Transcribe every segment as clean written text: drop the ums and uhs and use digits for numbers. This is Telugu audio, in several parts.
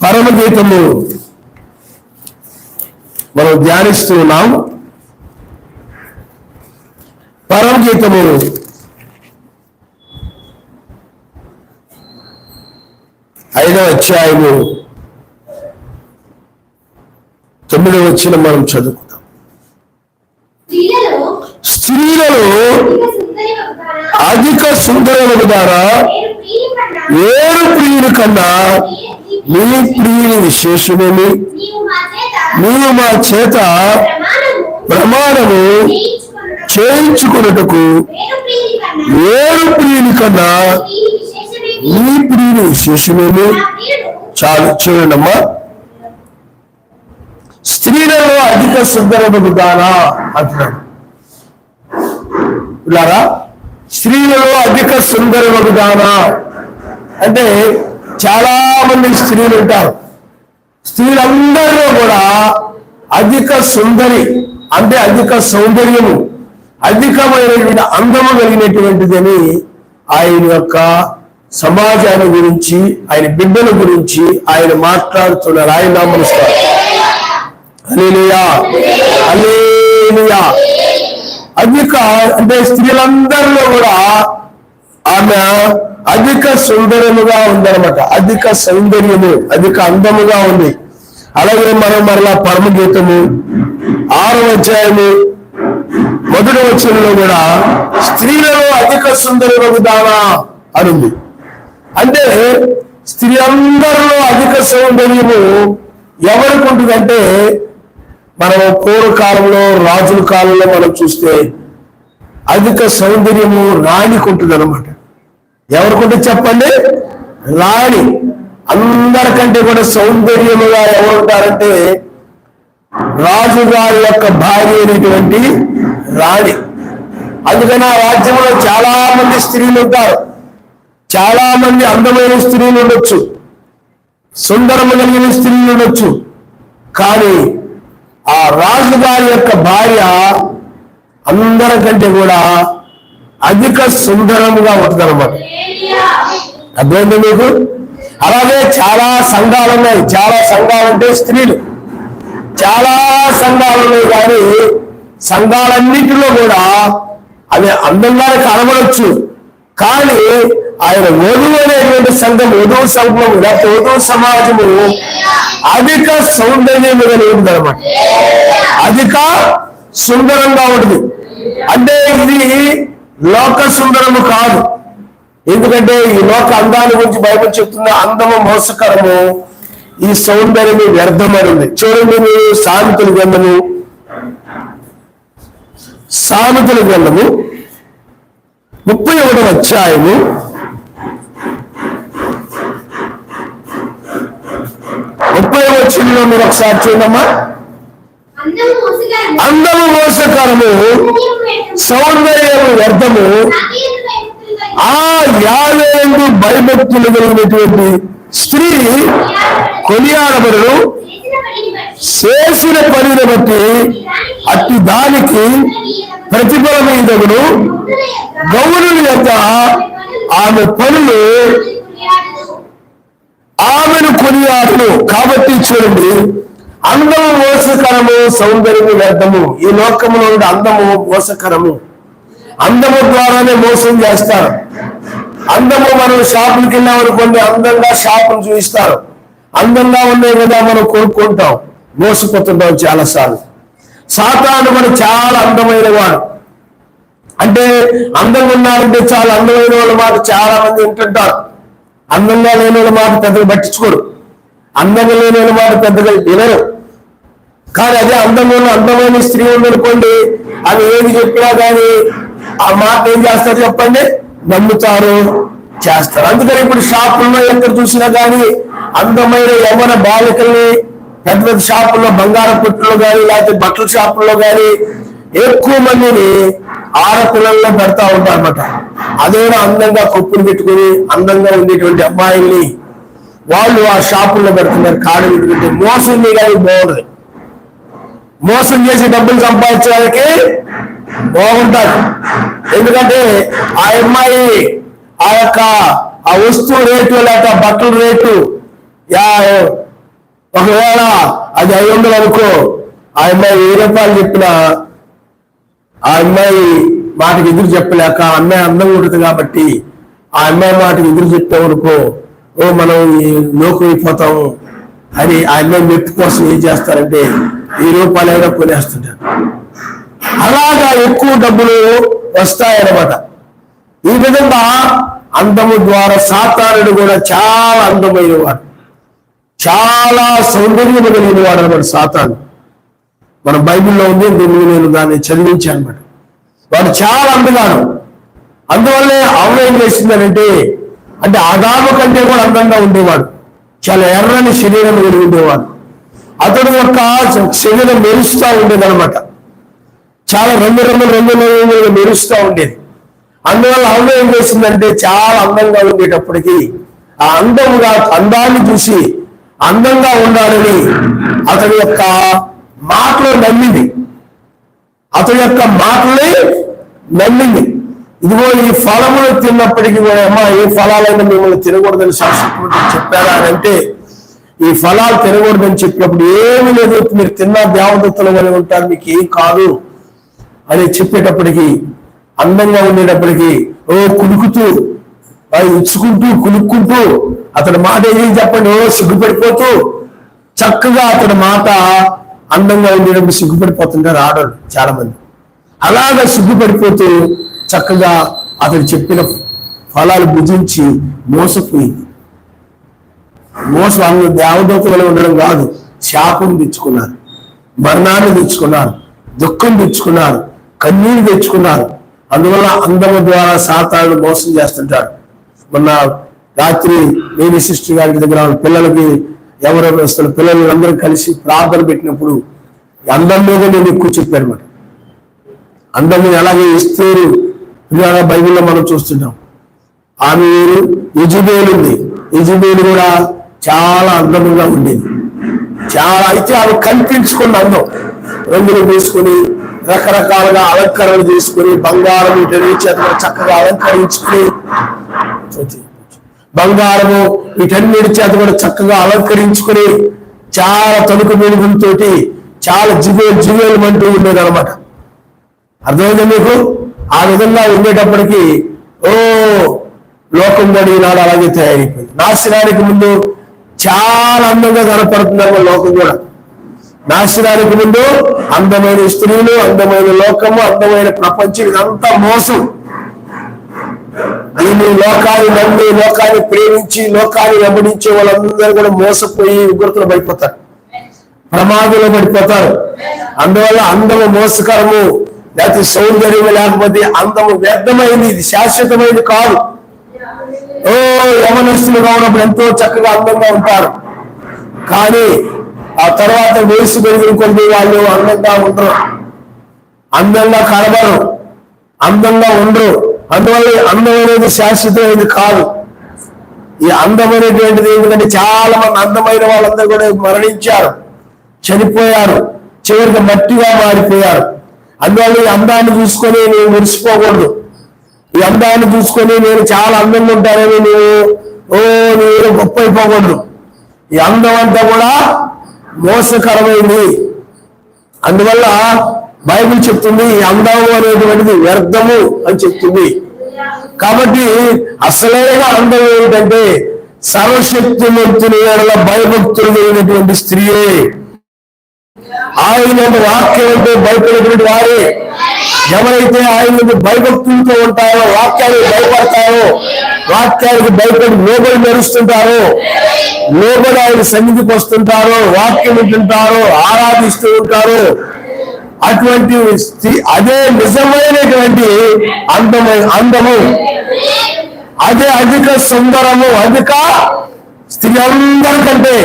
పరమగీతము మనం ధ్యానిస్తున్నాం. పరమగీతము 5వ అధ్యాయము 9వ వచనం మనం చదువుకుందాం. స్త్రీలలో అధిక సుందరముల ద్వారా ఏడు ప్రియుల కన్నా నీ ప్రియుని విశేషమేమి? నీవు మా చేత ప్రమాణము చేయించుకున్నటకు ఏడు ప్రియుని కన్నా నీ ప్రియుని విశేషమేమి? చాలు చూడండమ్మా. స్త్రీలలో అధిక సుందరములు దానా అంటున్నాడు. ఇలారా స్త్రీలలో అధిక సుందరములు దానా అంటే చాలా మంది స్త్రీలు ఉంటారు. స్త్రీలందరిలో కూడా అధిక సుందరి అంటే అధిక సౌందర్యము, అధికమైనటువంటి అందము కలిగినటువంటిదని ఆయన యొక్క సమాజాన్ని గురించి, ఆయన బిడ్డల గురించి ఆయన మాట్లాడుతున్నారు. ఆయన నమస్కారం. హల్లెలూయా, హల్లెలూయా. అధిక అంటే స్త్రీలందరిలో కూడా ఆమె అధిక సుందరముగా ఉందన్నమాట. అధిక సౌందర్యము, అధిక అందముగా ఉంది. అలాగే మనం మరలా పరమగీతము 6వ అధ్యాయము 1వ వచనంలో కూడా స్త్రీలలో అధిక సుందరము దానా అనుంది. అంటే స్త్రీ అందరిలో అధిక సౌందర్యము ఎవరికి ఉంటుందంటే, మనం పూర్వకాలంలో రాజుల కాలంలో మనం చూస్తే అధిక సౌందర్యము రాణికి ఉంటుంది అనమాట. ఎవరికుంటే చెప్పండి? రాణి. అందరికంటే కూడా సౌందర్యముగా ఎవరు ఉంటారంటే రాజుగారి యొక్క భార్య అయినటువంటి రాణి. అందుకని ఆ రాజ్యంలో చాలా మంది స్త్రీలు ఉంటారు. చాలా మంది అందమైన స్త్రీలు ఉండొచ్చు, సుందరము కలిగిన స్త్రీలు ఉండొచ్చు. కానీ ఆ రాజుగారి యొక్క భార్య అందరికంటే కూడా అధిక సుందరముగా ఉంటుంది అనమాట. అర్థమైంది మీకు? అలాగే చాలా సంఘాలు ఉన్నాయి. చాలా సంఘాలంటే స్త్రీలు చాలా సంఘాలు ఉన్నాయి. కానీ సంఘాలన్నింటిలో కూడా అది అందంగా కనబడచ్చు. కానీ ఆయన వధువు అనేటువంటి సంఘం, వధువు సంఘం లేకపోతే వధువు సమాజము అధిక సౌందర్యం కలిగి ఉంది అనమాట. అధిక సుందరంగా ఉంటుంది. అంటే ఇది లోక సుందరము కాదు. ఎందుకంటే ఈ లోక అందాల గురించి బైబిల్ చెప్తున్న అందము మోసకరము, ఈ సౌందర్యము వ్యర్థమైనది. చూడండి, మీరు సామెతల గ్రంథము 31వ అధ్యాయము 30వ వచనంలో మీరు ఒకసారి చూడమ్మా. అందము మోసకరము, సౌందర్యము వ్యర్థము, ఆ యావేందు భయభక్తులు కలిగినటువంటి స్త్రీ కొనియాడబడును. చేసిన పనిని బట్టి అట్టి దానికి ప్రతిఫలమైనను. గౌరుల యొక్క ఆమె పనులు ఆమెను కొనియాడును. కాబట్టి చూడండి, అందము మోసకరము, సౌందర్యము వ్యర్థము. ఈ లోకంలో ఉండే అందము మోసకరము. అందము ద్వారానే మోసం చేస్తారు. అందము మనం షాపులకి వెళ్ళామనుకోండి, అందంగా షాపులు చూపిస్తారు. అందంగా ఉండే కదా మనం కొనుక్కుంటాం, మోసపోతుంటాం చాలాసార్లు. సాతాను మనం చాలా అందమైన వాడు. అంటే అందంగా ఉన్నారంటే చాలా అందమైన వాళ్ళ మాట చాలా మంది వింటుంటారు. అందంగా లేని వాళ్ళ మాట పెద్దగా పట్టించుకోరు. అందంగా లేని వాళ్ళ మాట పెద్దగా వినరు. కానీ అదే అందమైన స్త్రీ ఉందనుకోండి, అది ఏది చెప్పినా కానీ ఆ మాట ఏం చేస్తారు చెప్పండి? నమ్ముతారు, చేస్తారు. అందుకని ఇప్పుడు షాపుల్లో ఎక్కడ చూసినా కానీ అందమైన యవ్వన బాలికల్ని పెద్ద పెద్ద షాపుల్లో, బంగారం పుట్టులో కానీ లేకపోతే బట్టల షాపుల్లో కానీ ఎక్కువ మందిని ఆడపిల్లల్లో పెడతా ఉంటారన్నమాట. అదేనా అందంగా కొప్పులు పెట్టుకుని అందంగా ఉండేటువంటి అమ్మాయిల్ని వాళ్ళు ఆ షాపుల్లో పెడుతున్నారు. కాడ పెట్టుకుంటే మోసం చేయడానికి బాగుంటుంది. మోసం చేసి డబ్బులు సంపాదించడానికి బాగుంటారు. ఎందుకంటే ఆ అమ్మాయి ఆ యొక్క ఆ వస్తువు రేటు లేక బట్టల రేటు ఒకవేళ అది 500 అనుకో, ఆ అమ్మాయి 1000 రూపాయలు చెప్పినా ఆ అమ్మాయి మాటకి ఎదురు చెప్పలేక, ఆ అమ్మాయి అందంగా ఉంటుంది కాబట్టి ఆ అమ్మాయి మాటకి ఎదురు చెప్పేవనుకో, మనం లోకు అయిపోతాము అని ఆ అమ్మాయి మెట్టు కోసం ఏం చేస్తారంటే 1000 రూపాయలైనా కొనేస్తుంటారు. అలాగా ఎక్కువ డబ్బులు వస్తాయన్నమాట. ఈ విధంగా అందము ద్వారా సాతానుడు కూడా చాలా అందమైన వాడు, చాలా సౌందర్యం కలిగిన వాడు అనమాట సాతాను. మన బైబిల్లో ఉంది, నేను దాన్ని చదివించాను అనమాట. వాడు చాలా అందగాడు. అందువల్లే అవ్వ ఏం చేసిందనంటే, అంటే ఆదాము కంటే కూడా అందంగా ఉండేవాడు, చాలా ఎర్రని శరీరం కలిగి ఉండేవాడు. అతడు యొక్క శరీరం మెరుస్తూ ఉండేదన్నమాట, చాలా రంగురంగులుగా మెరుస్తూ ఉండేది. అందువల్ల అవ్వ ఏం చేసిందంటే, చాలా అందంగా ఉండేటప్పటికీ ఆ అందాన్ని చూసి అందంగా ఉండాలని అతని యొక్క మాటలు నమ్మింది. అతని యొక్క మాటలే నమ్మింది. ఇదిగో ఈ ఫలములు తిన్నప్పటికీ కూడా, అమ్మా ఏ ఫలాలైనా మిమ్మల్ని తినకూడదని శాస్త్రం చెప్పారా అని అంటే, ఈ ఫలాలు తినకూడదని చెప్పినప్పుడు ఏమీ లేదు, మీరు తిన్న దేవదత్తుల వల్ల ఉంటారు, మీకు ఏం కాదు అని చెప్పేటప్పటికీ, అందంగా ఉండేటప్పటికీ కులుకుతూ ఇచ్చుకుంటూ కులుక్కుంటూ అతని మాట ఏం చెప్పండి, సిగ్గుపడిపోతూ చక్కగా అతని మాట అందంగా ఉండేటప్పుడు సిగ్గుపడిపోతుంటారు ఆడవాళ్ళు చాలా మంది. అలాగా సిగ్గుపడిపోతూ చక్కగా అతడు చెప్పిన ఫలాలు భుజించి మోసపోయింది. మోసం దేవదూతలు ఉండడం కాదు, శాపం తెచ్చుకున్నారు, మరణాన్ని తెచ్చుకున్నారు, దుఃఖం తెచ్చుకున్నారు, కన్నీరు తెచ్చుకున్నారు. అందువల్ల అందము ద్వారా సాతానుడు మోసం చేస్తుంటాడు. మొన్న రాత్రి నేను సిస్టర్ గారి దగ్గర పిల్లలకి ఎవరెవరు వస్తారు పిల్లలు అందరూ కలిసి ప్రార్థన పెట్టినప్పుడు అందం మీద నేను ఎక్కువ చెప్పాను అనమాట. అందం ఎలాగే ఇస్తారు బైబిల్లో మనం చూస్తున్నాం. ఆమె యజబేలు ఉంది, యజబేలు కూడా చాలా అందంగా ఉండేది. చాలా అయితే ఆమె కల్పించుకున్న అందం, రంగులు వేసుకుని రకరకాలుగా అలంకరణ చేసుకుని బంగారం వీటన్నిటి చేత చక్కగా అలంకరించుకుని, బంగారము వీటన్నిటి చేత కూడా చక్కగా అలంకరించుకుని చాలా తణుకు మెరుగులతో చాలా జివేలు అంటూ ఉండేది అనమాట. అర్థమైందా మీకు? ఆ విధంగా ఉండేటప్పటికీ లోకం కూడా ఈనాడు అలాగే తయారైపోయింది. నాశనానికి ముందు చాలా అందంగా కనపడుతుందన్నమాట లోకం కూడా. నాశనానికి ముందు అందమైన స్త్రీలు, అందమైన లోకము, అందమైన ప్రపంచం, ఇదంతా మోసం. దీన్ని లోకాన్ని నమ్మి, లోకాన్ని ప్రేమించి, లోకాన్ని వెంబడించే వాళ్ళందరూ కూడా మోసపోయి ఉగ్రతలు పడిపోతారు, ప్రమాదంలో పడిపోతారు. అందువల్ల అందము మోసకరము, లేకపోతే సౌందర్యం లేకపోతే అందము వ్యర్థమైంది, ఇది శాశ్వతమైనది కాదు. యవనస్తులుగా ఉన్నప్పుడు ఎంతో చక్కగా అందంగా ఉంటారు, కానీ ఆ తర్వాత వయసు పెరిగిన కొద్ది వాళ్ళు అందంగా ఉండరు, అందంగా కనబడరు, అందంగా ఉండరు. అందువల్ల అందం అనేది శాశ్వతమైనది కాదు. ఈ అందమైనటువంటిది ఎందుకంటే చాలా మంది అందమైన వాళ్ళందరూ కూడా మరణించారు, చనిపోయారు, చివరికి మట్టిగా మారిపోయారు. అందువల్ల ఈ అందాన్ని చూసుకొని నేను మురిసిపోకూడదు. ఈ అందాన్ని చూసుకొని నేను చాలా అందంగా ఉంటానని నేను గొప్ప అయిపోకూడదు. ఈ అందం అంతా కూడా మోసకరమైంది. అందువల్ల బైబిల్ చెప్తుంది ఈ అందము అనేటువంటిది వ్యర్థము అని చెప్తుంది. కాబట్టి అసలైన అందం ఏమిటంటే సర్వశక్తిమంతుని ఎడల భయభక్తులు కలిగినటువంటి స్త్రీయే. ఆయన వాక్యం అంటే భయపడేటువంటి వారే. ఎవరైతే ఆయన భయభక్తులతో ఉంటారో, వాక్యానికి భయపడతారో, వాక్యానికి భయపడి లోబడి మెరుస్తుంటారో, లోబడి ఆయన సన్నిధికి వస్తుంటారో, వాక్యం వింటుంటారో, ఆరాధిస్తూ ఉంటారో, అటువంటి అదే నిజమైనటువంటి అందము, అదే అధిక సుందరము, అధిక స్త్రీ అందరికంటే.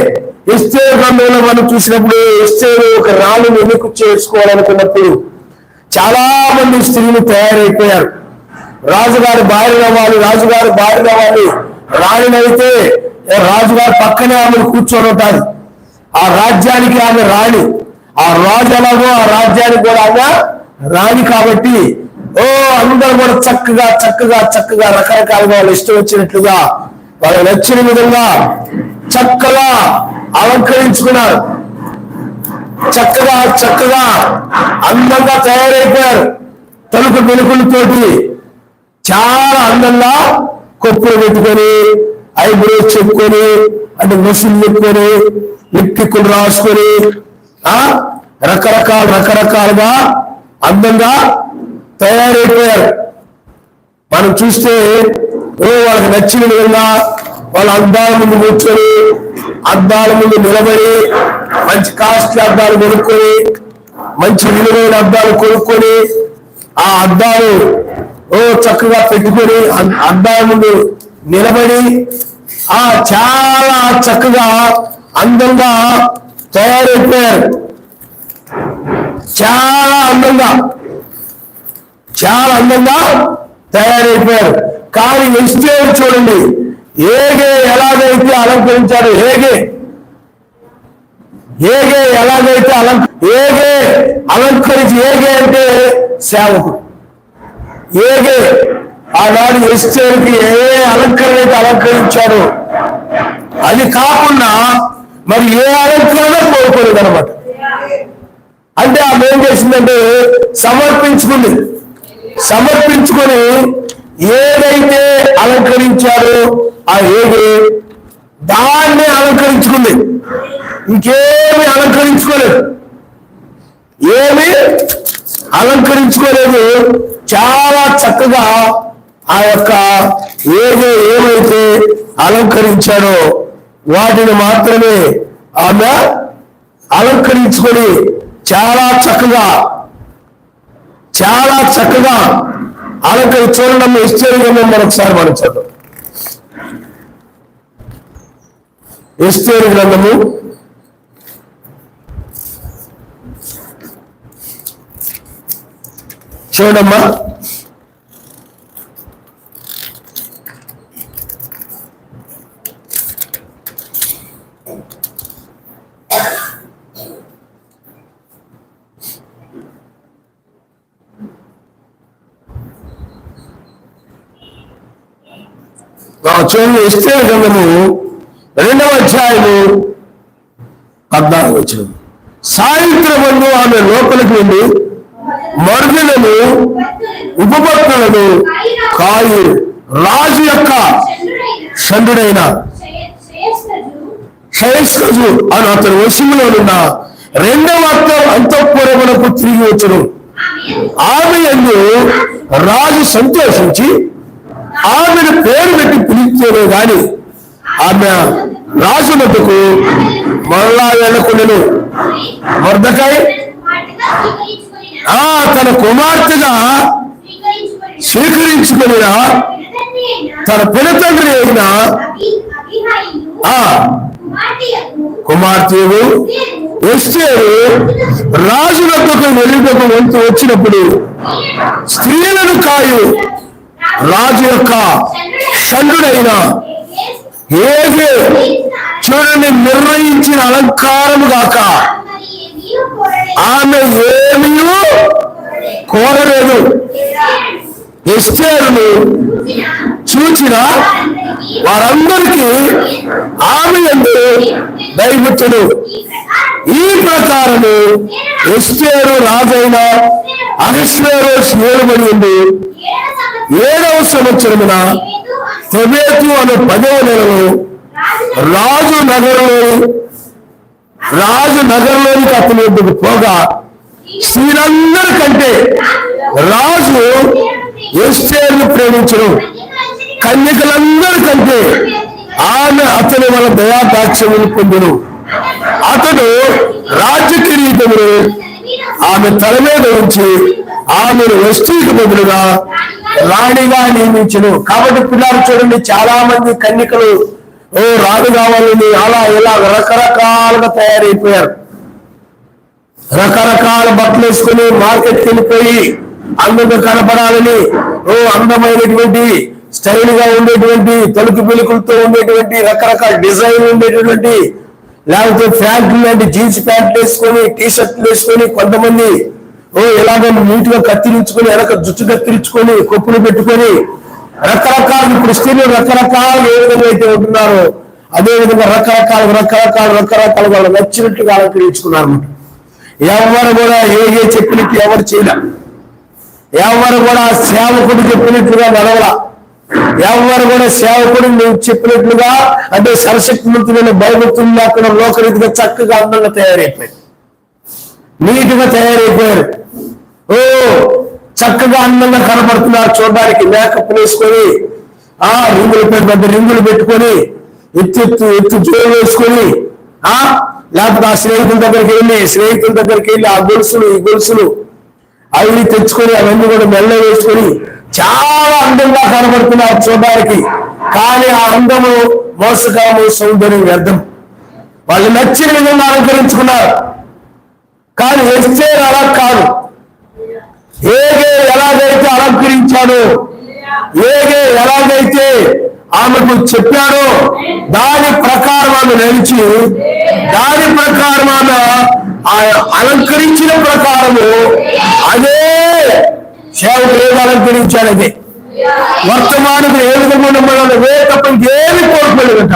ఎస్తేరు గ్రంథంలో మనం చూసినప్పుడు ఎస్తేరు ఒక రాణిని ఎన్నిక చేసుకోవాలనుకున్నప్పుడు చాలా మంది స్త్రీలు తయారైపోయారు. రాజుగారి భార్య అవ్వాలి, రాజుగారి భార్య అవ్వాలి. రాణినైతే రాజుగారి పక్కనే ఆమెను కూర్చొని ఉంటారు. ఆ రాజ్యానికి ఆమె రాణి, ఆ రాజు ఎలాగో ఆ రాజ్యానికి కూడా ఆమె రాణి. కాబట్టి అందరూ కూడా చక్కగా చక్కగా చక్కగా రకరకాలుగా వాళ్ళు ఇష్టం వచ్చినట్లుగా వాళ్ళు నచ్చిన విధంగా చక్కగా అలంకరించుకున్నారు, చక్కగా చక్కగా అందంగా తయారైపోయారు. తలుపు వెలుగులతోటి చాలా అందంగా కొప్పులు పెట్టుకొని, ఐబ్రోస్ చెప్పుకొని, అంటే నొసులు చెప్పుకొని, లిప్టిక్కులు రాసుకొని రకరకాలుగా అందంగా తయారైపోయారు. మనం చూస్తే వాళ్ళకి నచ్చిన విధంగా వాళ్ళ అద్దాల ముందు కూర్చొని, అద్దాల ముందు నిలబడి, మంచి కాస్ట్లీ అద్దాలు కొనుక్కొని, మంచి విలువైన అద్దాలు కొనుక్కొని, ఆ అద్దాలు చక్కగా పెట్టుకొని అద్దాల ముందు నిలబడి చాలా చక్కగా అందంగా తయారైపోయారు. చాలా అందంగా తయారైపోయారు. కానీ ఎస్తేరు చూడండి, హేగే ఎలాగైతే అలంకరించారు, హేగే ఎలాగైతే అలంకరించి, హేగే అంటే సేవకుడు. హేగే ఆనాడు ఎస్తేరుకి ఏ అలంకరణ అయితే అలంకరించాడు, అది కాకుండా మరి ఏ అలంకరణ కోరుకోలేదు అనమాట. అంటే ఆమె ఏం చేసిందంటే సమర్పించుకొని ఏదైతే అలంకరించాడో ఆ హేగే దాన్నే అలంకరించుకుంది, ఇంకేమీ అలంకరించుకోలేదు. చాలా చక్కగా ఆ యొక్క హేగే ఏమైతే అలంకరించాడో వాటిని మాత్రమే ఆమె అలంకరించుకొని చాలా చక్కగా చూడండి. ఎస్తేరు గ్రంథం మరొకసారి మనం చదువు. ఎస్తేరు గ్రంథము 'చూడమ్మా, చూడండి. ఎస్తేరు గ్రంథము 2వ అధ్యాయము 14వ వచనం. సాయంత్రమందు ఆమె లోపలికి వెళ్ళి మరుదినము ఉపపత్తులను కాయి రాజు యొక్క షండుడైన షయస్కజు అని అతని వశములోనున్న 2వ అంతఃపురమునకు తిరిగి వచ్చును. ఆమె యందు రాజు సంతోషించి ఆమెను పేరు పెట్టి పిలిచేనే గాని ఆమె రాజు వద్దకు మరలా వెళ్ళకుండాను. మొర్దెకై తన కుమార్తెగా స్వీకరించుకుని తన పినతండ్రి అయిన కుమార్తెను ఎస్తేరు రాజు వద్దకు వెళ్ళినకు వంతు వచ్చినప్పుడు స్త్రీలను కాయు రాజు యొక్క షండుడైన హేగే చూడండి నిర్ణయించిన అలంకారము గాక ఆమె ఏమీ కోరలేదు. ఎస్తేరును చూచిన వారందరికీ ఆమె యందు దైవభక్తుడు. ఈ ప్రకారము ఎస్తేరు రాజైన అహష్వేరోషు ఏలుబడి ఉంది 7వ సంవత్సరమున తెబేతు అనే 10వ నెలలో రాజు నగరంలోనికి అతని వద్దకు పోగా స్త్రీలందరికంటే రాజు ఎస్తేరును ప్రేమించను. కన్యకలందరికంటే ఆమె అతని వల్ల దయాదాక్షిణ్యములు పొందును. అతడు రాజ్య కిరీటమును ఆమె తల మీద ఉంచి ఆమెను వస్తువుకి బదులుగా రాణిగా నియమించను. కాబట్టి పిల్లలు చూడండి, చాలా మంది కన్యకలు రాణి కావాలని అలా ఇలా రకరకాలుగా తయారైపోయారు. రకరకాల బట్టలు వేసుకుని మార్కెట్కి వెళ్ళిపోయి అందంగా కనపడాలని అందమైనటువంటి స్టైల్ గా ఉండేటువంటి తలుపు పిలుకులతో ఉండేటువంటి రకరకాల డిజైన్ ఉండేటువంటి లేకపోతే ప్యాంట్లు లాంటి జీన్స్ ప్యాంట్లు వేసుకొని టీ షర్ట్లు వేసుకొని కొంతమంది ఇలాగ నీట్ గా కత్తిరించుకొని వెనక జుట్టు కత్తిరించుకొని కొప్పులు పెట్టుకొని రకరకాల ఇప్పుడు స్త్రీలు రకరకాలు ఏ విధంగా అయితే ఉంటున్నారో అదేవిధంగా రకరకాల వాళ్ళు నచ్చినట్టుగా అలంకరించుకున్నారు అన్నమాట. ఎవరు కూడా ఏ చెప్పినట్టు ఎవరు చేయలే, ఎవరు కూడా సేవకుడు చెప్పినట్లుగా నడవలా, ఎవరు కూడా సేవకుడు నువ్వు చెప్పినట్లుగా అంటే సరశక్తివంతులైన భయభక్తులు అక్కడ లోకరీతిగా చక్కగా అందంగా తయారైపోయారు, నీట్గా తయారైపోయారు. ఓ చక్కగా అందంగా కనపడుతున్నారు చూడడానికి. మేకప్ వేసుకొని పెద్ద రింగులు పెట్టుకొని ఎత్తు జోలు వేసుకొని లేకపోతే ఆ స్నేహితుల దగ్గరికి వెళ్ళి ఆ గొలుసులు ఈ గొలుసులు అవి తెచ్చుకొని అవన్నీ కూడా మెల్ల వేసుకొని చాలా అందంగా కనబడుతున్నారు చూడడానికి. కానీ ఆ అందము మోసకరము, సౌందర్యం వ్యర్థం. వాళ్ళు నచ్చిన విధంగా అలంకరించుకున్నారు. కానీ ఎస్తేర్ అలా కాదు. ఏగే ఎలాగైతే అలంకరించాడో, ఏగే ఎలాగైతే ఆమెకు చెప్పాడో దాని ప్రకారం ఆమె నడిచి, దాని ప్రకారం ఆమె అలంకరించిన ప్రకారము అదే సేవకుడు ఏది అలంకరించాడు అదే. వర్తమానికి ఏ విధంగా ఉండమన్నా తప్ప ఇంకేమి కోరుకోలేదంట.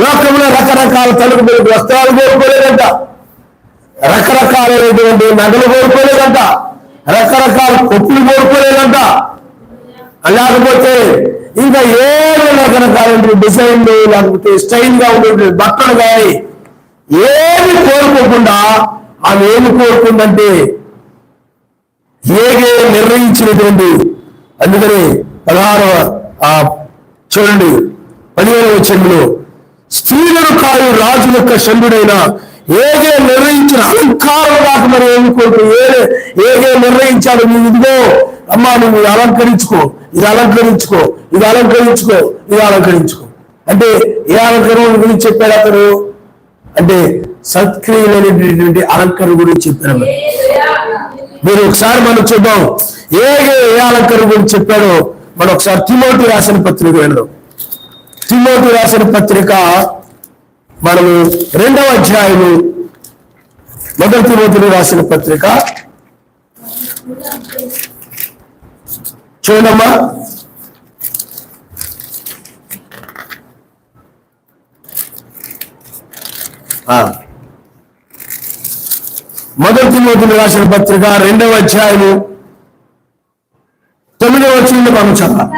లోకంలో రకరకాల తలుపు వెలుగు వస్త్రాలు కోరుకోలేదంట, రకరకాలైనటువంటి నగలు కోరుకోలేదంట, రకరకాల కొప్పులు కోరుకోలేదంట. లేకపోతే ఇంకా ఏమి రకరకాల డిజైన్లు లేకపోతే స్టైల్ గా ఉండే బట్టలు కానీ ఏమి కోరుకోకుండా ఆమె ఏమి కోరుకుందంటే ఏగే నిర్ణయించినటువంటి. అందుకని 16వ చూడండి 15వ వచనంలో స్త్రీలను కాదు రాజు యొక్క షండుడైన ఏగే నిర్ణయించిన అలంకారం కాక మరి ఏమి కోరుకు ఏగే నిర్ణయించాడు. నువ్వు ఇదిగో అమ్మా నువ్వు అలంకరించుకో, ఇది అలంకరించుకో, ఇది అలంకరించుకో, ఇది అలంకరించుకో అంటే ఏ అలంకరణ గురించి చెప్పాడు అతను అంటే సత్క్రియలైనటువంటి అలంకరణ గురించి చెప్పారు. మీరు ఒకసారి మనం చూద్దాం ఏ అలంకరణ గురించి చెప్పాడో. మనం ఒకసారి తిమోతి రాసిన పత్రిక వెళ్దాం. తిమోతి రాసిన పత్రిక మనము 2వ అధ్యాయము 1 తిమోతిని రాసిన పత్రిక చూడమ్మా. మొదటి తిమోతిని రాసిన పత్రిక 2వ అధ్యాయము 9వ వచనంలో మనం చదవాలి.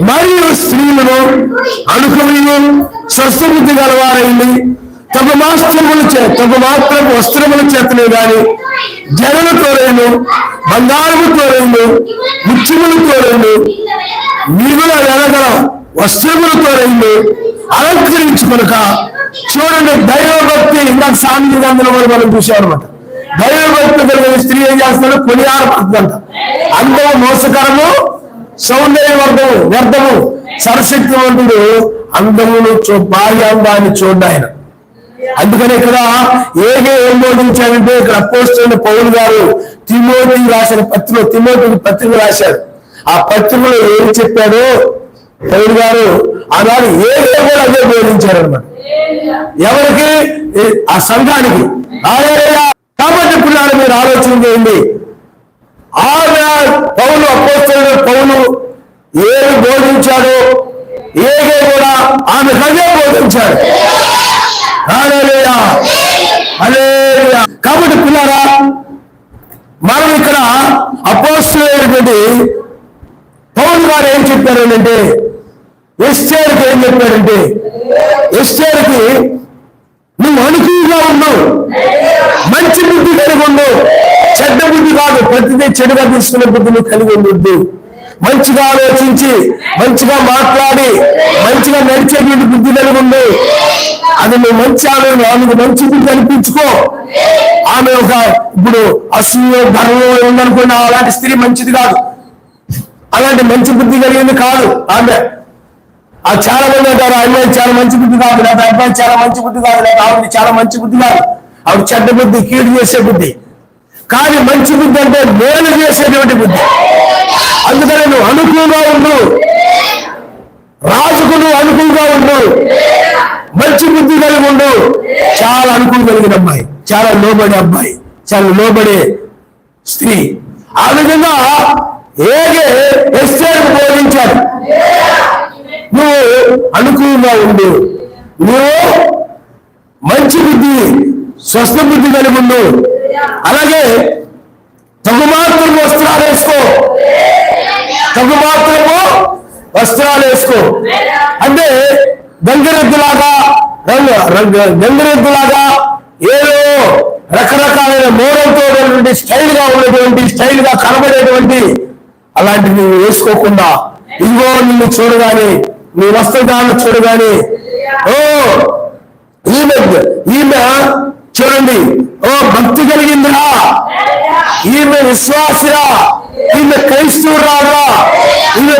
మరియు స్త్రీలను అనుకూలము స్వస్థబుద్ధి గలవారైంది తమ మాత్రం వస్త్రముల చేతనే గాని జనులతో రేను బంగారముతో రేను ముత్యములతో రేను మిగుల వెలగల వస్త్రములతో రేను అలంకరించుకొనక. చూడండి దైవభక్తి ఇందాక సాంఘిక గ్రంథంలో కూడా మనం చూసాం అనమాట. దైవభక్తి కలిగిన స్త్రీ ఏం చేస్తాడు కొనియాడపడుతుందంట. అందము మోసకరము, సౌందర్యవర్ధము వ్యర్థము. సరశక్తివంతుడు అందమును భార్యాందాన్ని చూడండి ఆయన. అందుకని ఇక్కడ ఏం బోధించాడంటే ఇక్కడ అపోస్తలుడైన పౌలు గారు తిమోతికి పత్రిక రాశాడు. ఆ పత్రికలో ఏం చెప్పాడో పౌలు గారు ఆనాడు ఏదో కూడా అదే బోధించారు అనమాట. ఎవరికి? ఆ సంఘానికి. కాబట్టి పిల్లలు మీరు ఆలోచన చేయండి. అపోస్తలుడైన పౌలు ఏమి బోధించాడో ఏగే కూడా ఆమె కదే బోధించాడు. కాబట్టి పిల్లరా మనం ఇక్కడ అపోస్తలుడైనటువంటి పౌలు గారు ఏం చెప్పారంటే ఎస్తేరుకి ఏం చెప్పారంటే ఎస్తేరుకి నువ్వు అనుకూలంగా ఉన్నావు, మంచి బుద్ధి కలిగి ఉండవు, చెడ్డ బుద్ధి కాదు, ప్రతిదీ చెడుగా తీసుకునే బుద్ధిని కలిగి ఉండొద్దు. మంచిగా ఆలోచించి మంచిగా మాట్లాడి మంచిగా నడిచేటువంటి బుద్ధి కలిగి ఉండు. అది నువ్వు మంచి ఆమెకు మంచి బుద్ధి అనిపించుకో. ఆమె ఇప్పుడు అసూయ గర్వం ఉందనుకున్న అలాంటి స్త్రీ మంచిది కాదు, అలాంటి మంచి బుద్ధి కలిగింది కాదు ఆమె. చాలా మంది అంటారు అమ్మాయి చాలా మంచి బుద్ధి కాదు, లేదా అబ్బాయి చాలా మంచి బుద్ధి కాదు, లేదా ఆవిడ చాలా మంచి బుద్ధి కాదు, ఆవిడ చెడ్డ బుద్ధి, కీడు చేసే బుద్ధి. కానీ మంచి బుద్ధి అంటే మేలు చేసేటువంటి బుద్ధి. అందుకని నువ్వు అనుకూలంగా ఉండు, రాజుకు నువ్వు అనుకూలంగా ఉండు, మంచి బుద్ధి కలిగి ఉండు. చాలా అనుకూలం కలిగిన అమ్మాయి, చాలా లోబడే అబ్బాయి, చాలా లోబడే స్త్రీ. ఆ విధంగా ఎస్తేరుకు బోధించాడు. నువ్వు అనుకూలంగా ఉండు. నువ్వు మంచి బుద్ధి, స్వస్థ బుద్ధి కలిగి ఉండు. అలాగే తగుమాత్రము వస్త్రాలు వేసుకో. తగుమాత్రము వస్త్రాలు వేసుకో అంటే గంగిరెద్దులాగా గంగిరెద్దులాగా ఏదో రకరకాలైన మోడల్తో స్టైల్ గా ఉన్నటువంటి, స్టైల్ గా కనబడేటువంటి అలాంటివి నువ్వు వేసుకోకుండా, ఇదిగో నిన్ను చూడగానే, నీ వస్త్రధారణ చూడగానే, ఓ ఈమె చూడండి, ఓ భక్తి కలిగిందిరా, ఈమె విశ్వాసిరా, ఈమె క్రైస్తవురాలా, ఈమె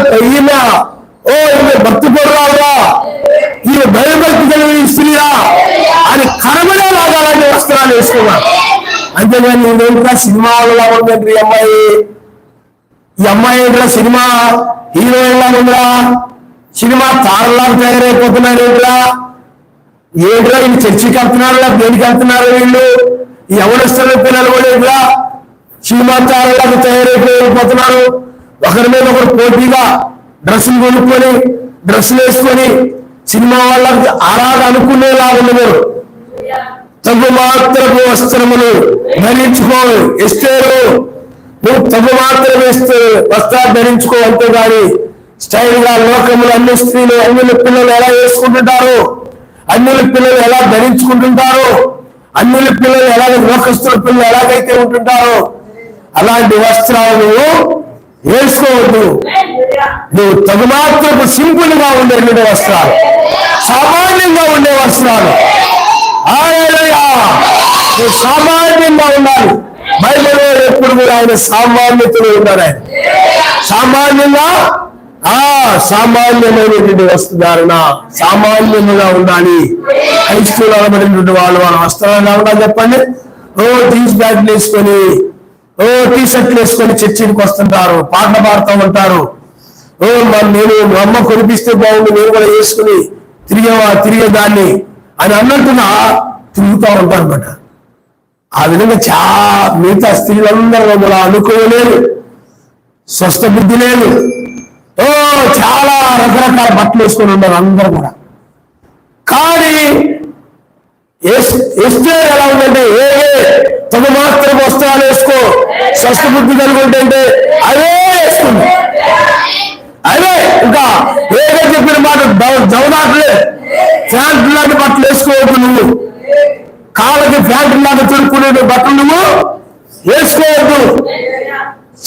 భక్తి పరురాలా, ఈమె భయభక్తి కలిగిన స్త్రీరా అని కనబడేలాగా అలాంటి వస్త్రాలు వేసుకున్నా. అంతేగాని నేనేంట్రా సినిమా లాగా ఉందండి ఈ అమ్మాయి ఏంట్రా సినిమా హీరోయిన్ లాగా ఉందిరా, సినిమా తారలాగా తయారైపోతున్నాడు ఏంట్రా, ఏంట్రా వీళ్ళు చర్చికి వెళ్తున్నారు, దేనికి వెళ్తున్నారు వీళ్ళు, ఈ ఎవరిస్తున్న పిల్లలు కూడా ఏంట్రా సినిమా తారలాగా తయారైపోతున్నారు. ఒకరి మీద ఒకరు పోటీగా డ్రెస్సులు కొనుక్కొని, డ్రెస్సులు వేసుకొని సినిమా వాళ్ళకి ఆరాధ అనుకునేలాగా ఉన్నవారు. తగు మాత్రపు వస్త్రములు ధరించుకో. ఎస్తేరు, నువ్వు తగు మాత్రం వస్త్రాలు ధరించుకో, అంతేగాని స్టైల్ గా లోకములు అన్ని స్త్రీలు అన్యుల పిల్లలు ఎలా వేసుకుంటుంటారు, అన్యుల పిల్లలు ఎలా ధరించుకుంటుంటారు, అన్యుల పిల్లలు ఎలాగ లోకస్తుల పిల్లలు ఎలాగైతే ఉంటుంటారో అలాంటి వస్త్రాలు నువ్వు వేసుకోవద్దు. నువ్వు తగుమాత్రపు సింపుల్ గా ఉండే వస్త్రాలు, సామాన్యంగా ఉండే వస్త్రాలు, నువ్వు సామాన్యంగా ఉండాలి. బైబిల్లో ఎప్పుడు కూడా ఆయన సామాన్యతలో ఉన్నారు. ఆయన సామాన్యంగా సామాన్యమైనటువంటి వస్త్రధారణ, సామాన్యంగా ఉండాలి. క్రైస్తవులు అనబడినటువంటి వాళ్ళ వస్త్రాలు ఎలా ఉండాలి చెప్పండి? జీన్స్ ప్యాంట్లు వేసుకొని, టీ షర్ట్లు వేసుకొని చర్చికి వస్తుంటారు, పాటలు పాడుతూ ఉంటారు. నేను మా అమ్మ కొనిపిస్తే బాగుంది, నేను కూడా వేసుకుని తిరిగేదాన్ని అని అన్నట్టుగా తిరుగుతూ ఉంటారు అన్నమాట. ఆ విధంగా మిగతా స్త్రీలందరూ కూడా అనుకోలేదు, స్వస్థ బుద్ధి లేదు. చాలా రకరకాల బట్టలు వేసుకొని ఉన్నారు అందరూ కూడా. కానీ ఎస్టేర్ ఎలా ఉందంటే, తమ మాత్రం వస్త్రాలు వేసుకో, స్వస్థ బుద్ధి కలుగుంటే అదే వేసుకుంది. అదే ఇంకా ఏదో చెప్పిన మాట జవదాట్లే, ఫ్యాంట్ లాంటి బట్టలు వేసుకోవద్దు, నువ్వు కాళ్ళకి ఫ్యాంట్ లాగా తొడుక్కునే బట్టలు నువ్వు వేసుకోవద్దు.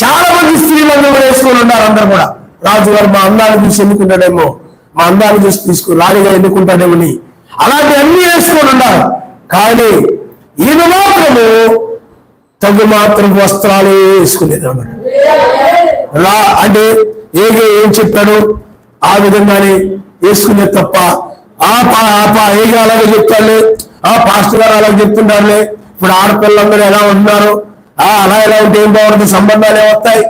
చాలా మంది స్త్రీలందరూ కూడా వేసుకొని ఉన్నారు. అందరూ కూడా రాజుగారు మా అందాన్ని చూసి ఎన్నుకుంటాడేమో, మా అందాన్ని చూసి రాణిగా ఎన్నుకుంటాడేమని అలాంటి అన్ని వేసుకొని ఉన్నారు. కానీ ఈయన మాత్రము తగు మాత్రం వస్త్రాలు వేసుకునేది అన్నమాట. అంటే ఏం చెప్పాడు ఆ విధంగానే వేసుకునే తప్ప ఏగా అలాగే చెప్తాడులే, పాస్టర్ గారు అలాగే చెప్తుంటారులే, ఇప్పుడు ఆడపిల్లలందరూ ఎలా ఉంటున్నారు, అలా ఎలా ఉంటే ఏం బాగుంటుంది, సంబంధాలు వస్తాయి,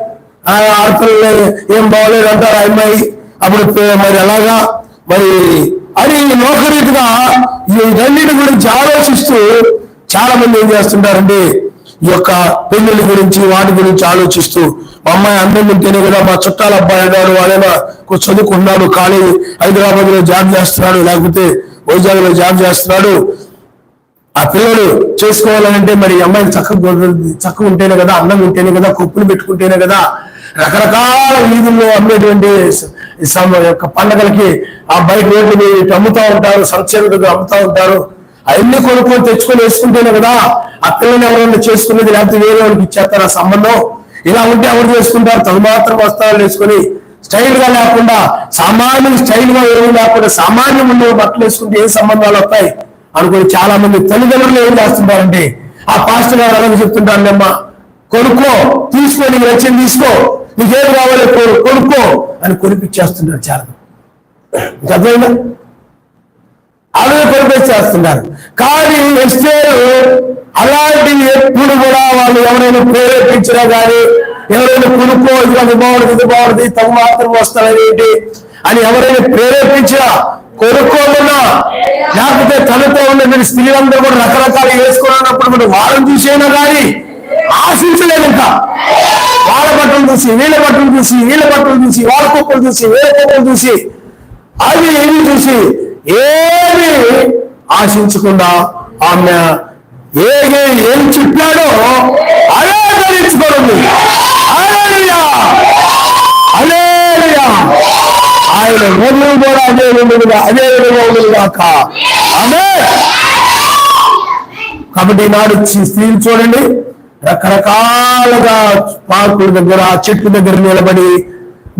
ఆడపిల్లలు ఏం బాగోలేదు అంటారు ఆ అమ్మాయి, అప్పుడు మరి ఎలాగా మరి అని లోకరీతిగా ఇవన్నిటి గురించి ఆలోచిస్తూ చాలా మంది ఏం చేస్తుంటారంటే ఈ యొక్క పెళ్లి గురించి వాటి గురించి ఆలోచిస్తూ, మా అమ్మాయి అందం ఉంటేనే కదా, మా చుట్టాల అబ్బాయి అన్నాడు, వాడేమో చదువుకున్నాడు, కానీ హైదరాబాద్ లో జాబ్ చేస్తున్నాడు, లేకపోతే వైజాగ్ లో జాబ్ చేస్తున్నాడు, ఆ పిల్లలు చేసుకోవాలంటే మరి అమ్మాయికి చక్కగా ఉంటేనే కదా, అన్నం ఉంటేనే కదా, కొప్పులు పెట్టుకుంటేనే కదా, రకరకాల వీధుల్లో అమ్మేటువంటి యొక్క పండగలకి ఆ బయట రోడ్లు మీద అమ్ముతా ఉంటారు, సంక్షేమ అమ్ముతా ఉంటారు, అవన్నీ కొనుక్కొని తెచ్చుకొని వేసుకుంటేనే కదా ఆ పిల్లని ఎవరైనా చేసుకునేది, లేకపోతే వేరే వాళ్ళకి ఇచ్చేస్తారు ఆ సంబంధం. ఇలా ఉంటే ఎవరు చేసుకుంటారు? తను మాత్రం వస్త్రాలు వేసుకొని స్టైల్ గా లేకుండా, సామాన్య స్టైల్ గా ఏమి లేకుండా సామాన్యం ఉండే బట్టలు వేసుకుంటే ఏ సంబంధాలు వస్తాయి అనుకుని చాలా మంది తల్లిదండ్రులు ఏం చేస్తుంటారంటే, ఆ పాస్టర్ గారు అలాగే చెప్తుంటారులేమ్మా, కొనుక్కో, తీసుకో, నీకు నచ్చింది తీసుకో, నీకేది కావాలి కొనుక్కో అని కొనిపించేస్తున్నారు చాలా. అర్థమైందా? అదే కొనిపించేస్తున్నారు. కానీ ఎస్టేరు అలాంటివి ఎప్పుడు కూడా వాళ్ళు ఎవరైనా ప్రేరేపించినా కానీ, ఎవరైనా కొనుక్కో, ఇది బాగుంటుంది, తగు మాత్రం వస్తారనేంటి అని ఎవరైనా ప్రేరేపించినా, కొనుక్కోమన్నా, లేకపోతే తనతో ఉన్న స్త్రీలందరూ కూడా రకరకాలు వేసుకున్నప్పుడు కూడా వాళ్ళని చూసైనా కానీ ఆశించలేదు. ఇంకా వాళ్ళ బట్టలు చూసి వీళ్ళ బట్టలు చూసి, వీళ్ళ బట్టలు చూసి వాళ్ళ కుప్పలు చూసి, వీళ్ళ కుప్పలు చూసి అది ఏమి చూసి ఏమి ఆశించకుండా ఆమె ఏం చెప్పాడో అదే ధరించుకోండి. ఆయన ఊర్లు కూడా అదే విధంగా ఉండదు కాక. కాబట్టి ఈనాడు స్త్రీలు చూడండి, రకరకాలుగా పార్కుల దగ్గర, చెట్ల దగ్గర నిలబడి,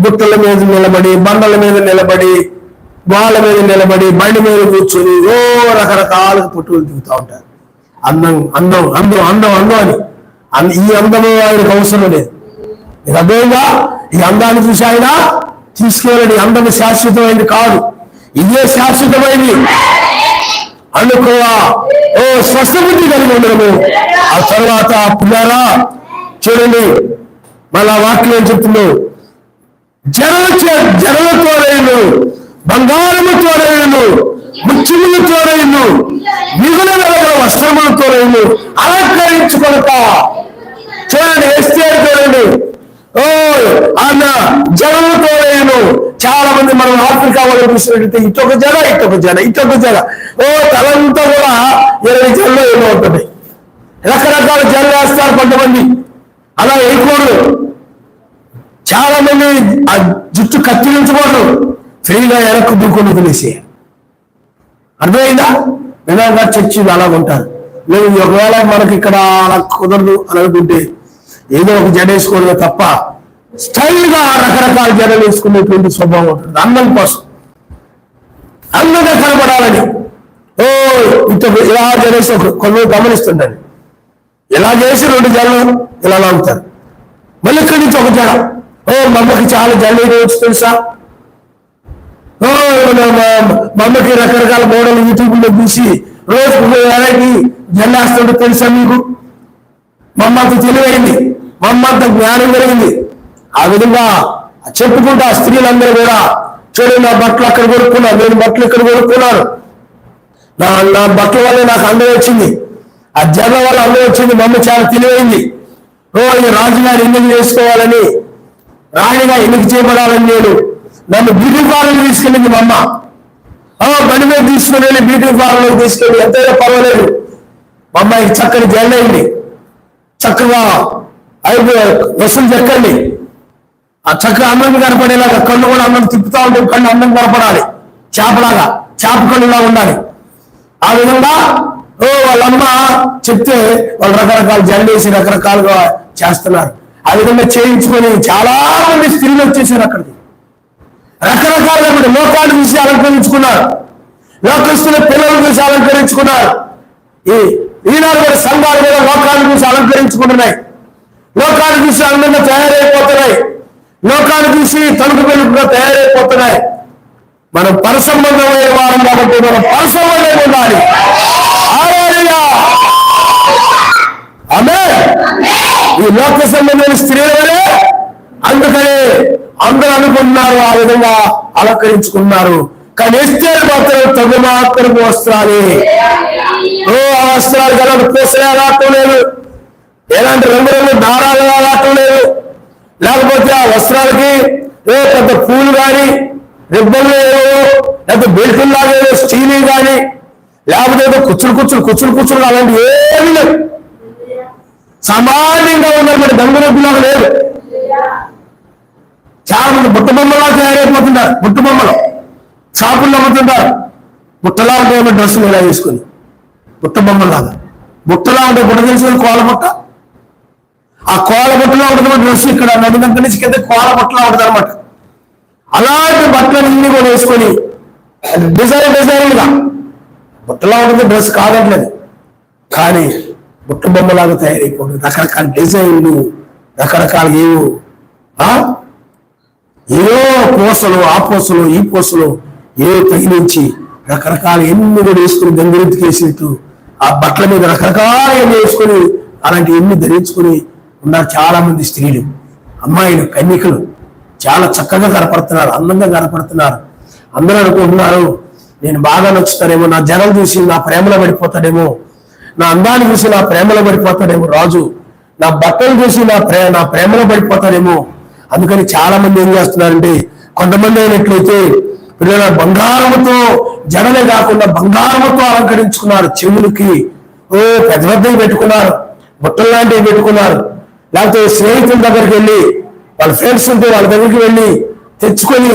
బుట్టల మీద నిలబడి, బండల మీద నిలబడి, వాళ్ళ మీద నిలబడి, బండి మీద కూర్చొని రకరకాలుగా పుట్టులు దిగుతూ ఉంటారు. అందం అందం అందం అందం అందం అని. ఈ అందము ఆయనకు అవసరం లేదు. ఇది అర్థంగా ఈ అందాన్ని చూసి ఆయన తీసుకెళ్ళండి. అందం శాశ్వతమైనది కాదు, ఇదే శాశ్వతమైనది అనుకోవా. స్వస్థబుద్ధి కలిగి ఉండడము. ఆ తర్వాత పిల్లారా చూడండి, మళ్ళా వాక్యం ఏం చెప్తుందో, జనలతో రైలు, బంగారముతో రైలు, ముత్యములతో రైలు, మిగులు వస్త్రములతో రైలు అలంకరించుకొనక. చూడండి ఎస్తేరు చూడండి, అన్న జనలతో రైలు. చాలా మంది మనం ఆఫ్రికా వాళ్ళు చూసినట్టయితే ఇటొక జడ ఇటొక జడ ఇటొక జడ, తలంతా కూడా 20 జడలో ఏమో ఉంటుంది. రకరకాల జడలు వేస్తారు కొంతమంది, అలా వేయకూడదు. చాలా మంది ఆ జుట్టు కత్తిరించకూడదు, ఫ్రీగా వెనక్కు దుక్కుని తెలిసి. అర్థమైందా? వినాయక చర్చిలు అలా ఉంటారు. లేదు ఒకవేళ మనకి ఇక్కడ అలా కుదరదు అని అనుకుంటే ఏదో ఒక జడ వేసుకోవడమే తప్ప స్టైల్ గా రకరకాల జడలు వేసుకునేటువంటి స్వభావం ఉంటుంది. అందం కోసం, అందంగా కనబడాలని ఇలా జడేసి కొందరు గమనిస్తుంటారు. ఇలా చేసి 2 జడలు ఇలా లాగుతారు. మళ్ళీ ఇక్కడి నుంచి ఒక జడ. మా అమ్మకి చాలా జడలు వేయవచ్చు తెలుసా? మా అమ్మకి రకరకాల మోడల్ యూట్యూబ్లో చూసి రోజు వెరైటీ జల్లేస్తుంటే తెలుసా మీకు? మా అమ్మ అంత తెలివైంది, మా అమ్మ అంత జ్ఞానం కలిగింది. ఆ విధంగా చెప్పుకుంటా స్త్రీలందరూ కూడా చూడండి, నా బట్టలు అక్కడ కొనుక్కున్నాను, నేను బట్టలు ఇక్కడ కొనుక్కున్నాను, నా బట్టల వల్ల నాకు అందం వచ్చింది, ఆ జగ వల్ల అందం వచ్చింది. మా అమ్మ చాలా తెలివైంది. ఈ రాజుగారు ఎన్నిక చేసుకోవాలని, రాణిగా ఎన్నిక చేయబడాలని నేను నన్ను బ్యూటీ పార్లర్ తీసుకెళ్ళింది మా అమ్మ. బండి మీద తీసుకుని వెళ్ళి బ్యూటీ పార్లర్ తీసుకెళ్ళి ఎంతైనా పర్వాలేదు. మా అమ్మాయికి చక్కని జల్లైంది, చక్కగా వసూలు చెక్కండి, ఆ చక్కగా అన్నం కనపడేలాగా కళ్ళు కూడా అన్నం తిప్పుతా ఉంటే కళ్ళు అన్నం కనపడాలి, చేపలాగా చేప కళ్ళులా ఉండాలి. ఆ విధంగా వాళ్ళమ్మ చెప్తే వాళ్ళు రకరకాల జల్లేసి రకరకాలుగా చేస్తున్నారు. ఆ విధంగా చేయించుకొని చాలా మంది స్త్రీలు వచ్చేసారు అక్కడికి. రకరకాలుగా లోకాన్ని చూసి అలంకరించుకున్నారు, లోకస్తున్న పిల్లలు చూసి అలంకరించుకున్నారు. ఈనాడు కూడా సంఘాలు కూడా లోకాన్ని చూసి అలంకరించుకుంటున్నాయి, లోకాన్ని చూసి అందంగా తయారైపోతున్నాయి, లోకాన్ని చూసి తలుపు వెలుపుగా తయారైపోతున్నాయి. మనం పరసంబంధమైన వారం కాబట్టి మనం పరసంబంధం ఉండాలి. ఆమేన్. ఈ లోక సంబంధమైన స్త్రీలనే అందుకనే అందరూ అనుకుంటున్నారు, ఆ విధంగా అలంకరించుకున్నారు. కానీ ఎస్తేరు మాత్రం తగు మాత్రం వస్త్రాలే. ఆ వస్త్రాలు కదా పూసలే రావటం లేదు, ఎలాంటి రంగురంగు దారాలు రావటం లేదు, లేకపోతే ఆ వస్త్రాలకి పెద్ద పూలు కానీ రిబ్బన్లు లేకపోతే బెల్టులు లాగా స్టీల్ కానీ లేకపోతే కుచ్చులు అలాంటి ఏమి లేవు. సామాన్యంగా ఉన్నటువంటి దంగులలాగా లేదు. చాలా మంది బుట్ట బొమ్మలా తయారైపోతుంటారు, బుట్ట బొమ్మలు షాపుల్లో అమ్ముతుంటారు. బుట్టలా ఉంటే డ్రెస్సులు ఇలా వేసుకొని బుట్ట బొమ్మలాగా, బుట్టలా ఉంటే బుట్ట తెలుసు కోల బుట్ట, ఆ కోల బుట్టలా ఉంటుంది డ్రెస్, ఇక్కడ నడినంత నుంచి కింద కోల బుట్టలా ఉంటుంది అనమాట. అలాంటి బట్టలన్నీ కూడా వేసుకొని డిజైన్గా బుట్టలా ఉంటుంది డ్రెస్ కాదట్లేదు, కానీ బుట్ట బొమ్మలాగా తయారైపోతుంది. రకరకాల డిజైన్లు, రకరకాల ఏవో పూసలు, ఆ పూసలు ఈ పూసలు ఏవో తగిలించి రకరకాల ఎన్ని కూడా వేసుకుని గంగిరెత్తికి వేసినట్టు ఆ బట్టల మీద రకరకాల ఎన్ని వేసుకొని అలాంటి ఎన్ని ధరించుకొని ఉన్నారు చాలా మంది స్త్రీలు, అమ్మాయిలు, కన్యకలు. చాలా చక్కగా కనపడుతున్నారు, అందంగా కనపడుతున్నారు. అందరూ అనుకుంటున్నారు నేను బాగా నచ్చుతానేమో, నా జనం చూసి నా ప్రేమలో పడిపోతాడేమో, నా అందాన్ని చూసి నా ప్రేమలో పడిపోతాడేమో రాజు, నా బట్టలు చూసి నా ప్రేమలో పడిపోతాడేమో. అందుకని చాలా మంది ఏం చేస్తున్నారంటే, కొంతమంది అయినట్లయితే పిల్లల బంగారముతో జడలే కాకుండా బంగారముతో అలంకరించుకున్నారు. చెవులకి పెద్ద పెద్దవి పెట్టుకున్నారు, బుట్టలు లాంటివి పెట్టుకున్నారు. లేకపోతే స్నేహితుల దగ్గరికి వెళ్ళి, వాళ్ళ ఫ్రెండ్స్ ఉంటే వాళ్ళ దగ్గరికి వెళ్ళి తెచ్చుకొని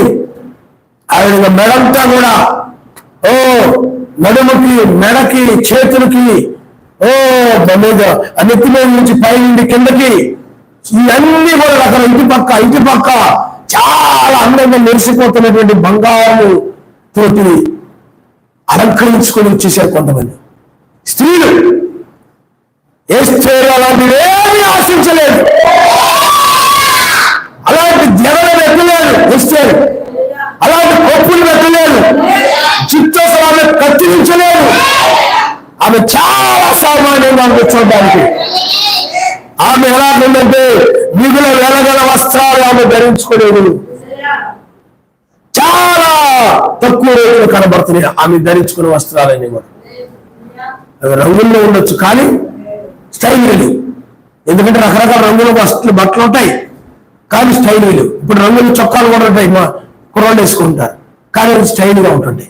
ఆ విధంగా మెడంతా కూడా నడుముకి, మెడకి, చేతులకి మీద నెత్తి మీద నుంచి పై నుండి కిందకి ఇవన్నీ కూడా అక్కడ ఇంటి పక్క చాలా అందంగా మెరిసిపోతున్నటువంటి బంగారు తోటి అలంకరించుకొని వచ్చేసారు కొంతమంది స్త్రీలు. ఎస్తేరు అలాంటివి ఏమీ ఆశించలేదు, అలాంటి జగలు పెట్టలేదు ఎస్తేరు, అలాంటి కొప్పులు పెట్టలేదు, చిత్తోసలు ఆమె కత్తిరించలేదు. ఆమె చాలా సామాన్యంగా చూడడానికి. ఆమె ఎలాంటిదంటే మిగుల వెలగల వస్త్రాలు ఆమె ధరించుకోలేదు. చాలా తక్కువ రేట్లు కనబడుతున్నాయి ఆమె ధరించుకునే వస్త్రాలన్నీ కూడా. అవి రంగుల్లో ఉండొచ్చు కానీ స్టైల్ లేదు. ఎందుకంటే రకరకాల రంగుల బట్టలు ఉంటాయి కానీ స్టైల్ లేదు. ఇప్పుడు రంగుల చొక్కాలు కూడా ఉంటాయి, మా కుర్రాళ్ళు వేసుకుంటారు కానీ అది స్టైల్గా ఉంటుంది,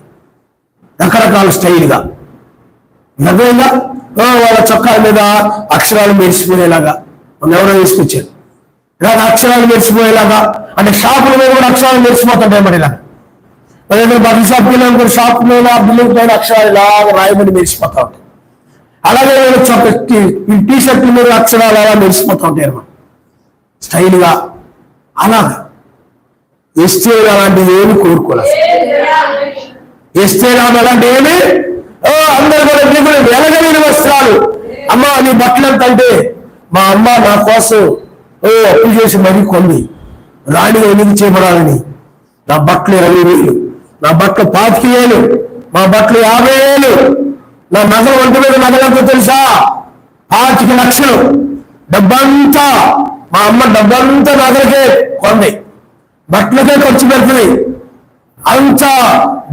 రకరకాల స్టైల్గా. నగరంగా వాళ్ళ చొక్కాల మీద అక్షరాలు మెరిసిపోయేలాగా మనం ఎవరో వేసుకొచ్చారు. ఇలాగ అక్షరాలు మెరిసిపోయేలాగా అంటే షాపుల మీద కూడా అక్షరాలు మెరిసిపోతుంటాయి. మరి ఇలాగ బట్టల షాప్కి వెళ్ళినప్పుడు షాప్ మీద బిల్డింగ్ పైన అక్షరాలు ఇలాగ రాయబడి మెరిసిపోతా ఉంటాయి. అలాగే ఈ టీ షర్ట్ల మీద అక్షరాలు అలా మెరిసిపోతూ ఉంటాయి అన్నమాట స్టైల్గా. అలాగా ఎస్తేరు అలాంటివి ఏమి కోరుకోలేదు. ఎస్తేరు అలాంటి ఏమి అందరు కూడా కూడా వెలగలేని వస్త్రాలు. అమ్మ నీ బట్టలు ఎంత అంటే మా అమ్మ నా కోసం అప్పు చేసి మరీ కొంది రాణిగా ఎన్నిక చేయబడాలని. నా బట్టలు 20,000, నా బట్టలు 25,000, మా బట్టలు 50,000, నా నగలు ఒంటి మీద నగలంతా తెలుసా 25 లక్షలు. డబ్బంతా మా అమ్మ డబ్బంతా నగలకే కొంది, బట్టలకే ఖర్చు పెడుతుంది. అంత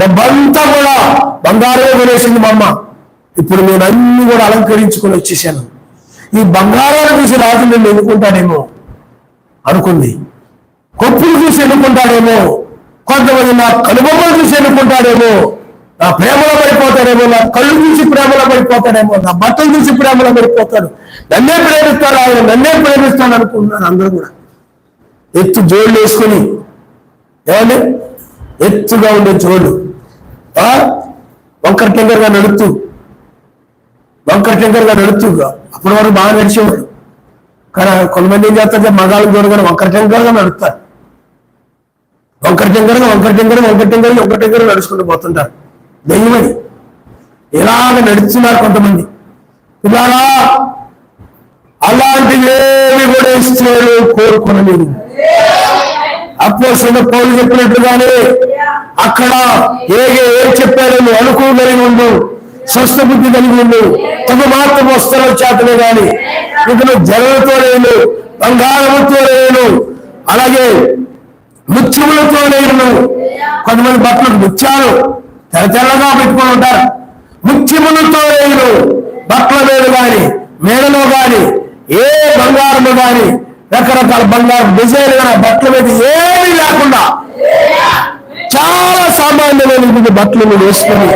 డబ్బంతా కూడా బంగారమే కొనేసింది మా అమ్మ. ఇప్పుడు నేను అన్ని కూడా అలంకరించుకొని వచ్చేసాను. ఈ బంగారాన్ని చూసి రాజు నేను ఎన్నుకుంటాడేమో అనుకుంది, కొప్పులు చూసి ఎన్నుకుంటాడేమో, కొంతమంది నా కనుబొమ్మలు చూసి ఎన్నుకుంటాడేమో, నా ప్రేమలో పడిపోతాడేమో, నా కళ్ళు చూసి ప్రేమలో పడిపోతాడేమో, నా బట్టలు చూసి ప్రేమలో పడిపోతాడు, నన్నే ప్రేమిస్తాడు ఆయన, నన్నే ప్రేమిస్తాడు అనుకుంటున్నాను. అందరూ కూడా ఎత్తు జోళ్ళు వేసుకుని, ఏమండి ఎత్తుగా ఉండే జోళ్ళు, వంకర టెంకర్గా నడుస్తూ అప్పటి వరకు బాగా నడిచేవాడు. కానీ కొంతమంది ఏం చేస్తారు, మగాళ్ళు చూడగానే వంకర టెంకర్గా నడుస్తారు. వంకర టెంకర్గా నడుచుకుంటూ పోతుంటారు. దెయ్యమని ఇలాగ నడుస్తున్నారు కొంతమంది. ఇలాగా అలాంటివి ఏమి కూడా ఇస్తారు కోరుకునలేదు. అపోస్తలుడైన పౌలు చెప్పినట్లుగానే అక్కడ ఏం చెప్పారో నువ్వు అనుకోగలిగి ఉండు, స్వస్థ బుద్ధి కలిగి ఉండు. తమ మాత్రం వస్త్రం చేతనే కానీ ఇతను జలలతో లేను, బంగారముతో లేను, అలాగే ముత్యములతో లేను. కొంతమంది బట్టలకు ముత్యాలు తెల్లగా పెట్టుకొని ఉంటారు. ముత్యములతో లేను బట్టల మీద కానీ మేడలో కానీ ఏ బంగారము కానీ రకరకాల బంగారు డిజైన్ బట్టల మీద ఏమీ లేకుండా చాలా సామాన్యమైన బట్టలు మీరు వేసుకొని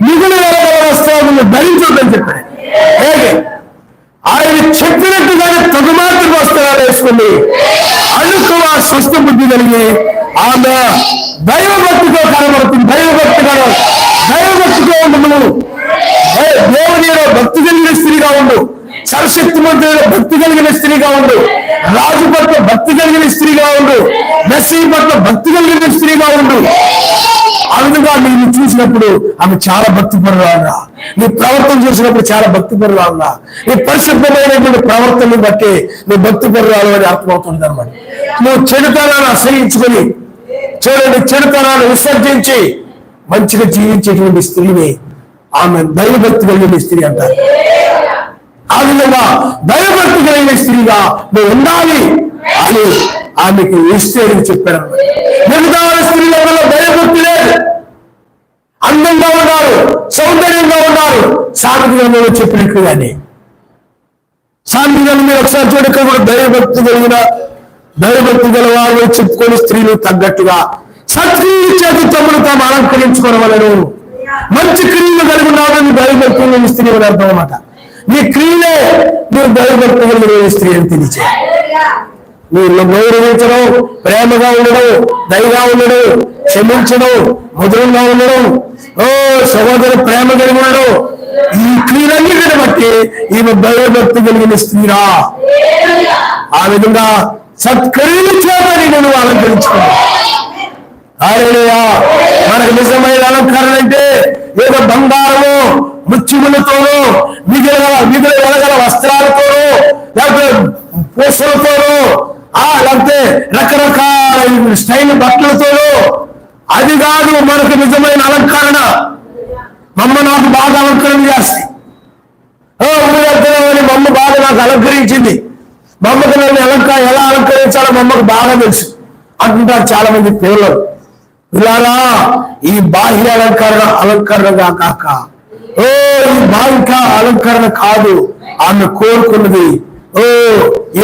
మిగిలిన వస్త్రాలను ధరించొద్దని చెప్పాడు. ఆయన చెప్పినట్టుగానే తగుమాత్రం వస్త్రాలు వేసుకుని అడుక్కువ స్వస్థ బుద్ధి కలిగి ఆమె దైవభక్తితో కనబడుతుంది. దైవభక్తితో ఉండము, దేవుని భక్తి కలిగిన స్త్రీగా ఉండు, సర్వశక్తిమంతుడైన భక్తి కలిగిన స్త్రీగా ఉండు, రాజు పట్ల భక్తి కలిగిన స్త్రీగా ఉండు, మెస్సీ పట్ల భక్తి కలిగిన స్త్రీగా ఉండు. ఆ విధంగా నేను చూసినప్పుడు ఆమె చాలా భక్తిపరురాలుగా, నీ ప్రవర్తన చూసినప్పుడు చాలా భక్తిపరురాలుగా, నీ పరిశుభ్రమైనటువంటి ప్రవర్తనని బట్టి నీ భక్తిపరురాలు అని అర్థమవుతుంది అన్నమాట. నువ్వు చెడుతనాన్ని అసహించుకొని చూడండి, చెడుతనాన్ని విసర్జించి మంచిగా జీవించేటువంటి స్త్రీని ఆమె దైవభక్తి కలిగిన స్త్రీ అంటారు. ఆ విధంగా దైవభక్తి కలిగిన స్త్రీగా నువ్వు ఉండాలి అని ఆమెకు ఇష్టం చెప్పారు. మిగతా స్త్రీలలో దైవభక్తి లేదు, అందంగా ఉన్నారు, సౌందర్యంగా ఉన్నారు, సామెతలో చెప్పినట్లుగానే. సామెతలు మీరు ఒకసారి చూడ దైవభక్తి గల వారు చెప్పుకొని స్త్రీలు తగ్గట్టుగా సత్క్రియల చేత తమను తాము అలంకరించుకోవలను. మంచి క్రియలు కలిగి ఉన్నావు దైవభక్తులు లేని స్త్రీ అని అర్థం అన్నమాట. నీ క్రియలే నువ్వు దైవభక్తులు లేని స్త్రీ అని తెలియచేయాలి. నువ్వు గౌరవించడం, ప్రేమగా ఉండడం, దయగా ఉండడం, క్షమించడం, మధురంగా ఉండడం, సహోదర ప్రేమ కలిగి ఉండడం, ఈ క్రియలన్నిటిని బట్టి ఈమె దైవభక్తి కలిగిన స్త్రీరా. ఆ విధంగా సత్క్రియల చేత నేను అలంకరించుకున్నాను. హల్లెలూయా. మనకు నిజమైన అలంకరణ అంటే ఏదో బంగారము ముత్యములతోనో మిగిలిన వెలగల వస్త్రాలతోనో లేకపోతే పూసలతోనో లేకపోతే రకరకాల స్టైల్ బట్టలతోనో అది కాదు మనకు నిజమైన అలంకరణ. మమ్మ నాకు బాగా అలంకరణ చేస్తాయి. మమ్మ బాగా నాకు అలంకరించింది. మమ్మకు నన్ను ఎలా అలంకరించాలో మమ్మకు బాగా తెలుసు అంటుంటారు చాలా మంది పిల్లలు. ఇలారా ఈ బాహ్య అలంకరణగా కాక ఈ బాహ్య అలంకరణ కాదు ఆమె కోరుకున్నది.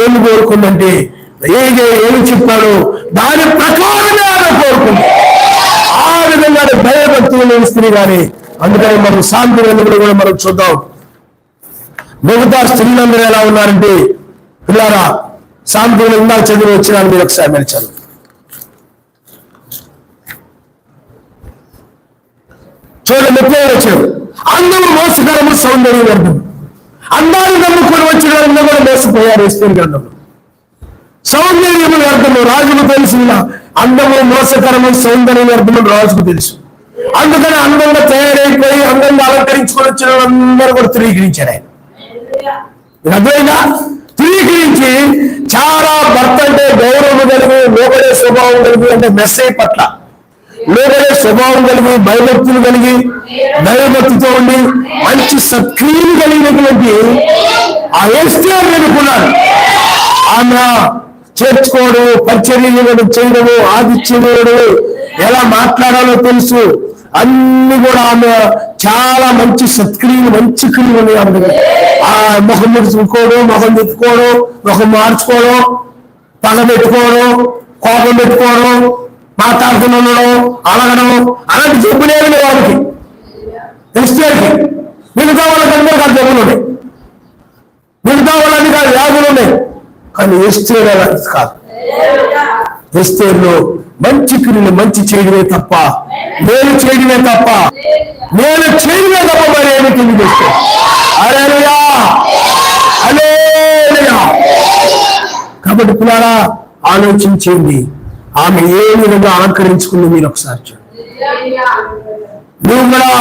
ఏమి కోరుకుందంటే ఏమి చెప్పాడు దాని ప్రకారమే ఆమె కోరుకుంది. ఆ విధంగా భయభక్తులు లేని స్త్రీ గాని. అందుకని మనం శాంతి వెలుగులు కూడా మనం చూద్దాం. మిగతా స్త్రీలందరూ ఎలా ఉన్నారంటే పిల్లారా శాంతి ఇందాక చదివి వచ్చినా మీరు ఒకసారి మెలిచారు. చూడండి 30 వచ్చాడు. అందరూ మోసకరము సౌందర్యం వర్ధం. అందాన్ని నమ్ముకొని వచ్చిన వాళ్ళందరూ కూడా మోసపోయారు. ఇస్తుంది గ్రంథంలో సౌందర్యము వ్యర్థము రాజుకు తెలిసిన అందము మోసకరము సౌందర్యం వ్యర్థము రాజుకు తెలుసు. అందుకని అందంగా తయారైపోయి అందంగా అలంకరించుకొని వచ్చిన వాళ్ళందరూ కూడా ధృవీకరించారు. ఆయన అర్థమైనా ధృవీకరించి చాలా భర్త అంటే గౌరవం కలిగి లోబడే స్వభావం కలిగి అంటే మెస్సై పట్ల లోబడే స్వభావం కలిగి భయభక్తులు కలిగి దైవభక్తితో ఉండి మంచి సత్క్రియలు కలిగినటువంటి ఆ ఎస్తేరు ఎన్నుకున్నాడు. ఆమె చేర్చుకోవడం, పరిచర్యలు చేయడము, ఆదిత్యముడు ఎలా మాట్లాడాలో తెలుసు. అన్ని కూడా ఆమె చాలా మంచి సత్క్రియలు మంచి క్రియలు ఉన్నాయి. ఆమె ఆ ముఖం ముడుచుకోవడం, ముఖం తిప్పుకోవడం, ముఖం మార్చుకోవడం, పగ పెట్టుకోవడం, కోపం పెట్టుకోవడం, మాట్లాడుతూ ఉండడం, అలగడం అలాంటి జబ్బులేవి వాడికి ఎస్టేర్కి. మిగతా వాళ్ళకందరూ కాదు జబ్బులు ఉన్నాయి, మిగతా వాళ్ళని కాదు వ్యాధులు ఉన్నాయి. కానీ ఎస్టేర్ అలా కాదు. ఎస్టేర్లో మంచి క్రియలు మంచి చేయడమే తప్ప నేను చేయడమే తప్ప మరి ఏమి తెలియజేస్తే హల్లెలూయా హల్లెలూయా. కాబట్టి పిల్లారా ఆలోచించేది ఆమె ఏ విధంగా అలంకరించుకుంది మీరు ఒకసారి చూడండి. నువ్వు కూడా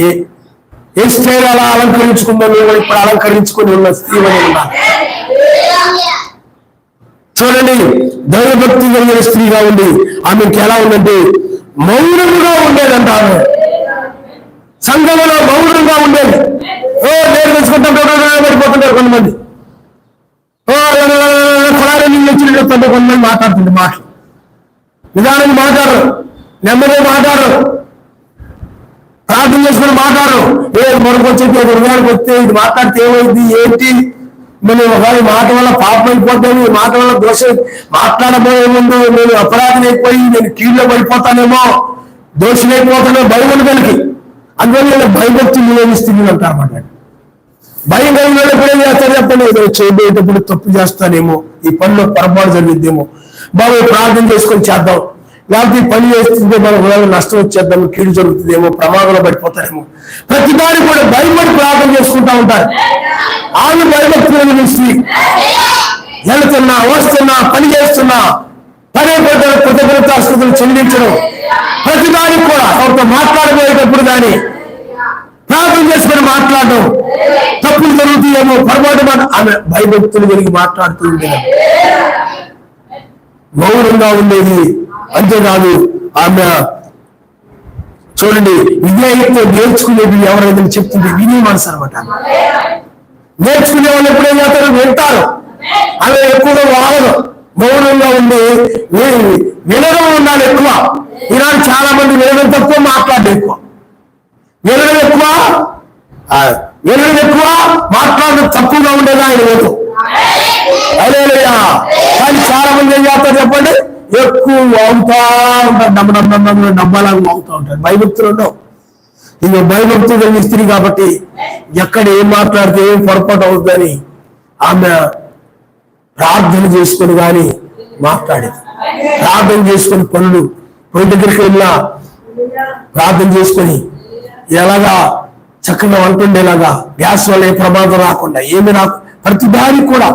ఏ స్టైల్ అలా అలంకరించుకుందో నువ్వు ఇప్పుడు అలంకరించుకుని ఉన్న స్త్రీ ఉన్నా చూడండి. దైవభక్తి కలిగిన స్త్రీగా ఉండి ఆమెకి ఎలా ఉందంటే మౌనంగా ఉండేదంట. ఆమె సంఘంలో మౌనంగా ఉండేది. నేను తెచ్చుకుంటాం పడిపోతుంటారు కొంతమంది. నీళ్ళు వచ్చినట్టు కొంతమంది మాట్లాడుతుంది మాటలు నిదానంగా మాట్లాడరు, నెమ్మదిగా మాట్లాడరు, ప్రార్థన చేసుకుని మాట్లాడరు. మనకు వచ్చేది హృదయానికి వస్తే ఇది మాట్లాడితే ఏమైంది ఏంటి మనం ఒకవేళ మాట వల్ల పాపం అయిపోతాను, మాట వల్ల దోషం మాట్లాడబోయే ముందు నేను అపరాధం అయిపోయి నేను కీళ్ళలో పడిపోతానేమో, దోషులైపోతానో భయం కలిగి. అందువల్ల భయభక్తులు లేని స్థితిని అంటారు అన్నమాట. భయం కలిగినప్పుడు ఏం చేస్తారు చెప్పండి, ఏదో చేయబోయేటప్పుడు తప్పు చేస్తానేమో, ఈ పనిలో పొరపాటు జరిగిద్దేమో, బాబు ప్రార్థన చేసుకొని చేద్దాం, లేకపోతే ఈ పని చేస్తుంటే మనకు నష్టం వచ్చేద్దాము, కీడు జరుగుతుందేమో, ప్రమాదంలో పడిపోతారేమో, ప్రతిదాని కూడా భయపడి ప్రార్థన చేసుకుంటా ఉంటారు. ఆమె భయభక్తులను చూసి వెళుతున్నా వస్తున్నా పని చేస్తున్నా పదే పదే కృతజ్ఞతాస్తుతులు చెల్లించడం, ప్రతిదానికి కూడా ఎవరితో మాట్లాడబోయేటప్పుడు కానీ ప్రార్థన చేసుకుని మాట్లాడడం, తప్పులు జరుగుతాయేమో పొరపాటు మాట ఆమె భయభక్తులు కలిగి మాట్లాడుతూ ఉండేది, మౌనంగా ఉండేది. అంతేకాదు ఆమె చూడండి విద్యాయుక్తో నేర్చుకునేది ఎవరైనా చెప్తుంది విని మనసు అనమాట. నేర్చుకునే వాళ్ళు ఎప్పుడేం చేస్తారు వింటారు, ఆమె ఎక్కువగా వాడదు, మౌనంగా ఉండి వినడం ఉండాలి ఎక్కువ. ఈనాడు చాలా మంది వినడం తక్కువ, మాట్లాడడం ఎక్కువ. వినడం ఎక్కువ మాట్లాడడం తక్కువగా ఉండేది ఆయన లేదు. హల్లెలూయా. కానీ చాలా మంది ఏం చేస్తారు చెప్పండి, ఎక్కువ వాగుతా ఉంటారు, డబ్బాలాగా వాగుతూ ఉంటారు. భయభక్తులు ఉండవు. ఇది భయభక్తులు కలిగిన స్త్రీ కాబట్టి ఎక్కడ ఏం మాట్లాడితే ఏం పొరపాటు అవుతుందని ఆమె ప్రార్థన చేసుకుని కానీ మాట్లాడేది. ప్రార్థన చేసుకుని పనులు పొయ్యి దగ్గరికి వెళ్ళినా ప్రార్థన చేసుకొని ఎలాగా చక్కగా వంటుండేలాగా గ్యాస్ వల్ల ఏ ప్రమాదం రాకుండా ఏమి రాకు ప్రతి దానికి కూడా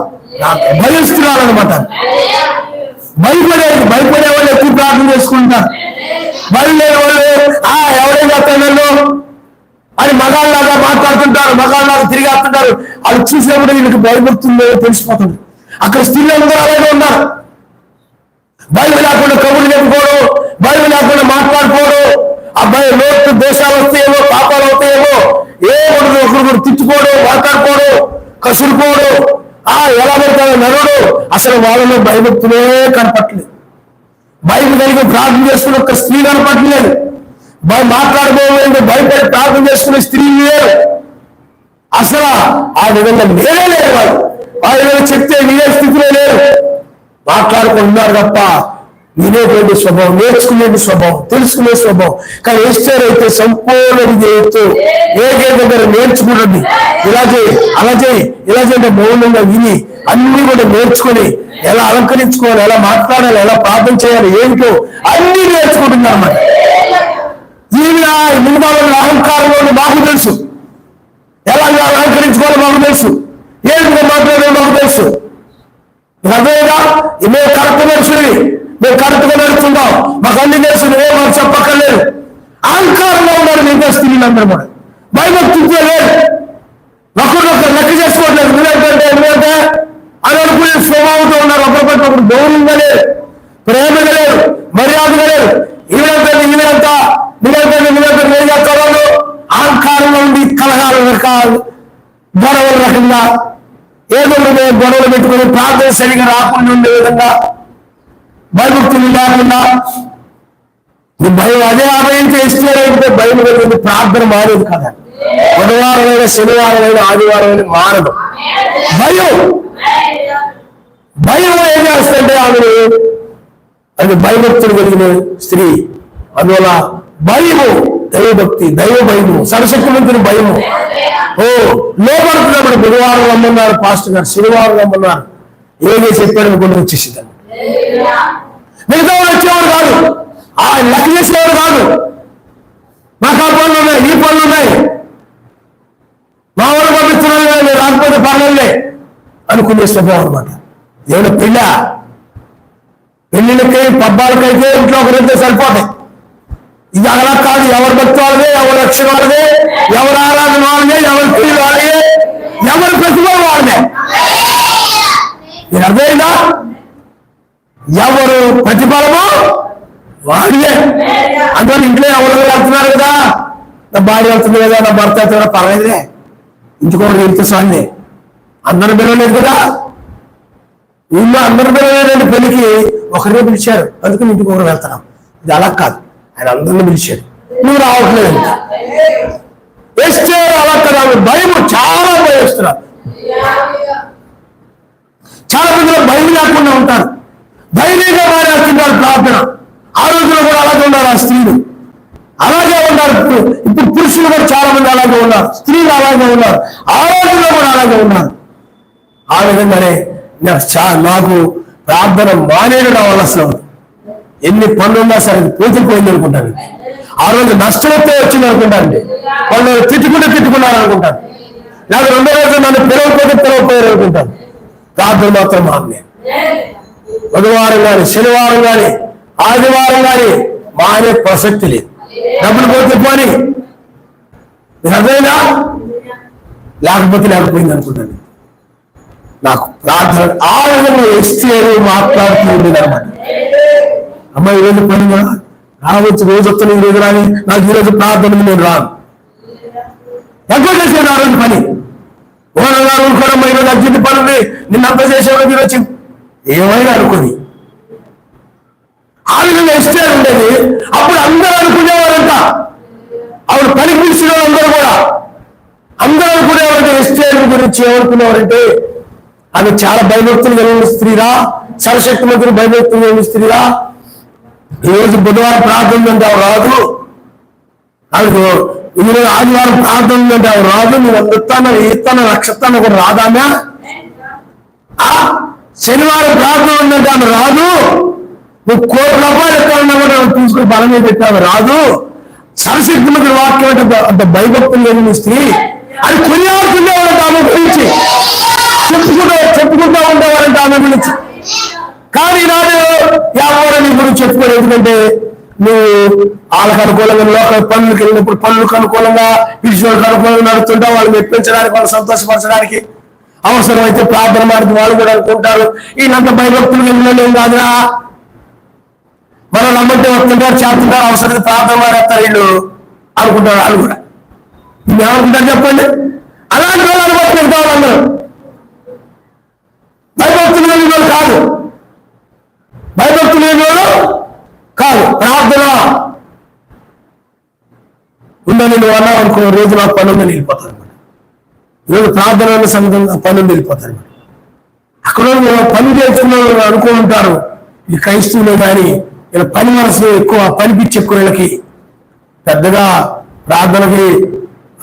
భయస్తున్నారనమాట. భయపడే వాళ్ళు ఎక్కువ ప్రార్థన చేసుకుంటారు. భయం లేని వాళ్ళు ఎవరైనా అతను అని మగాళ్ళలాగా మాట్లాడుతుంటారు, మగాళ్ళలాగా తిరిగేస్తుంటారు. అది చూసినప్పుడు వీళ్ళకి భయపడుతుందో తెలిసిపోతుంది. అక్కడ స్త్రీలు అందరూ అలాగే ఉన్నారు. భయం లేకుండా కబుర్లు చెప్పుకోవడం, భయం లేకుండా మాట్లాడుకోవడం, ఆ భయం లోటు దోషాలు వస్తాయేమో, పాపాలు అవుతాయేమో, ఏమో ఒకరు తిట్టుకోవడం, మాట్లాడుకోవడం, కసురుకోవడం, ఎలా పెడతాడో నడవడు. అసలు వాళ్ళలో భయభక్తులే కనపట్లేదు. భయం కలిగి ప్రార్థన చేసుకుని ఒక స్త్రీ కనపట్లేదు. మాట్లాడుకోవాలి భయపడి ప్రార్థన చేసుకునే స్త్రీ లేరు. అసలు ఆ విధంగా నేనే లేరు. వాళ్ళు ఆ విధంగా చెప్తే వినే స్థితిలో లేరు. మాట్లాడుకుంటున్నారు తప్ప వినేటువంటి స్వభావం, నేర్చుకునే స్వభావం, తెలుసుకునే స్వభావం. కానీ ఎస్టర్ అయితే సంపూర్ణ విధేయతతో ఏ దగ్గర నేర్చుకుంటుంది. ఇలా చేయి, అలా చేయి, ఇలా చేయంటే మౌనంగా విని అన్ని కూడా నేర్చుకుని ఎలా అలంకరించుకోవాలి, ఎలా మాట్లాడాలి, ఎలా ప్రార్థన చేయాలి, ఏమిటో అన్ని నేర్చుకుంటున్నారు అన్నమాట. ఈయన ముందు అహంకారంలో మాకు తెలుసు, ఎలా అలంకరించుకోవాలో మాకు తెలుసు, ఏమిటో మాట్లాడాలో మాకు తెలుసు. అదేగా మేము కరెక్ట్ మనుషులు, మేము కరెక్ట్ గా నడుస్తున్నాం, మాకు అన్ని తెలుసు, ఏమని చెప్పక్కర్లేదు. అహంకారంలో ఉన్నారు మిగతా స్త్రీలందరూ కూడా. భయభక్తితో లేదు, ఒకరినొకరు లెక్క చేసుకోవట్లేదు. ఎందుకంటే అని అనుకునే స్వభావంతో ఉన్నారు. ఒకరిపట్ల ఒకరు గౌరవంగా లేరు, ప్రేమగా లేరు, మర్యాదగా లేరు. ఈవిడంతా ఏం చేస్తారు? అహంకారంలో ఉండి కలహాలు రకాలు, గొడవల రకంగా ఏదో గొడవలు పెట్టుకుని ప్రార్థన సరిగా రాకుండా ఉండే విధంగా భయభక్తులు లేకుండా భయం. అదే ఆదాయం చేస్తే భయం కలిగింది. ప్రార్థన మారేది కదా. బుధవారమైన, శనివారమైన, ఆదివారమైన మారదు. భయం ఏం చేస్తుంటే ఆమెను అది భయభక్తులు కలిగిన స్త్రీ. అందువల్ల భయము, దైవభక్తి, దైవ భయము, సరశక్తివంతుని భయము. లోపడుతున్నప్పుడు బుధవారం రమ్మన్నారు పాస్టర్ గారు, శనివారం రమ్మన్నారు, ఏదో చెప్పాడు కొన్ని వచ్చేసింది. మిగతా వాళ్ళు వచ్చేవాడు కాదు, లెక్క చేసేవాడు కాదు. నాకు ఆ పనులు ఉన్నాయి, ఈ పనులు ఉన్నాయి, మా వాళ్ళు పంపిస్తున్నాను రాకపోతే పర్లేదులే అనుకునే స్వభావం అనమాట. ఏమైనా పెళ్లిళ్ళకి పబ్బాలకైతే ఇంట్లో ఒకరైతే సరిపోతాయి. ఇది అలా కాదు. ఎవరి భక్తి వాళ్ళదే, ఎవరి రక్షణ వాళ్ళదే, ఎవరి ఆరాధన వాళ్ళదే, ఎవరి పెళ్లి వాళ్ళదే, ఎవరి ప్రతిభ వాళ్ళదే. మీరు అర్థమైందా? ఎవరు ప్రతిఫలమో వాడియే. అందువల్ల ఇంట్లో ఎవరు వెళ్తున్నారు కదా, నా భార్య వెళ్తుంది కదా, నా భర్త వెళ్తుంది కదా, పర్వాలేదులే, ఇంటికోటి వెళ్తే స్వామి అందరూ పిలవలేదు కదా. వీళ్ళు అందరూ పిలవలేదండి, పెళ్లికి ఒకరే పిలిచారు, అందుకని ఇంటికి ఒకరు వెళ్తున్నాం. ఇది అలా కాదు, ఆయన అందరిని పిలిచాడు, నువ్వు రావట్లేదు. ఎస్టర్ అలా కదా, భయం, చాలా భయస్తున్నారు. చాలా మందిలో భయం లేకుండా ఉంటారు, ధైర్యంగా మారేస్తున్నారు ప్రార్థన. ఆ రోజుల్లో కూడా అలాగే ఉన్నారు ఆ స్త్రీలు, అలాగే ఉన్నారు. ఇప్పుడు పురుషులు కూడా చాలా మంది అలాగే ఉన్నారు, స్త్రీలు అలాగే ఉన్నారు, ఆ రోజుల్లో కూడా అలాగే ఉన్నారు. ఆ విధంగానే నాకు ప్రార్థన మానేడు నా వల్ల అసలు ఎన్ని పనులున్నా సరే పూజలు పోయింది అనుకుంటాను. ఆ రోజు నష్టమైతే వచ్చింది అనుకుంటానండి. వాళ్ళు తిట్టుకున్నారు అనుకుంటాను, లేదా రెండో రోజు నన్ను పిలవపోయారు అనుకుంటాను. ప్రార్థన మాత్రం మానే. బుధవారం కానీ, శనివారం కానీ, ఆదివారం కానీ మానే ప్రసక్తి లేదు. డబ్బులు పోతే పోని, అదేనా లేకపోతే లేకపోయింది అనుకుంటాను. నాకు ప్రార్థన ఆ విధంగా ఎస్టేరు మాట్లాడుతూ ఉండేది అనమాట. అమ్మ ఈరోజు పని రావచ్చు, రోజు వస్తాను, ఈరోజు రాని, నాకు ఈరోజు ప్రార్థన నేను రాను. ఎక్కువ చేసేది ఆ రోజు పని. ఓనగారు అనుకోవడం, ఈరోజు అర్జెంట్ పని ఉంది, నిన్నంతా చేసేవాడు మీరు వచ్చి ఏమైనా అనుకోని ఆ విధంగా ఎస్టేరు ఉండేది. అప్పుడు అందరూ అనుకునేవారంట, ఆవిడ పని పిలిచిన అందరూ కూడా అందరూ అనుకునేవారంటే ఎస్టేరు గురించి ఏమనుకునేవారంటే ఆమె చాలా భయభక్తులు కలిగిన స్త్రీరా, సర్వశక్తిమంతులు భయభక్తులు కలిగిన స్త్రీరా, ఈరోజు బుధవారం ప్రార్థన అంటే అవి రాదు, నాకు ఈరోజు ఆదివారం ప్రార్థన అంటే అవి రాదు, నువ్వు ఇస్తాను నక్షత్రాన్ని కూడా రాదానా? శనివారం ప్రార్థన ఉందంటే ఆమె రాదు, నువ్వు ₹1,00,000 ఎక్కడ ఉన్నా కూడా తీసుకుని బలం మీద పెట్టావు రాదు. సరశక్తిమంతుడి వాక్యం అంటే అంత భయభక్తులు లేని నీ స్త్రీ అది కొనియాడుతుండేవారంట ఆమె గురించి, చెప్పుకుంటా ఉండేవారంట ఆమె గురించి. కానీ ఈనాడు ఎవరు నీ గురించి చెప్పుకోరు, ఎందుకంటే నువ్వు వాళ్ళకి అనుకూలంగా లోక పనులకు వెళ్ళినప్పుడు పనులకు అనుకూలంగా పిలిచినోళ్ళకి అనుకూలంగా నడుస్తుంటావు, వాళ్ళని మెప్పించడానికి, వాళ్ళు సంతోషపరచడానికి. అవసరమైతే ప్రార్థన మాడితే వాళ్ళు కూడా అనుకుంటారు ఈయనంత భయభక్తులు వెళ్ళలేం కాదురా, మనం నమ్మంటే వస్తుంటారు చేస్తుంటారు, అవసరమైతే ప్రార్థన మాడేస్తారు వీళ్ళు అనుకుంటారు. వాళ్ళు కూడా ఇది ఏమనుకుంటారు చెప్పండి? అలాంటి వాళ్ళు అనుకుంటారు వాళ్ళందరూ భయభక్తులు లేని వాళ్ళు కాదు, భయభక్తులు లేని వాళ్ళు కాదు. ప్రార్థన ఉందని నువ్వు అన్నావు అనుకో, రోజు నాకు పనుందని వెళ్ళిపోతాను, ఈరోజు ప్రార్థన సంగతి పనులు వెళ్ళిపోతాను. అక్కడ పని చేస్తున్నారు అనుకో ఉంటారు ఈ క్రైస్తవులే, కానీ ఇలా పని మనసు ఎక్కువ, పనిపిచ్చి ఎక్కువ, వీళ్ళకి పెద్దగా ప్రార్థనకి.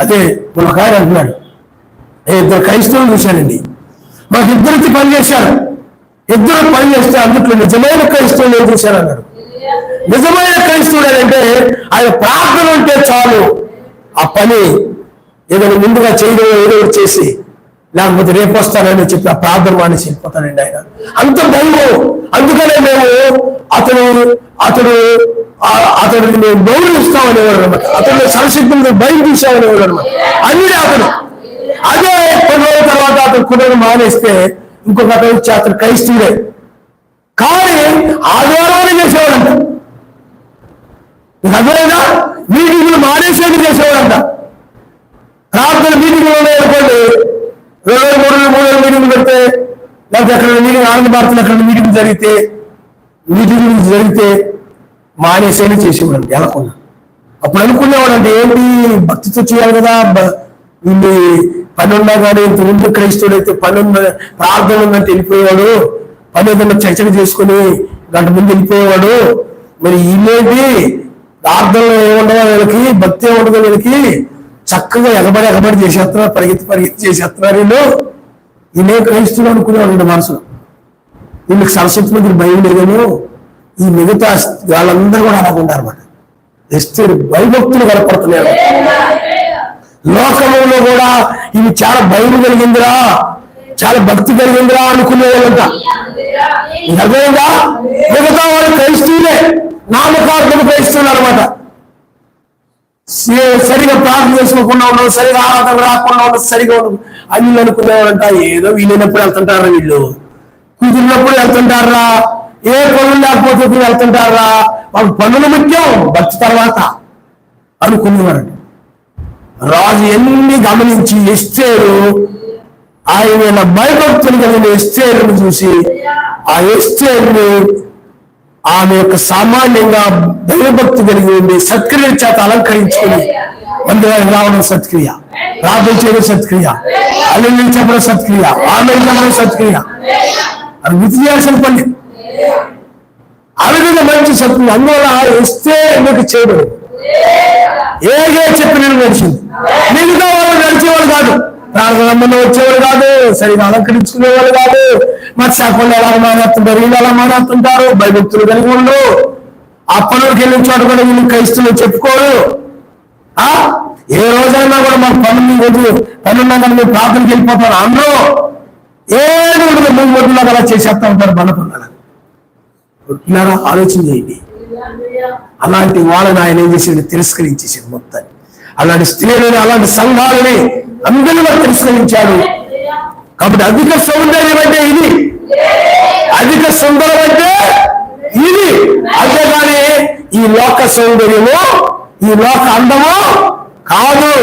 అదే మన ఒక ఆయన అంటున్నాడు, ఇద్దరు క్రైస్తవులు చూశానండి, మాకు ఇద్దరికి పని చేశారు, ఇద్దరు పని చేస్తే అందుట్లో నిజమైన క్రైస్తవులు ఏం చూశారు అన్నాడు. నిజమైన క్రైస్తవుడు అంటే ఆయన ప్రార్థన ఉంటే చాలు, ఆ పని ఏదైనా ముందుగా చేయడం ఏదో చేసి, లేకపోతే రేపు వస్తానని చెప్పి ఆ ప్రార్థన మానేసి వెళ్ళిపోతానండి ఆయన. అంత భయం. అందుకనే మేము అతడిని మేము గౌరవిస్తామనేవాడు అనమాట, అతన్ని సంసిద్ధంగా భయం తీసామనేవాడు అనమాట. అన్ని అతను అదే కొన్ని రోజుల తర్వాత అతను కుటుంబం మానేస్తే ఇంకొక అతను వచ్చి అతను క్రైస్తవుడే, కానీ ఆదివారాన్ని చేసేవాడంట. అదేనా మీటింగ్లు మానేసేది చేసేవాడంట. ప్రార్థన మీటింగ్లు ఉన్నాయనుకోండి, 2 మీటింగ్లు పెడితే, లేకపోతే ఎక్కడ మీటింగ్ ఆనంద భారతంలో ఎక్కడ మీటింగ్ జరిగితే మానేసేది చేసేవాడు వెళ్ళకుండా. అప్పుడు అనుకునేవాడు అంటే ఏంటి భక్తితో చేయాలి కదా, ఇన్ని పని ఉన్నా కానీ ఇంత ముందు క్రైస్తవుడు అయితే పని ఉన్న ప్రార్థన ఉందంటే వెళ్ళిపోయేవాడు, పని ఏదన్నా చర్చలు చేసుకుని గంట ముందు వెళ్ళిపోయేవాడు. మరి ఈయనేంటి ప్రార్థనలో ఏముండదో వీళ్ళకి, భక్తి ఏముండదో వీళ్ళకి, చక్కగా ఎగబడి చేసేస్తున్నారు, పరిగెత్తి చేసేస్తున్నారు వీళ్ళు, ఈయనే క్రైస్తవులు అనుకునేవాడు మనసులో. వీళ్ళకి సరస్వతి మందికి భయం లేదేమో, ఈ మిగతా వాళ్ళందరూ కూడా అలాగుంటారు అన్నమాట. ఎస్తేరు భయభక్తులు కనపడుతున్నాడు. లోకములో కూడా ఇవి చాలా భయం కలిగిందిరా, చాలా భక్తి కలిగిందిరా అనుకునేవాళ్ళంట. అదేగా మిగతా వాళ్ళు క్రైస్తవులే, నామకార్థం క్రైస్తవులు అనమాట. సరిగా ప్రార్థన చేసుకోకుండా ఉండవు, సరిగా ఆరాధన రాకుండా ఉండదు, సరిగా ఉండదు అని అనుకునేవాళ్ళంట. ఏదో వీలైనప్పుడు వెళ్తుంటారా, వీళ్ళు కుదిరినప్పుడు వెళ్తుంటారా, ఏ పనులు లేకపోతే వెళ్తుంటారా, వాళ్ళ పనులు ముఖ్యం భక్తి తర్వాత అనుకునేవారంట. రాజు ఎన్ని గమనించి ఎస్తేరు ఆయన భయభక్తులు కలిగిన ఎస్తేరును చూసి ఆ ఎస్తేరుని ఆమె యొక్క సామాన్యంగా దైవభక్తి కలిగి ఉండి సత్క్రియ చేత అలంకరించుకుని మందిరానికి రావడం సత్క్రియ, ప్రార్థన చేయడం సత్క్రియ, అల్లు చెప్పడం సత్క్రియ, ఆమె చెప్పడం సత్క్రియ, అది గుర్తు చేయాల్సిన పని. అవిధంగా మంచి సత్క్రియ. అందువల్ల ఎస్తే మీకు చేయబడి ఏగే చెప్పి నేను నడిచింది. మిగతా వాళ్ళు నడిచేవాళ్ళు కాదు, ప్రార్థన వచ్చేవాళ్ళు కాదు, సరిగా అలంకరించుకునేవాళ్ళు కాదు, మత్స్యాకుండా ఎలా మానేస్తుంటారు, వీళ్ళు ఎలా మానేస్తుంటారు, భయభక్తులు కలిగి ఉండు. ఆ పనులకు వెళ్ళిన చోట కూడా వీళ్ళు క్రైస్తులు చెప్పుకోరు. ఏ రోజైనా కూడా మాకు పనున్నా కానీ మేము ప్రార్థనకి వెళ్ళిపోతారు, అందరూ ఏది ఉండదు, మూడు మొదలుగా అలా చేసేస్తా ఉంటారు. మనకున్నారా ఆలోచన చేయండి. అలాంటి వాళ్ళని ఆయన ఏం చేసాడు, తిరస్కరించేసాడు మొత్తాన్ని. అలాంటి స్త్రీలని, అలాంటి సంఘాలని అందరినీ తిరస్కరించాడు. కాబట్టి అధిక సౌందర్యం అంటే ఇది, అధిక సుందరం అంటే ఇది. అంతేగాని ఈ లోక సౌందర్యము, ఈ లోక అందము కాదు.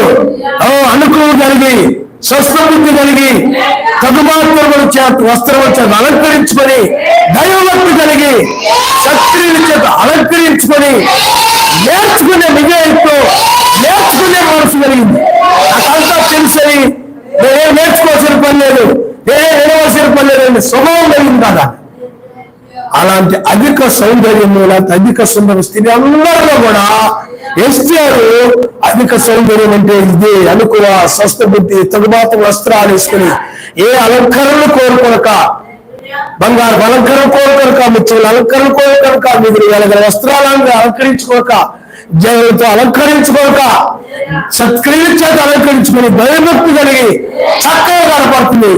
అనుకూల కలిగి, స్వస్థబుద్ధి కలిగి, తగుమాత్రం చేత వస్త్రం చేత అలంకరించుకొని, దైవభక్తి కలిగి, శక్తిని చేత అలంకరించుకొని, నేర్చుకునే విజయంతో నేర్చుకునే మనసు కలిగింది. నాకంతా తెలుసని నేనే నేర్చుకోవాల్సిన పని లేదు, నేనే వినవలసిన పని లేదండి, స్వభావం కలిగింది కదా. అలాంటి అధిక సౌందర్యము, ఇలాంటి అధిక సుందర స్త్రీ అందరిలో కూడా ఎస్తేరు అధిక సౌందర్యం అంటే ఇదే. అనుకువ, స్వస్థ బుద్ధి, తగుబాత వస్త్రాలు వేసుకుని, ఏ అలంకరణలు కోరుకొనక, బంగారు అలంకరణ కోరుకొనక, ముత్యాల అలంకరణ కోరుకొనక, మిగులు వెలగల వస్త్రాలను అలంకరించుకోక, జనులతో అలంకరించుకోక, సత్క్రియల చేత అలంకరించుకుని భయభక్తి కలిగి చక్కగా కనపడుతుంది.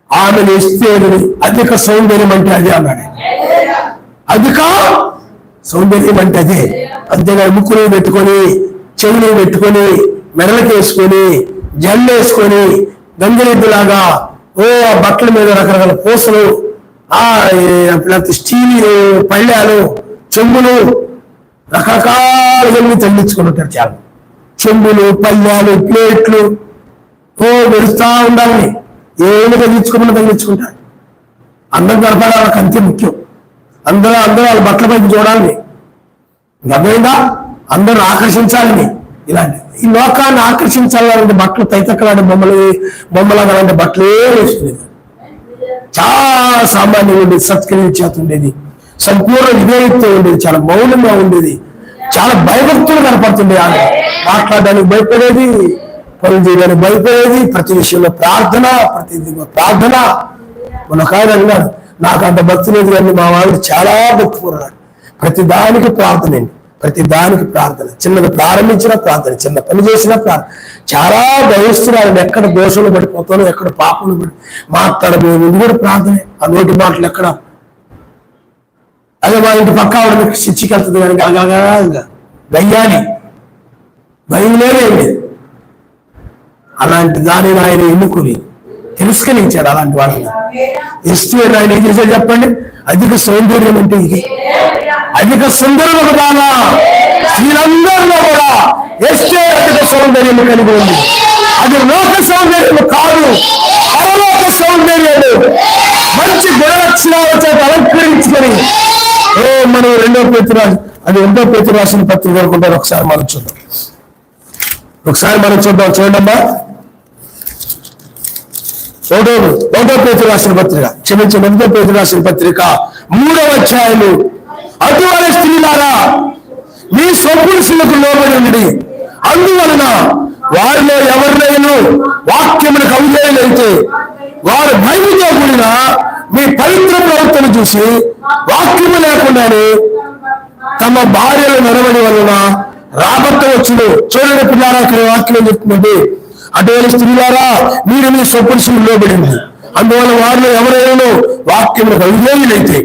ఆమెను ఎస్తేరుని అధిక సౌందర్యం అంటే అదే అన్నాడు. అధిక సౌందర్యం అంటే అదే. అంతేగా ముక్కులు పెట్టుకొని, చెవులు పెట్టుకొని, మెడలకి వేసుకొని, జల్లు వేసుకొని, గంగిరెద్దులాగా బట్టల మీద రకరకాల పూసలు, స్టీల్ పళ్ళాలు, చెంబులు, రకరకాలుగా తగ్గించుకుని ఉంటారు. చాలా చెంబులు, పళ్ళాలు, ప్లేట్లు వెలుస్తా ఉండాలని ఏమి తగ్గించుకుంటారు. అందం గడపడానికి అంతే ముఖ్యం. అందరూ వాళ్ళ బట్టల పైకి చూడాలని, గమైందా అందరూ ఆకర్షించాలని. ఇలాంటి ఈ లోకాన్ని ఆకర్షించాలంటే బట్టలు తైతక్కలాంటి బొమ్మలాగా అలాంటి బట్టలే వేసుకునేది. చాలా సామాన్యంగా ఉండేది, సత్క్రియ చేత ఉండేది, సంపూర్ణ విధేయత ఉండేది, చాలా మౌనంగా ఉండేది, చాలా భయభక్తులు కనపడుతుండే. ఆమె మాట్లాడడానికి భయపడేది, పనులు చేయడానికి భయపడేది, ప్రతి విషయంలో ప్రార్థన, ప్రార్థన. మన ఒక ఆయన అన్నాడు, నాకు అంత భక్తి లేదు కానీ మా వాళ్ళు చాలా భక్తిపూర్వన్నాడు. ప్రతి దానికి ప్రార్థన అండి, ప్రతి దానికి ప్రార్థన. చిన్నది ప్రారంభించిన ప్రార్థన, చిన్న పని చేసిన ప్రార్థన. చాలా భయస్తున్నాడు, ఎక్కడ దోషంలో పడిపోతాను, ఎక్కడ పాపంలో పడి మాట్లాడబోయేది, ఇది కూడా ప్రార్థనే. ఆ నోటి మాటలు ఎక్కడ. అదే మా ఇంటి పక్క ఆవిడ మీకు శిక్షకి వెళ్తుంది కానీ గయ్యాలి, భయం లేదండి. అలాంటి దానిని ఆయన ఎన్నుకుని తిరస్కరించాడు. అలాంటి వాళ్ళని ఎస్తూ ఆయన ఏం చేశాడు చెప్పండి? అధిక సౌందర్యం అంటే ఇది. అధిక సుందరం ఒకదానా స్త్రీలందరిలో కూడా ఎస్టే అధిక సౌందర్యం కలిగి ఉంది. అది లోక సౌందర్యం కాదు, పరలోక సౌందర్యాలు. మంచి గుణలక్షణాల చేత అలంకరించుకొని మనం 2వ పేతురు అది 1వ పేతురు రాసిన పత్రిక అనుకుంటారు. ఒకసారి మనం చూద్దాం, చూడమ్మా. 1వ పేతురు రాసిన పత్రిక, క్షమించండి, 1వ పేతురు రాసిన పత్రిక 3వ అధ్యాయము. అటువంటి స్త్రీలారా మీ స్వపురుషులకు లోబడి ఉండి, అందువలన వారిలో ఎవరినైనా వాక్యములకు అవిధేయులైతే వారు భయముతో కూడిన మీ పవిత్ర ప్రవర్తన చూసి వాక్యము లేకుండానే తమ భార్యలు నడవడి వలన రాబట్టవచ్చును. చూడండి పిల్లారా, ఇక్కడ వాక్యం చెప్తుందండి, అటువంటి స్త్రీలారా మీరు మీ స్వపురుషులు లోబడింది, అందువల్ల వారిలో ఎవరైనా వాక్యములకు అవిధేయులైతే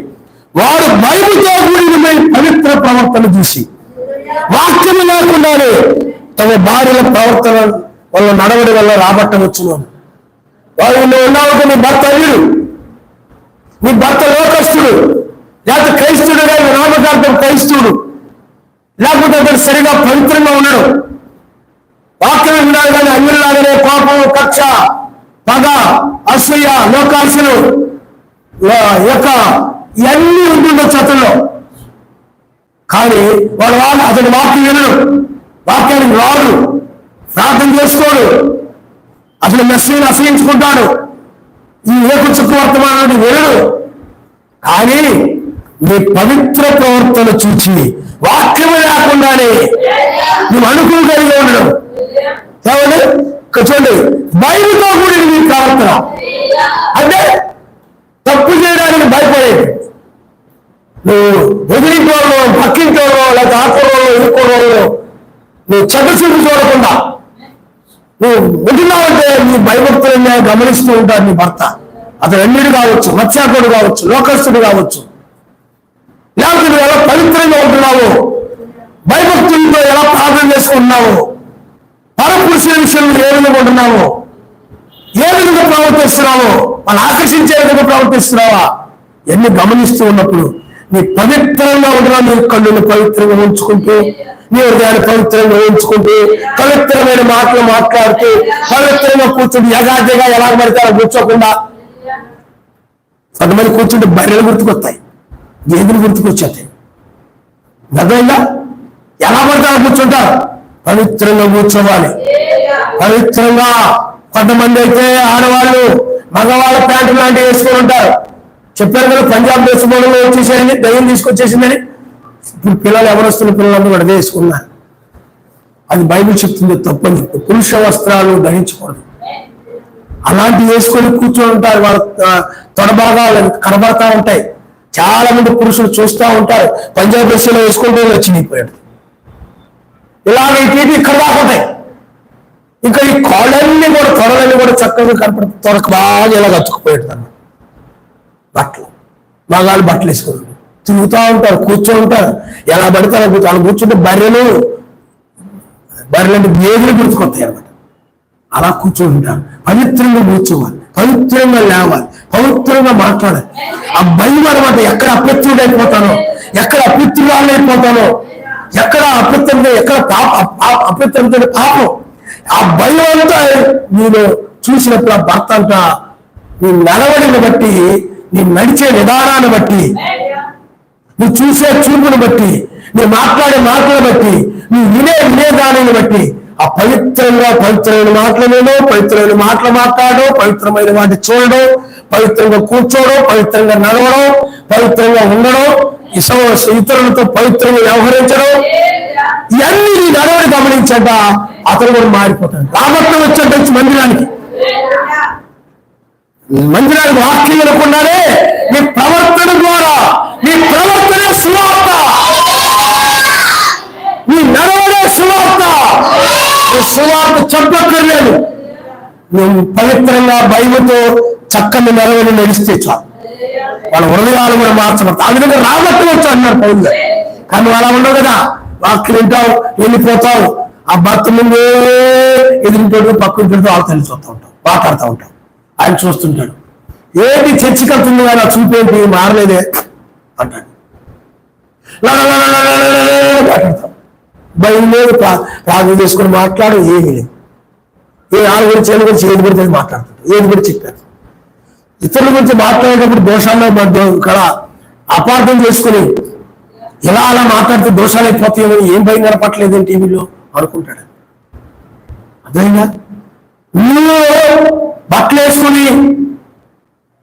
వారు భయముతో కూడిన మీ పవిత్ర ప్రవర్తన చూసి వాక్యము లేకుండానే తమ భార్యల ప్రవర్తన వల్ల నడవడి వల్ల రాబట్టవచ్చును. వాళ్ళు ఉన్నావు నీ భర్త అయ్యుడు, నీ భర్త లోకస్తుడు, లేకపోతే క్రైస్తుడు కానీ నామకార్థం క్రైస్తువుడు, లేకపోతే అతడు సరిగా పవిత్రంగా ఉండడు, వాక్యం ఉండాలి కానీ అన్యులాగానే కోపం, కక్ష, పగ, అసూయ, లోకాశలు ఇవన్నీ ఉంటుండొచ్చు అతను. కానీ వాళ్ళు అతని వాక్యం వినడు, వాక్యానికి రాడు, ప్రార్థన చేసుకోడు, అసలు మెస్సీని అసహించుకుంటాడు, ఈ ఏకు చుట్టువర్తమానాన్ని వినడు. కానీ నీ పవిత్ర ప్రవర్తన చూచి వాక్యము లేకుండానే నువ్వు అనుకుని కలిగి ఉండడం ఏమండి? చూడండి, భయముతో కూడిన నీ ప్రవర్తన అంటే తప్పు చేయడానికి భయపడేది. నువ్వు ఎదురింటోళ్ళు, పక్కింటోళ్ళు, లేకపోతే ఆకురోళ్ళు, ఇరుకోళ్ళు నువ్వు చెడ్డ చూపు చూడకుండా నువ్వు ఉంటున్నావంటే నీ భయభక్తులన్నీ గమనిస్తూ ఉంటాడు నీ భర్త. అతను అన్యుడు కావచ్చు, మత్స్యాకుడు కావచ్చు, లోకస్తుడు కావచ్చు, లేకపోతే నువ్వు ఎలా పవిత్రంగా ఉంటున్నావు, భయభక్తులతో ఎలా ప్రార్థన చేసుకుంటున్నావు, పరపురుషుల విషయంలో ఏ విధంగా ఉంటున్నావు, ఏ విధంగా ప్రవర్తిస్తున్నావు, వాళ్ళు ఆకర్షించే విధంగా ప్రవర్తిస్తున్నావా, ఎన్ని గమనిస్తూ ఉన్నప్పుడు నీ పవిత్రంగా ఉంటున్నావు. నీ కళ్ళుని పవిత్రంగా ఉంచుకుంటూ, నీ హృదయాన్ని పవిత్రంగా ఉంచుకుంటూ, పవిత్రమైన మాటలు మాట్లాడుతూ, పవిత్రంగా కూర్చుంటూ, యగాదిగా ఎలా పడతారో కూర్చోకుండా. కొంతమంది కూర్చుంటే బర్రెలు గుర్తుకొస్తాయి, గేదెలు గుర్తుకొచ్చేస్తాయి. గదైనా ఎలా పడతారో కూర్చుంటారు. పవిత్రంగా కూర్చోవాలి, పవిత్రంగా. కొంతమంది అయితే ఆడవాళ్ళు మగవాళ్ళ ప్యాంటు లాంటివి వేసుకొని ఉంటారు, చెప్పారు కదా, పంజాబ్ దేశంలో వచ్చేసేయండి, దయ్యం తీసుకొచ్చేసిందని. ఇప్పుడు పిల్లలు ఎవరొస్తున్న పిల్లలందరూ కూడా వేసుకున్నారు. అది బైబిల్ చెప్తుంది, తప్పని. పురుష వస్త్రాలు ధరించకూడదు. అలాంటివి వేసుకొని కూర్చొని ఉంటారు. వాళ్ళ తొడభాగాలు కనబడతా ఉంటాయి. చాలా మంది పురుషులు చూస్తూ ఉంటారు, పంజాబ్ దేశంలో వేసుకుంటూ వచ్చినాయిపోయాడు. ఇలాగ ఇటు ఇక్కడ దాకా ఉంటాయి. ఇంకా ఈ కాళ్ళన్నీ కూడా, తొడలన్నీ కూడా చక్కగా కనపడుతుంది. తొడకు బాగా ఇలా అతుక్కుపోయాడు తను. బట్టలు మగాళ్ళు బట్టలు వేసుకుని తిరుగుతూ ఉంటారు, కూర్చొని ఉంటారు. ఎలా పడతారు వాళ్ళు కూర్చుంటే బర్రెలంటే వేగులు గుర్తుకొస్తాయి అనమాట. అలా కూర్చొని ఉంటారు. పవిత్రంగా కూర్చోవాలి, పవిత్రంగా లేవాలి, పవిత్రంగా మాట్లాడాలి. ఆ భయం అనమాట. ఎక్కడ అపవిత్రుడైపోతానో, ఎక్కడ అపవిత్రురాలైపోతానో, ఎక్కడ అపవిత్రంగా, ఎక్కడ అపవిత్రంతో పాపం, ఆ భయం అంతా నేను చూసినప్పుడు ఆ భర్త అంట నీ నడవడిని బట్టి, నీ నడిచే విధానాన్ని బట్టి, నువ్వు చూసే చూపుని బట్టి, నువ్వు మాట్లాడే మాటలను బట్టి, నువ్వు వినే దానిని బట్టి ఆ పవిత్రమైన మాటలు వినో, పవిత్రమైన మాటలు మాట్లాడో, పవిత్రమైన వాటి చూడడం, పవిత్రంగా కూర్చోవడం, పవిత్రంగా నడవడం, పవిత్రంగా ఉండడం, ఇతరులతో పవిత్రంగా వ్యవహరించడం, ఇవన్నీ నీ నడవడి గమనించట అతను కూడా మారిపోతాడు. రాబట్టం వచ్చేట మందిరానికి వాక్యం వినకుండానే నీ ప్రవర్తన ద్వారా, నీ ప్రవర్తనే సువార్త, నీ నడవడే సువార్త. నీ సువార్త చెప్పక్కర్లేదు. నువ్వు పవిత్రంగా భయముతో చక్కని నడవని నడిస్తే చాలు. వాళ్ళ హృదయాలు కూడా మార్చబడతాయి. ఆ విధంగా రాబట్టం వచ్చు అన్నారు పౌలు గారు. కానీ అలా ఉండవు కదా, వాక్యం వింటావు, వెళ్ళిపోతావు. ఆ భర్త ముందే ఎదురుంటాడు, పక్కన పెడుతూ వాళ్ళు తల్లి చూస్తూ ఉంటావు, మాట్లాడుతూ ఉంటావు. ఆయన చూస్తుంటాడు. ఏంటి చర్చికి వెళ్తుంది కానీ ఆ చూపేంటి మారలేదే అంటాడు. మాట్లాడతాం. భయం లేదు, ప్రార్థన చేసుకుని మాట్లాడు, ఏమీ లేదు. వాళ్ళ గురించి ఏమి గురించి ఏది గురించి మాట్లాడుతుంటాడు, ఏది గురించి చెప్పారు. ఇతరుల గురించి మాట్లాడేటప్పుడు దోషాల్లో ఇక్కడ అపార్థం చేసుకుని ఇలా అలా మాట్లాడితే దోషాలు అయిపోతాయేమో, ఏం భయం కనపట్లేదని టీవీలో అనుకుంటాడు. అదేనా నువ్వు బట్టలు వేసుకుని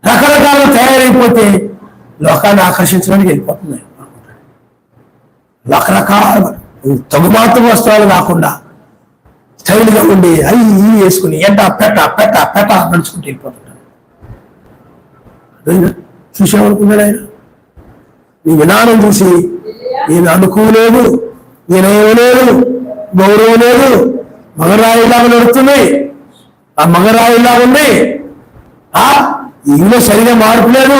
రకరకాలుగా తయారైపోతే లోకాన్ని ఆకర్షించడానికి వెళ్ళిపోతుంది అనుకుంటాడు. రకరకాల తగుమాత్రం వస్త్రాలు కాకుండా స్టైల్గా ఉండి అవి ఇవి వేసుకుని ఎంట పెట్ట నడుచుకుంటూ వెళ్ళిపోతుంటాడు. చూసామనుకున్నాడు ఆయన. నీ విధానం చూసి నేను అనుకోలేదు, నేనేమో లేదు, గౌరవం లేదు, మగరాయిలాగా నడుస్తుంది, ఆ మగరాయిలాగా ఉంది, ఇందులో సరిగా మార్పు లేదు,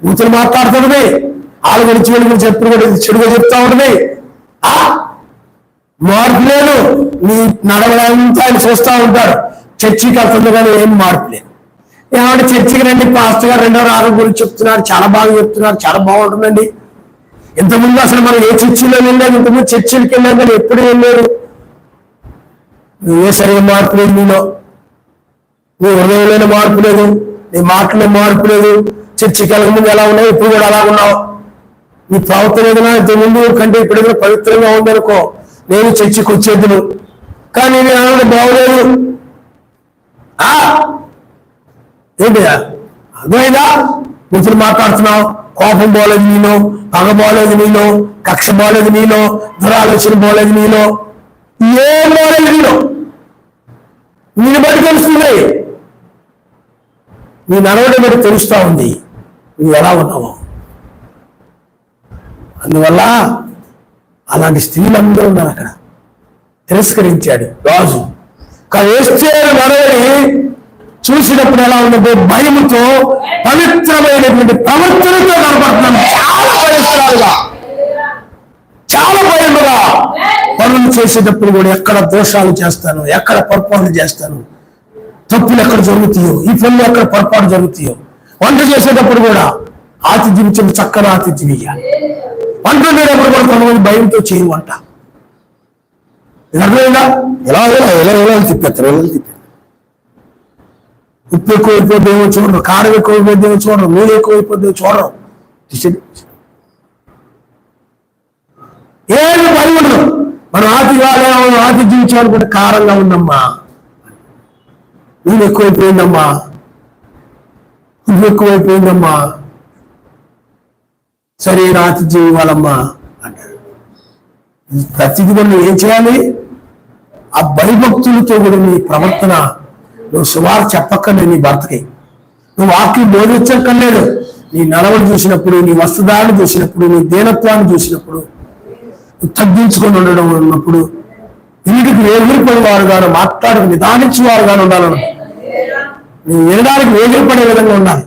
కూతురు మాట్లాడుతుంది, వాళ్ళ గురించి వీళ్ళ గురించి ఎప్పుడు కూడా చెడుగా చెప్తా ఉంటుంది, మార్పు లేదు. నీ నడవడంతా ఆయన చూస్తూ ఉంటాడు. చర్చికి వెళ్తుంది కానీ ఏం మార్పు లేదు. ఏమంటే చర్చికి రండి, పాస్టర్ గారు 2వ రాగం గురించి చెప్తున్నారు, చాలా బాగా చెప్తున్నారు, చాలా బాగుంటుందండి. ఇంతకుముందు అసలు మనం ఏ చర్చిలో వెళ్ళాము, ఇంతకుముందు చర్చిలకి వెళ్ళాం కానీ ఎప్పుడు వెళ్ళారు. నువ్వే సరిగా మార్పు లేదు, నీలో నీ హృదయంలోనే మార్పు లేదు, నీ మాటలో మార్పు లేదు. చర్చికి వెళ్ళకముందు ఎలా ఉన్నావు, ఇప్పుడు కూడా అలా ఉన్నావు. నీ ప్రవర్తన ఏదైనా ఇంతకుముందు కంటే ఇప్పుడు ఏదైనా పవిత్రంగా ఉందనుకో, నేను చర్చికి వచ్చేద్దును, కానీ నేను ఆవిడ బాగోలేదు. ఏంటి అర్థమైందా? కూతురు మాట్లాడుతున్నావు, కోపం పోలేదు నీలో, పగ పోలేదు నీలో, కక్ష పోలేదు నీలో, దురాలోచన పోలేదు నీలో, ఏం పోలేదు నీలో. నేను బట్టి తెలుస్తుంది, నీ నడవడి బట్టి తెలుస్తూ ఉంది నువ్వు ఎలా ఉన్నావు. అందువల్ల అలాంటి స్త్రీలందరూ ఉన్నారు అక్కడ. తిరస్కరించాడు రాజు. కానీ ఎస్తేరు నడవడి చూసినప్పుడు ఎలా ఉన్నదో భయముతో పవిత్రమైనటువంటి ప్రవర్తనతో కనపడుతున్నాను. చాలా భయస్తురాలుగా, చాలా భయముగా పనులు చేసేటప్పుడు కూడా ఎక్కడ దోషాలు చేస్తాను, ఎక్కడ పొరపాటు చేస్తాను, తప్పులు ఎక్కడ జరుగుతాయో, ఈ పనులు ఎక్కడ పొరపాటు జరుగుతాయో. వంట చేసేటప్పుడు కూడా ఆతిథ్యం ఇచ్చిన చక్కని ఆతిథ్యం ఇయ్యాలి. వంట ఉండేటప్పుడు కూడా కొంతమంది భయంతో చేయి వంట. అర్థమైందా? ఎలా తిప్పేస్తారు, ఉప్పు ఎక్కువైపోద్దేమో చూడరు, కారం ఎక్కువైపోద్దేమో చూడరు, నూనె ఎక్కువైపోద్దేమో చూడరు. ఏమి పని ఉండదు. మనం ఆతిథ్యం ఇచ్చామనుకుంటే కారంగా ఉందమ్మా, నూనె ఎక్కువైపోయిందమ్మా, ఉప్పు ఎక్కువైపోయిందమ్మా, సరైన ఆతిథ్యం ఇవ్వాలమ్మా అంటారు. ప్రతిదీ నువ్వు ఏం చేయాలి? ఆ భయభక్తులతో కూడా నీ ప్రవర్తన, నువ్వు సుమారు చెప్పక్కర్లేదు నీ భర్తకి, నువ్వు వాక్యం బోధించక్కర్లేదు. నీ నడవడి చూసినప్పుడు, నీ వస్త్రధారణ చూసినప్పుడు, నీ దీనత్వాన్ని చూసినప్పుడు, తగ్గించుకొని ఉండడం ఉన్నప్పుడు, ఇంటికి వేగిరిపడే వారుగాను, మాట్లాడకు నిదానించే వారుగాను ఉండాలను. నువ్వు వినడానికి వేగిరిపడే విధంగా ఉండాలి.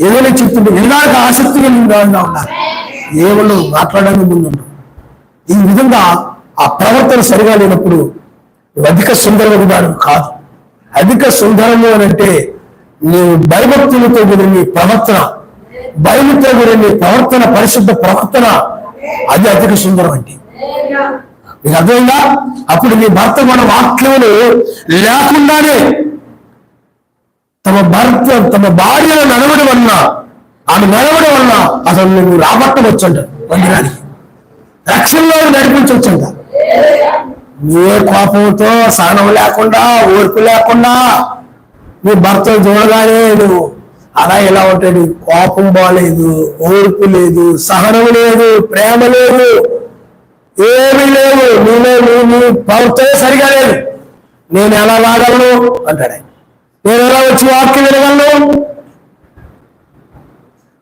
ఏదైనా చెప్తుంటే వినడానికి ఆసక్తి కలిగిన ఉండాలి. ఏమన్నా మాట్లాడడానికి ముందు ఉండవు. ఈ విధంగా ఆ ప్రవర్తన సరిగా లేనప్పుడు నువ్వు అధిక సుందరముగాను కాదు. అధిక సుందరము అని అంటే నీవు భయభక్తులతో కూడిన నీ ప్రవర్తన, భయముతో కూడిన నీ ప్రవర్తన, పరిశుద్ధ ప్రవర్తన, అది అధిక సుందరం అంటే. నీకు అర్థమైందా? అప్పుడు నీ భర్త మన వాక్యములు లేకుండానే తమ భార్యను నడవడం వలన, ఆమె నడవడం వలన అసలు నువ్వు రాబట్టవచ్చంట, మందిరానికి రక్షణలో నడిపించవచ్చంట. ఏ కోపంతో, సహనం లేకుండా, ఓర్పు లేకుండా నీ భర్త చూడగానే నువ్వు అలా ఎలా ఉంటాడు? కోపం బాలేదు, ఓర్పు లేదు, సహనం లేదు, ప్రేమ లేదు, ఏమీ లేదు. నీ ప్రవర్తనే సరిగా లేదు. నేను ఎలా రాగలను అంటాడు. నేను ఎలా వచ్చి వాక్యం వినగలను?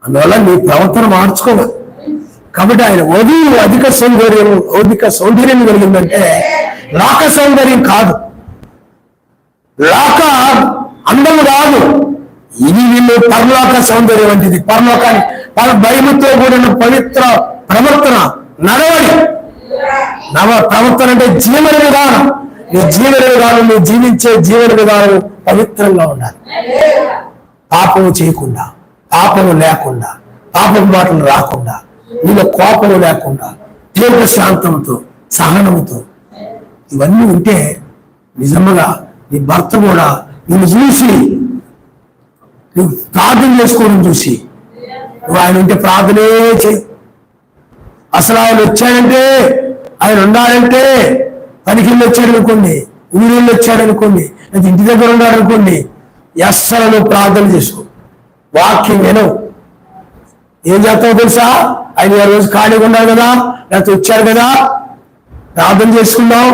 అందువల్ల నీ ప్రవర్తన మార్చుకోవాలి. కాబట్టి ఆయన వధువు అధిక సౌందర్యం కలిగిందంటే లోక సౌందర్యం కాదు, లోక అందము కాదు. ఇది వీళ్ళు పరలోక సౌందర్యం వంటిది. పరలోకాన్ని భయముతో కూడిన పవిత్ర ప్రవర్తన, నడవడి. ప్రవర్తన అంటే జీవన విధానం. నీ జీవన విధానం, నువ్వు జీవించే జీవన విధానం పవిత్రంగా ఉండాలి. పాపము చేయకుండా, పాపము లేకుండా, పాపం మాటలు రాకుండా, నీలో కోపము లేకుండా, తీవ్ర శాంతంతో, సహనముతో ఇవన్నీ ఉంటే నిజంగా నీ భర్త కూడా నిన్ను చూసి, నువ్వు ప్రార్థన చేసుకోవడం చూసి, నువ్వు ఆయన ఉంటే ప్రార్థనే చేయి. అసలు ఆయన వచ్చాడంటే, ఆయన ఉండాలంటే, పనికిళ్ళు వచ్చాడు అనుకోండి, ఊరిళ్ళు వచ్చాడు అనుకోండి, లేదా ఇంటి దగ్గర ఉన్నాడు అనుకోండి, అస్సలు నువ్వు ప్రార్థన చేసుకో, వాక్యం వినవు. ఏం చేస్తావు తెలుసా? ఆయన ఆ రోజు ఖాళీగా ఉన్నాడు కదా, లేకపోతే వచ్చాడు కదా, ప్రార్థన చేసుకుందాం,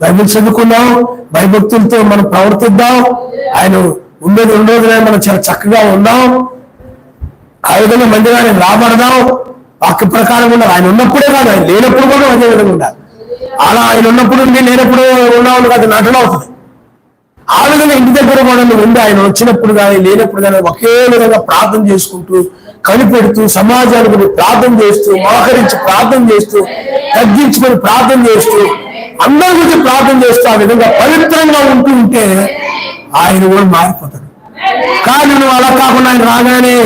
బైబిల్ చదువుకుందాం, భయభక్తులతో మనం ప్రవర్తిద్దాం, ఆయన ఉండేది మనం చాలా చక్కగా ఉందాం, ఆ విధంగా మందిరాన్ని రాబడదాం, వాక్య ప్రకారం ఉండాలి. ఆయన ఉన్నప్పుడే కాదు, ఆయన లేనప్పుడు కూడా అదే విధంగా ఉండాలి. అలా ఆయన ఉన్నప్పుడు లేనప్పుడు ఉన్నావు కాదు, నటన అవుతుంది. ఆ విధంగా ఇంటి దగ్గర కూడా ఉండి, ఆయన వచ్చినప్పుడు కానీ లేనప్పుడు కానీ ఒకే విధంగా ప్రార్థన చేసుకుంటూ, కనిపెడుతూ, సమాజానికి ప్రార్థన చేస్తూ, మోకరించి ప్రార్థన చేస్తూ, తగ్గించుకొని ప్రార్థన చేస్తూ, అందరి గురించి ప్రార్థన చేస్తూ, ఆ విధంగా పవిత్రంగా ఉంటూ ఉంటే ఆయన కూడా మారిపోతాడు. కానీ నువ్వు అలా కాకుండా ఆయన రాగానే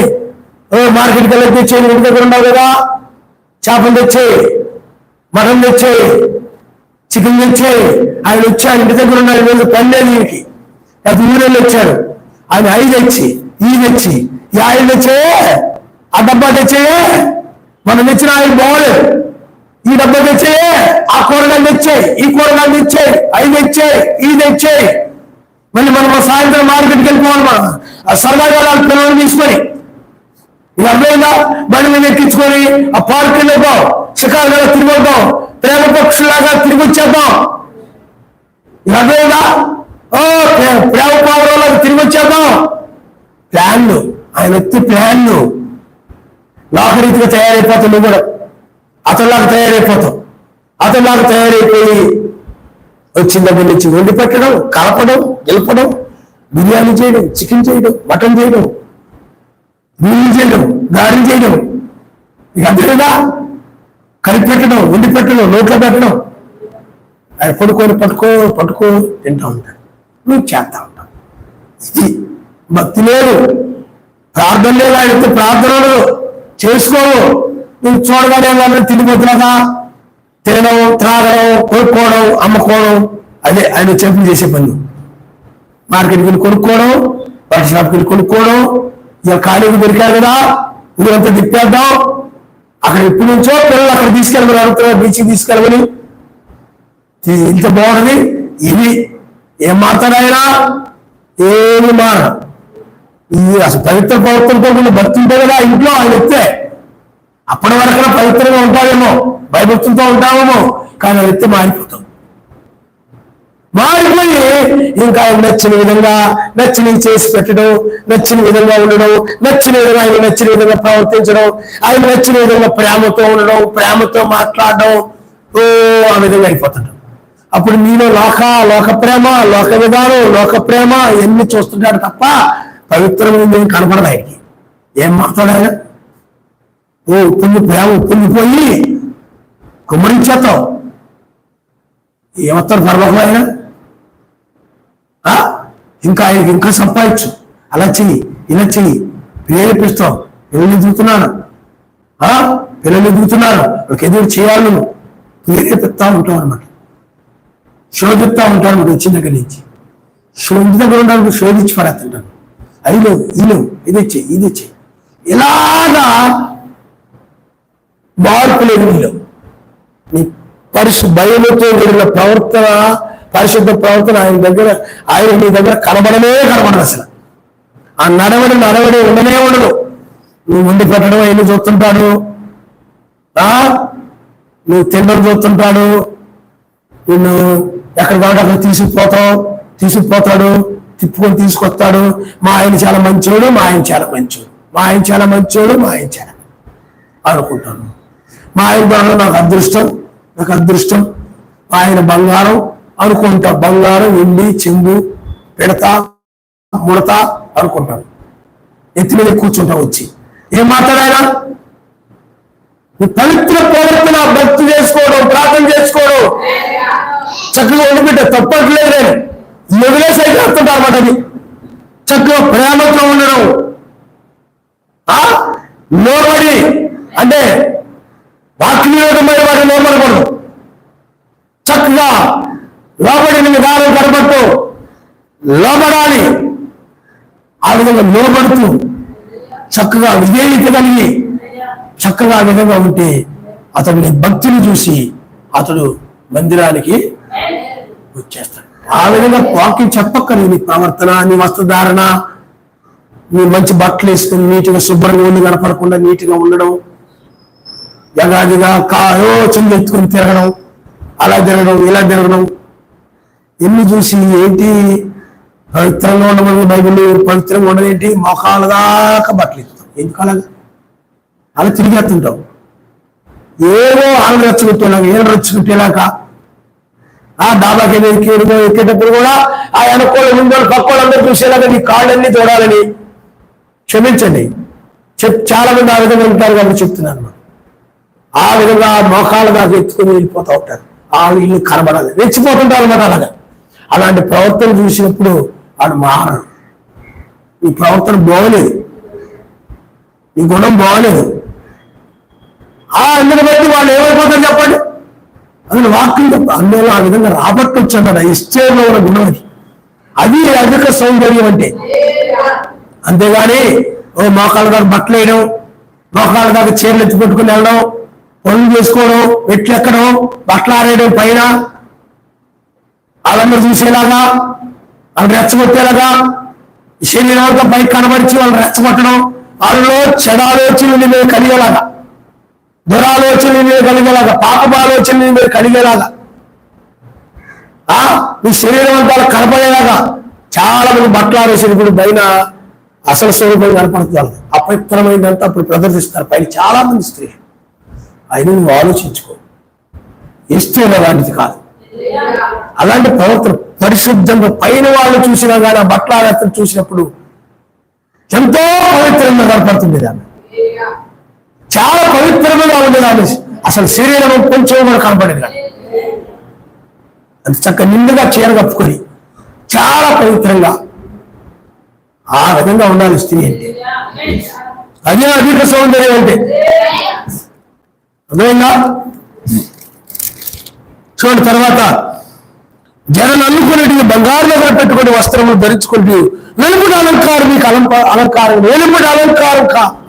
మార్కెట్కి వెళ్ళి తెచ్చేయి, ఇంటి దగ్గర ఉన్నావు కదా, చేపలు తెచ్చేయి, మటన్ తెచ్చేయి, చికెన్ తెచ్చేయి. ఆయన వచ్చాడు, ఇంటి దగ్గర ఉన్నాడు, రోజు పనిలేదు వీరికి, అది ఊరేళ్ళు వచ్చాడు, ఆయన అవి తెచ్చి, ఈ తెచ్చి, ఈ ఆయిల్ తెచ్చేయే, ఆ డబ్బా తెచ్చేయే, మనం తెచ్చిన ఆయిల్ బాగోలేదు, ఈ డబ్బా తెచ్చేయే, ఆ కూరగాయలు తెచ్చేయి, ఈ కూరగాయలు తెచ్చేయి, అవి తెచ్చేయి, ఇది తెచ్చేయి. మళ్ళీ మనం సాయంత్రం మార్కెట్కి వెళ్ళిపోవాలి, మనం సరదాగా పిల్లలు తీసుకొని, ఇది అర్థమైందా? బండి మీద ఎక్కించుకొని ఆ పార్క్ వెళ్ళిపోం, షికారుగా తిరిగొద్దాం, ప్రేమ పక్షులాగా తిరిగి వచ్చేద్దాం. ఇది అర్థమైందా? ప్రేమ పావురాలకు తిరిగి వచ్చేద్దాం. ప్లాన్లు, ఆయన ఎత్తి ప్లాన్లు. లోకరీతిగా తయారైపోతావు, నువ్వు కూడా అతనిలాగా తయారైపోతావు. అతనిలాగా తయారైపోయి వచ్చిన దగ్గర నుంచి వండి పెట్టడం, కలపడం, గెలపడం, బిర్యానీ చేయడం, చికెన్ చేయడం, మటన్ చేయడం, బిర్యానీ చేయడం, గారెలు చేయడం, ఇక అంతేగా కలిపి పెట్టడం, వండి పెట్టడం, నోట్లో పెట్టడం. ఆయన పట్టుకో తింటా ఉంటాడు, నువ్వు చేస్తా ఉంటావు. ఇది భక్తి లేదు, ప్రార్థన లేదు. ఆయనతో ప్రార్థనలు చేసుకోవు. నువ్వు చూడగానే వాళ్ళని తిరిగిపోతున్నాగా, తినడం, త్రాగడం, కొనుక్కోవడం, అమ్ముకోవడం, అదే ఆయన చెప్పి చేసే పనులు. మార్కెట్కి వెళ్ళి కొనుక్కోవడం, బట్టల షాప్కి వెళ్ళి కొనుక్కోవడం, ఇక ఖాళీకి దొరికారు కదా, ఊరంతా తిప్పేద్దాం, అక్కడ ఎప్పటి నుంచో పిల్లలు అక్కడ తీసుకెళ్ళమని అడుగుతున్నారు, బీచ్కి తీసుకెళ్ళమని. ఇంత బాగుంది ఇది. ఏం మాట్లాడాయనా? ఏమి మార ఈ అసలు పవిత్ర ప్రవర్తనతో కొన్ని భక్తి ఉంటే కదా ఇంట్లో ఆయన ఎత్తే అప్పటి వరకు పవిత్రంగా ఉంటావేమో, భయభక్తులతో ఉంటావేమో, కానీ అది ఎత్తే మారిపోతాం. మారిపోయి ఇంకా ఆయన నచ్చిన విధంగా నచ్చినవి చేసి పెట్టడం, నచ్చిన విధంగా ఉండడం, నచ్చిన విధంగా ఆయన నచ్చిన విధంగా ప్రవర్తించడం, ఆయన నచ్చిన విధంగా ప్రేమతో ఉండడం, ప్రేమతో మాట్లాడడం, ఆ విధంగా అయిపోతాడు. అప్పుడు మీలో లోక ప్రేమ, లోక విధానం, లోక ప్రేమ ఇవన్నీ చూస్తుంటాడు తప్ప పవిత్రమైన ఏం కనపడదు ఆయనకి. ఏం మాట్లాడాయన? పొంగిపోయి కుమ్మరించేస్తాం. ఏమొస్తాడు పర్వతం ఆయన? ఇంకా ఆయనకి ఇంకా సంపాదించు, అలా చెయ్యి, ఇలా చెయ్యి, ప్రేరేపిస్తాం. పిల్లలు ఎదుగుతున్నాను, వాళ్ళకి ఎదురు చేయాలి, నువ్వు ప్రేరేపిస్తా ఉంటావు అనమాట. శోధిస్తా ఉంటాను అనమాట. వచ్చిన దగ్గర నుంచి శోధి దగ్గర ఉంటాను, శోధించి పడేస్తుంటాను. అయిలో ఇది చెయ్యి ఇలాగా మార్పు లేదు నీలో. నీ భయముతో కూడిన ప్రవర్తన, పరిశుద్ధ ప్రవర్తన ఆయన నీ దగ్గర కనబడదు అసలు. ఆ నడవడి ఉండనే ఉండదు. నువ్వు ఉండి పెట్టడం ఎన్ని చూస్తుంటాడు, నువ్వు తినడం చూస్తుంటాడు, నిన్ను ఎక్కడ కాబట్టి అక్కడ తీసుకుపోతాడు, తిప్పుకొని తీసుకొస్తాడు. మా ఆయన చాలా మంచోడు అనుకుంటాను. మా ఆయన ద్వారా నాకు అదృష్టం, ఆయన బంగారం అనుకుంటా. బంగారం, వెండి, చెంబు పెడతా, ముడతా అనుకుంటాను. ఎత్తి మీద కూర్చుంటా. వచ్చి ఏం మాట్లాడాయన? పవిత్ర ప్రవర్తన, భక్తి చేసుకోవడం, ప్రార్థన చేసుకోవడం, చక్కగా ఉండిపెట్ట తప్పట్లేదు. నేను మొదలేసి అయితే వస్తుంటా అన్నమాట. అది చక్కగా ప్రేమతో ఉండడం, లోబడి, అంటే వాక్యమైన వాడు లోబడకూడదు. చక్కగా లోబడిన విధానం కనబడుతూ లోబడాలి. ఆ విధంగా లోబడుతూ చక్కగా విధేయత కలిగి చక్కగా ఆ విధంగా ఉంటే అతని భక్తిని చూసి అతడు మందిరానికి వచ్చేస్తాడు. ఆ విధంగా వాక్యం చెప్పక్కర్లేదు. నీ ప్రవర్తన, నీ వస్త్రధారణ, నీ మంచి బట్టలు వేసుకుని నీటిగా శుభ్రంగా ఉండి కనపడకుండా నీటిగా ఉండడం, జగాదిగా చెంది ఎత్తుకుని తిరగడం, అలా తిరగడం, ఇలా తిరగడం, ఎన్ని చూసి ఏంటి పవిత్రంగా ఉండమని బైబిల్ పవిత్రంగా ఉండదేంటి? మోకాళ్ళ దాకా బట్టలు ఎత్తుతాం. ఎందుకు అలా తిరిగేస్తుంటాం. ఏదో ఆళ్ళు రెచ్చగొట్టేలాగా ఆ డాబాకి ఎక్కేటప్పుడు కూడా ఆ వెనకోళ్ళు ముందు పక్కోళ్ళందరూ చూసేలాగా నీ కాళ్ళన్నీ చూడాలని, క్షమించండి, చాలా మంది ఆ విధంగా ఉంటారు కాబట్టి చెప్తున్నాను. ఆ విధంగా మోకాళ్ళ దాకా ఎత్తుకుని వెళ్ళిపోతూ ఉంటారు. ఆ ఇల్లు కనబడాలి, రెచ్చిపోతుంటారు అన్నమాట. అలాగా అలాంటి ప్రవర్తన చూసినప్పుడు వాడు మారడు. నీ ప్రవర్తన బాగోలేదు, నీ గుణం బాగోలేదు. అందుని బట్టి వాళ్ళు ఏమైపోతారు చెప్పండి? అందులో వాక్యం తప్ప అందులో ఆ విధంగా రాబట్టొచ్చు అన్నాడు. ఇష్టంలో ఉన్న గుణం అది అధిక సౌందర్యం అంటే. అంతేగాని మోకాళ్ళ దాకా బట్టలు వేయడం, మోకాళ్ళ దాకా చీరలు ఎత్తి పెట్టుకుని వెళ్ళడం, పనులు చేసుకోవడం, మెట్లు ఎక్కడం, బట్టలు ఆరేయడం పైన, వాళ్ళందరూ చూసేలాగా, వాళ్ళు రెచ్చగొట్టేలాగా, శరీరంతో పైకి కనబడిచి వాళ్ళు రెచ్చగొట్టడం, వాళ్ళలో చెడాలోచనలు నీ మీద కలిగేలాగా, దురాలోచనలు నీ మీద కలిగేలాగా, పాపపాలోచనలు నీ మీద కలిగేలాగా, నీ శరీరం అంతా కనపడేలాగా చాలా మంది బట్టలు ఆరేసినప్పుడు పైన అసలు స్వరూపం కనపడుతుంది. అపవిత్రమైందంతా అప్పుడు ప్రదర్శిస్తారు పైన చాలా మంది స్త్రీలు. అయినా నువ్వు ఆలోచించుకో, ఇష్టం అలాంటిది కాదు. అలాంటి ప్రవర్తన పరిశుద్ధంగా పైన వాళ్ళు చూసినా కానీ ఆ బట్టల ఆరాధన చూసినప్పుడు ఎంతో పవిత్రంగా కనపడుతుంది. దాన్ని చాలా పవిత్రంగా ఉండేదాన్ని. అసలు శరీరం కొంచెం కూడా కనపడేది కానీ అది చక్కగా నిండుగా చీర కప్పుకొని చాలా పవిత్రంగా ఆ విధంగా ఉండాలి స్త్రీ అంటే. అదే అధిక సౌందర్యం అంటే. అదేనా చూడండి, తర్వాత జనం అల్లుకునేటివి బంగారు దగ్గర పెట్టుకుని వస్త్రములు ధరించుకుంటూ వెలుపుడు అలంకారం మీకు అలంకారం వెలుపుడు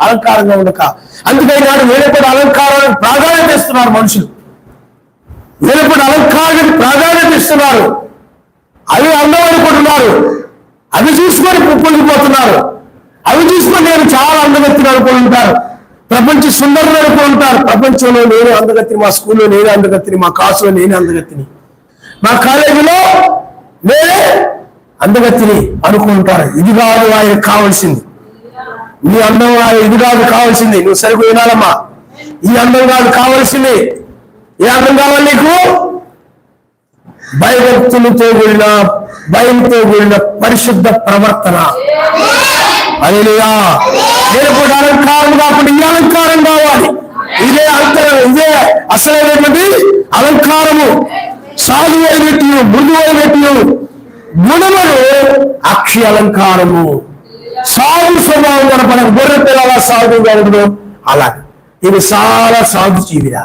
అలంకారంగా ఉండక. అందుకైనా వెలుపుడు అలంకారానికి ప్రాధాన్యత ఇస్తున్నారు మనుషులు. వెలుపుడు అలంకారానికి ప్రాధాన్యత ఇస్తున్నారు. అవి అందం అనుకుంటున్నారు, అవి చూసుకొని పొంగిపోతున్నారు. అవి చూసుకొని నేను చాలా అందగత్తిని అనుకుంటారు, ప్రపంచ సుందరులు అనుకుంటారు. ప్రపంచంలో నేనే అందగత్తిని, మా స్కూల్లో నేనే అందగత్తిని, మా కాసులో నేనే అందగత్తిని, మా కాలేజీలో నేనే అందగత్తిని అనుకుంటారు. ఇది కాదు ఆయనకు కావాల్సింది. నీ అందం ఇది కాదు కావాల్సింది. నువ్వు సరిగ్గా వినాలమ్మా. ఈ అందం కాదు కావాల్సింది. ఏ అందం కావాలి నీకు? భయభక్తులతో కూడిన, భయంతో కూడిన పరిశుద్ధ ప్రవర్తన. హల్లెలూయా. నేను కూడా అలంకారం కాకుండా ఈ అలంకారం కావాలి. ఇదే అంతరం, ఇదే అసలైనటువంటి అలంకారము. సాధువైనట్టు, మృదువైనట్టు గుణములు అక్షయ అలంకారము. సాధు స్వభావం కనపడక గొర్రె పిల్లల సాధు కనపడు. అలా ఇది చాలా సాధు జీవిరా.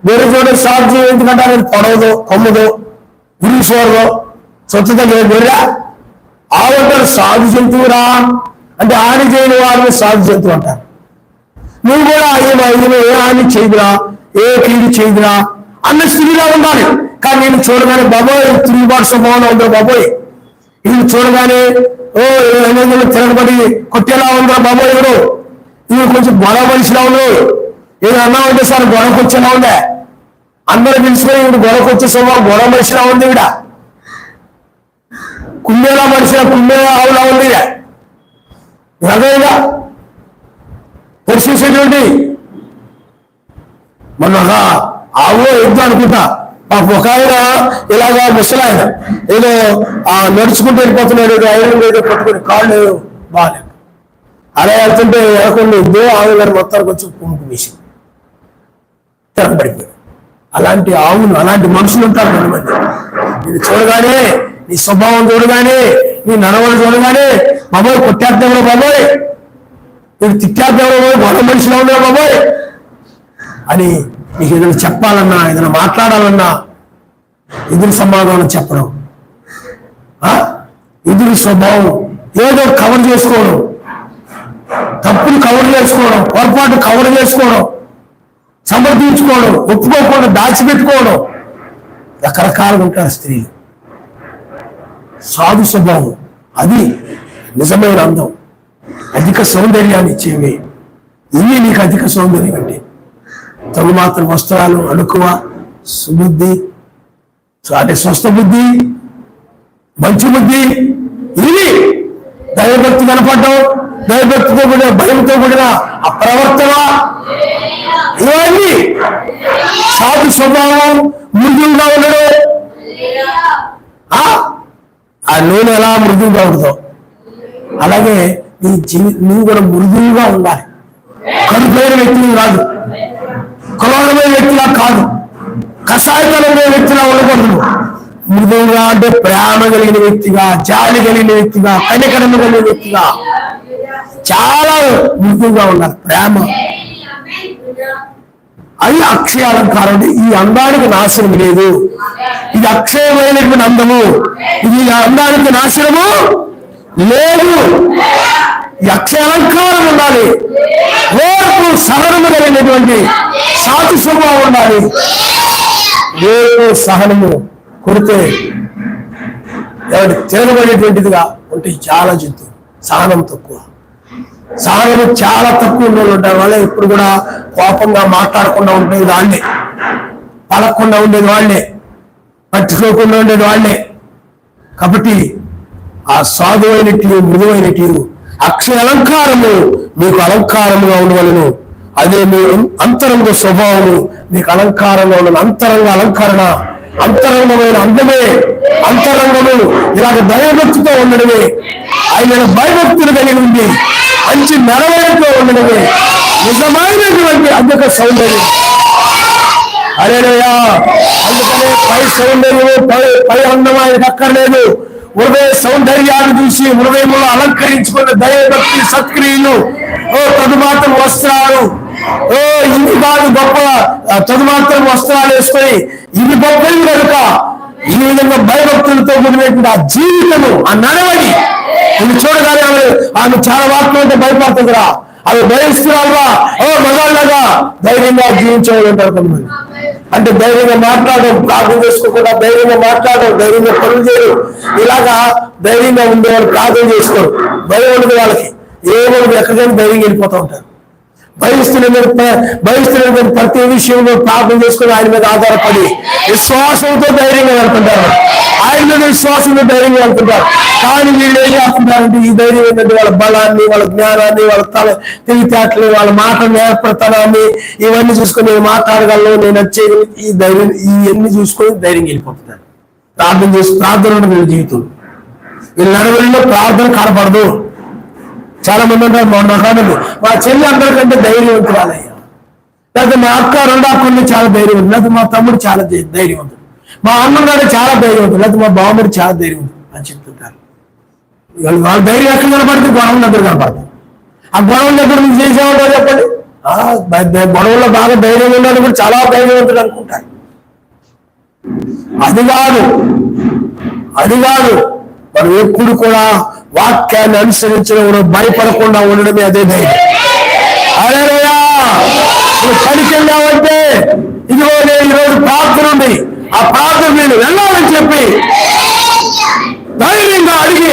గొర్రె చూడ సాధు జీవి ఎందుకంటే అది పొడవదో, కొమ్మదో, గురి చూడదో, స్వచ్ఛత గొర్రె. ఆవుంటారు సాధు జంతువురా అంటే హాని చేయని వారిని సాధు జంతువు అంటారు. నువ్వు కూడా ఏ హాని చేయదురా, ఏ కీడు చేయదురా అన్న స్థితిలో ఉండాలి. కానీ నేను చూడగానే బాబోయ్ తిరుగుబాటు స్వభావంలో ఉందో బాబోయ్, ఇది చూడగానే తిరగబడి కొట్టేలా ఉందా బాబోయ్, ఎవరు ఇవి కొంచెం గొడవ మనిషిలా ఉండు, ఏదో అన్నా ఉంటే సార్ గొడవకు వచ్చేలా ఉందే, అందరూ పిలుచుకొని ఇప్పుడు గొడవకు వచ్చే స్వభావం గొడవ మనిషిలా ఉంది. ఇవిడ కుందేలా మనిషిలా, కుందేలా ఆవులా ఉంది. అదేగా పరిశీలించేటువంటి మొన్న ఆవు ఎద్దు అనుకుంటా, ఒక ఆయన ఇలాగా ముసలాయన ఏదో నడుచుకుంటూ వెళ్ళిపోతున్నాడు, ఐరన్ ఏదో పట్టుకుని కాళ్ళు బాగాలేదు. అలా వెళ్తుంటే ఎనకుండా ఎద్దు ఆవు గారు మొత్తానికి వచ్చి పుంపు వేసి తిరగబడిపోయాడు. అలాంటి ఆవులు, అలాంటి మనుషులు ఉంటారు కొంతమంది. నేను చూడగానే, నీ స్వభావం చూడగానే, నీ నడవలు చూడగానే బాబోయ్ కొట్టేద్దామో బాబోయ్, నేను తిట్టేద్దామో గొడవ మనిషిలో ఉన్నా బాబోయ్ అని నీకు ఏదైనా చెప్పాలన్నా, ఏదైనా మాట్లాడాలన్నా ఎదురు సమాధానం చెప్పడం, ఎదురు స్వభావం ఏదో కవర్ చేసుకోవడం, తప్పులు కవర్ చేసుకోవడం, పొరపాటు కవర్ చేసుకోవడం, సమర్థించుకోవడం, ఒప్పుకోకుండా దాచిపెట్టుకోవడం, రకరకాలుగా ఉంటారు స్త్రీలు. సాధు స్వభావం అది నిజమైన అందం, అధిక సౌందర్యాన్ని ఇచ్చేవి. ఇవి నీకు అధిక సౌందర్యం అంటే తగు మాత్రం వస్త్రాలు, అణుకువ, సుబుద్ధి, అంటే స్వస్థ బుద్ధి, మంచి బుద్ధి, ఇవి దైవభక్తి కనపడటం, దైవభక్తితో కూడిన భయంతో కూడిన ఆ ప్రవర్తన, ఇవన్నీ సాధు స్వభావం, మృదువుగా ఉండడం. ఆ నూనె ఎలా మృదువుగా ఉండదు అలాగే నువ్వు కూడా మృదువుగా ఉండాలి. కడుపైన వ్యక్తి రాదు, కులమైన వ్యక్తిలా కాదు, కషాయతలమైన వ్యక్తిలా ఉండకూడదు. మృదువుగా అంటే ప్రేమ కలిగిన వ్యక్తిగా, జాలి కలిగిన వ్యక్తిగా, కనికరమ కలిగిన వ్యక్తిగా, చాలా మృదువుగా ఉండాలి. ప్రేమ అది అక్షయ అలంకారం. ఈ అందానికి నాశనం లేదు, ఇది అక్షయమైనటువంటి అందము, ఇది అందానికి నాశనము లేదు. ఈ అక్షయ అలంకారం ఉండాలి. ఓర్పు సహనము కలిగినటువంటి సాధు స్వభావం ఉండాలి. ఓర్పు సహనము కొడితే ఎవరి తిరగబడేటువంటిదిగా ఉంటే చాలా జంతువు. సహనం తక్కువ, సహనము చాలా తక్కువ ఉన్న ఉంటారు. వాళ్ళే ఎప్పుడు కూడా కోపంగా మాట్లాడకుండా ఉండేది వాళ్ళే, పలకుండా ఉండేది వాళ్ళే, పట్టుకోకుండా ఉండేది వాళ్ళే. కాబట్టి ఆ సాధువైనట్లు, మృదువైనట్లు అక్షయ అలంకారము మీకు అలంకారముగా ఉండవలను. అదే మీ అంతరంగ స్వభావము మీకు అలంకారంగా ఉండదు. అంతరంగ అలంకరణ, అంతరంగమైన అందమే, అంతరంగము ఇలాగ భయభక్తితో ఉండడమే, ఆయన భయభక్తులు కలిగి ఉంది మంచి నెరవేరుతో ఉండడమే నిజమైనటువంటి అధిక సౌందర్యం. అరేనయ్యా, అందుకనే పై సౌందర్యము, పై అందం ఆయనకు అక్కర్లేదు. హృదయ సౌందర్యాన్ని చూసి హృదయంలో అలంకరించుకున్న దైవభక్తి సత్క్రియలు, తదుమాత్రం వస్త్రాలు, ఇది కాదు గొప్ప తదుమాత్రం వస్త్రాలు వేసుకొని ఇది గొప్పది కనుక ఈ విధంగా భయభక్తులతో కూడినటువంటి ఆ జీవితము, ఆ నడవడి ఇది చూడగానే ఆమె చాలా వాక్యం అంటే భయపడుతుందిరా, అవి భయస్తున్నారుగా, మగాళ్ళగా ధైర్యంగా జీవించేవాళ్ళు ఉంటారు కొంతమంది. అంటే ధైర్యంగా మాట్లాడడం, ప్రార్థన చేసుకోకుండా ధైర్యంగా మాట్లాడడం, ధైర్యంగా పనులు చేయడం, ఇలాగా ధైర్యంగా ఉండేవాళ్ళు ప్రార్థన చేసుకోరు. భయం ఉండదు వాళ్ళకి, ఏమో ఎక్కడికైనా ధైర్యం వెళ్ళిపోతూ ఉంటారు. భవిస్తున్న ప్రతి విషయంలో ప్రార్థన చేసుకుని ఆయన మీద ఆధారపడి విశ్వాసంతో ధైర్యంగా వెళ్తుంటారు. ఆయన మీద విశ్వాసంతో ధైర్యంగా వెళ్తుంటారు. కానీ వీళ్ళు ఏం చేస్తుంటారంటే ఈ ధైర్యం ఏంటంటే వాళ్ళ బలాన్ని, వాళ్ళ జ్ఞానాన్ని, వాళ్ళ తెలివితేటలు, వాళ్ళ మాట నేర్పడతనాన్ని ఇవన్నీ చూసుకొని నేను మాట్లాడగలను, నేను వచ్చేది ఈ ధైర్యం ఇవన్నీ చూసుకొని ధైర్యం వెళ్ళిపోతున్నారు. ప్రార్థన ఉండదు వీళ్ళ జీవితం. వీళ్ళ నడవడిలో ప్రార్థన కనపడదు. చాలా మంది ఉంటారు మొన్న కాదండి, మా చెల్లి అందరికంటే ధైర్యవంతురాలయ్యా, లేకపోతే మా అక్క రెండో అక్కడిని చాలా ధైర్యవంతుడు, లేకపోతే మా తమ్ముడు చాలా ధైర్యవంతుడు, మా అన్నగారు చాలా ధైర్యవంతుడు, లేకపోతే మా బావముడు చాలా ధైర్యవంతుడు అని చెప్తుంటారు. వాళ్ళ ధైర్యం ఎక్కడ కనపడుతుంది? గొడవల దగ్గర కనపడుతుంది. ఆ గొడవల దగ్గర నుంచి చేసేవాళ్ళు చెప్పండి. గొడవల్లో బాగా ధైర్యం ఉండాలి కూడా చాలా ధైర్యవంతుడు అనుకుంటారు. అది కాదు మనం ఎప్పుడు కూడా వాక్యాన్ని అనుసరించడం, భయపడకుండా ఉండడమే అదే ధైర్యం. హల్లెలూయా. నువ్వు పనికి వెళ్ళావంటే ఇదిగో నేను ఈరోజు ప్రార్థన ఉంది, ఆ ప్రార్థన నేను వెళ్ళాలని చెప్పి ధైర్యంగా అడిగి